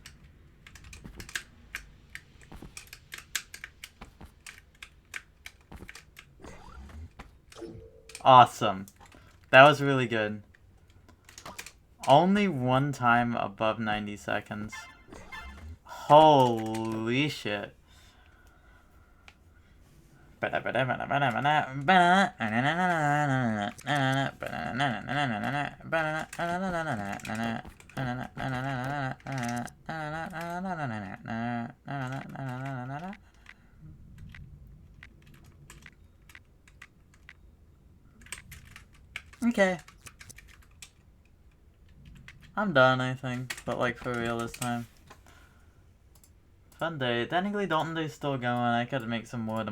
Awesome. That was really good. Only one time above 90 seconds. Holy shit. Okay. I'm done, I think. But, like, for real this time. Fun day. Technically, Dalton Day's still going. I could make some more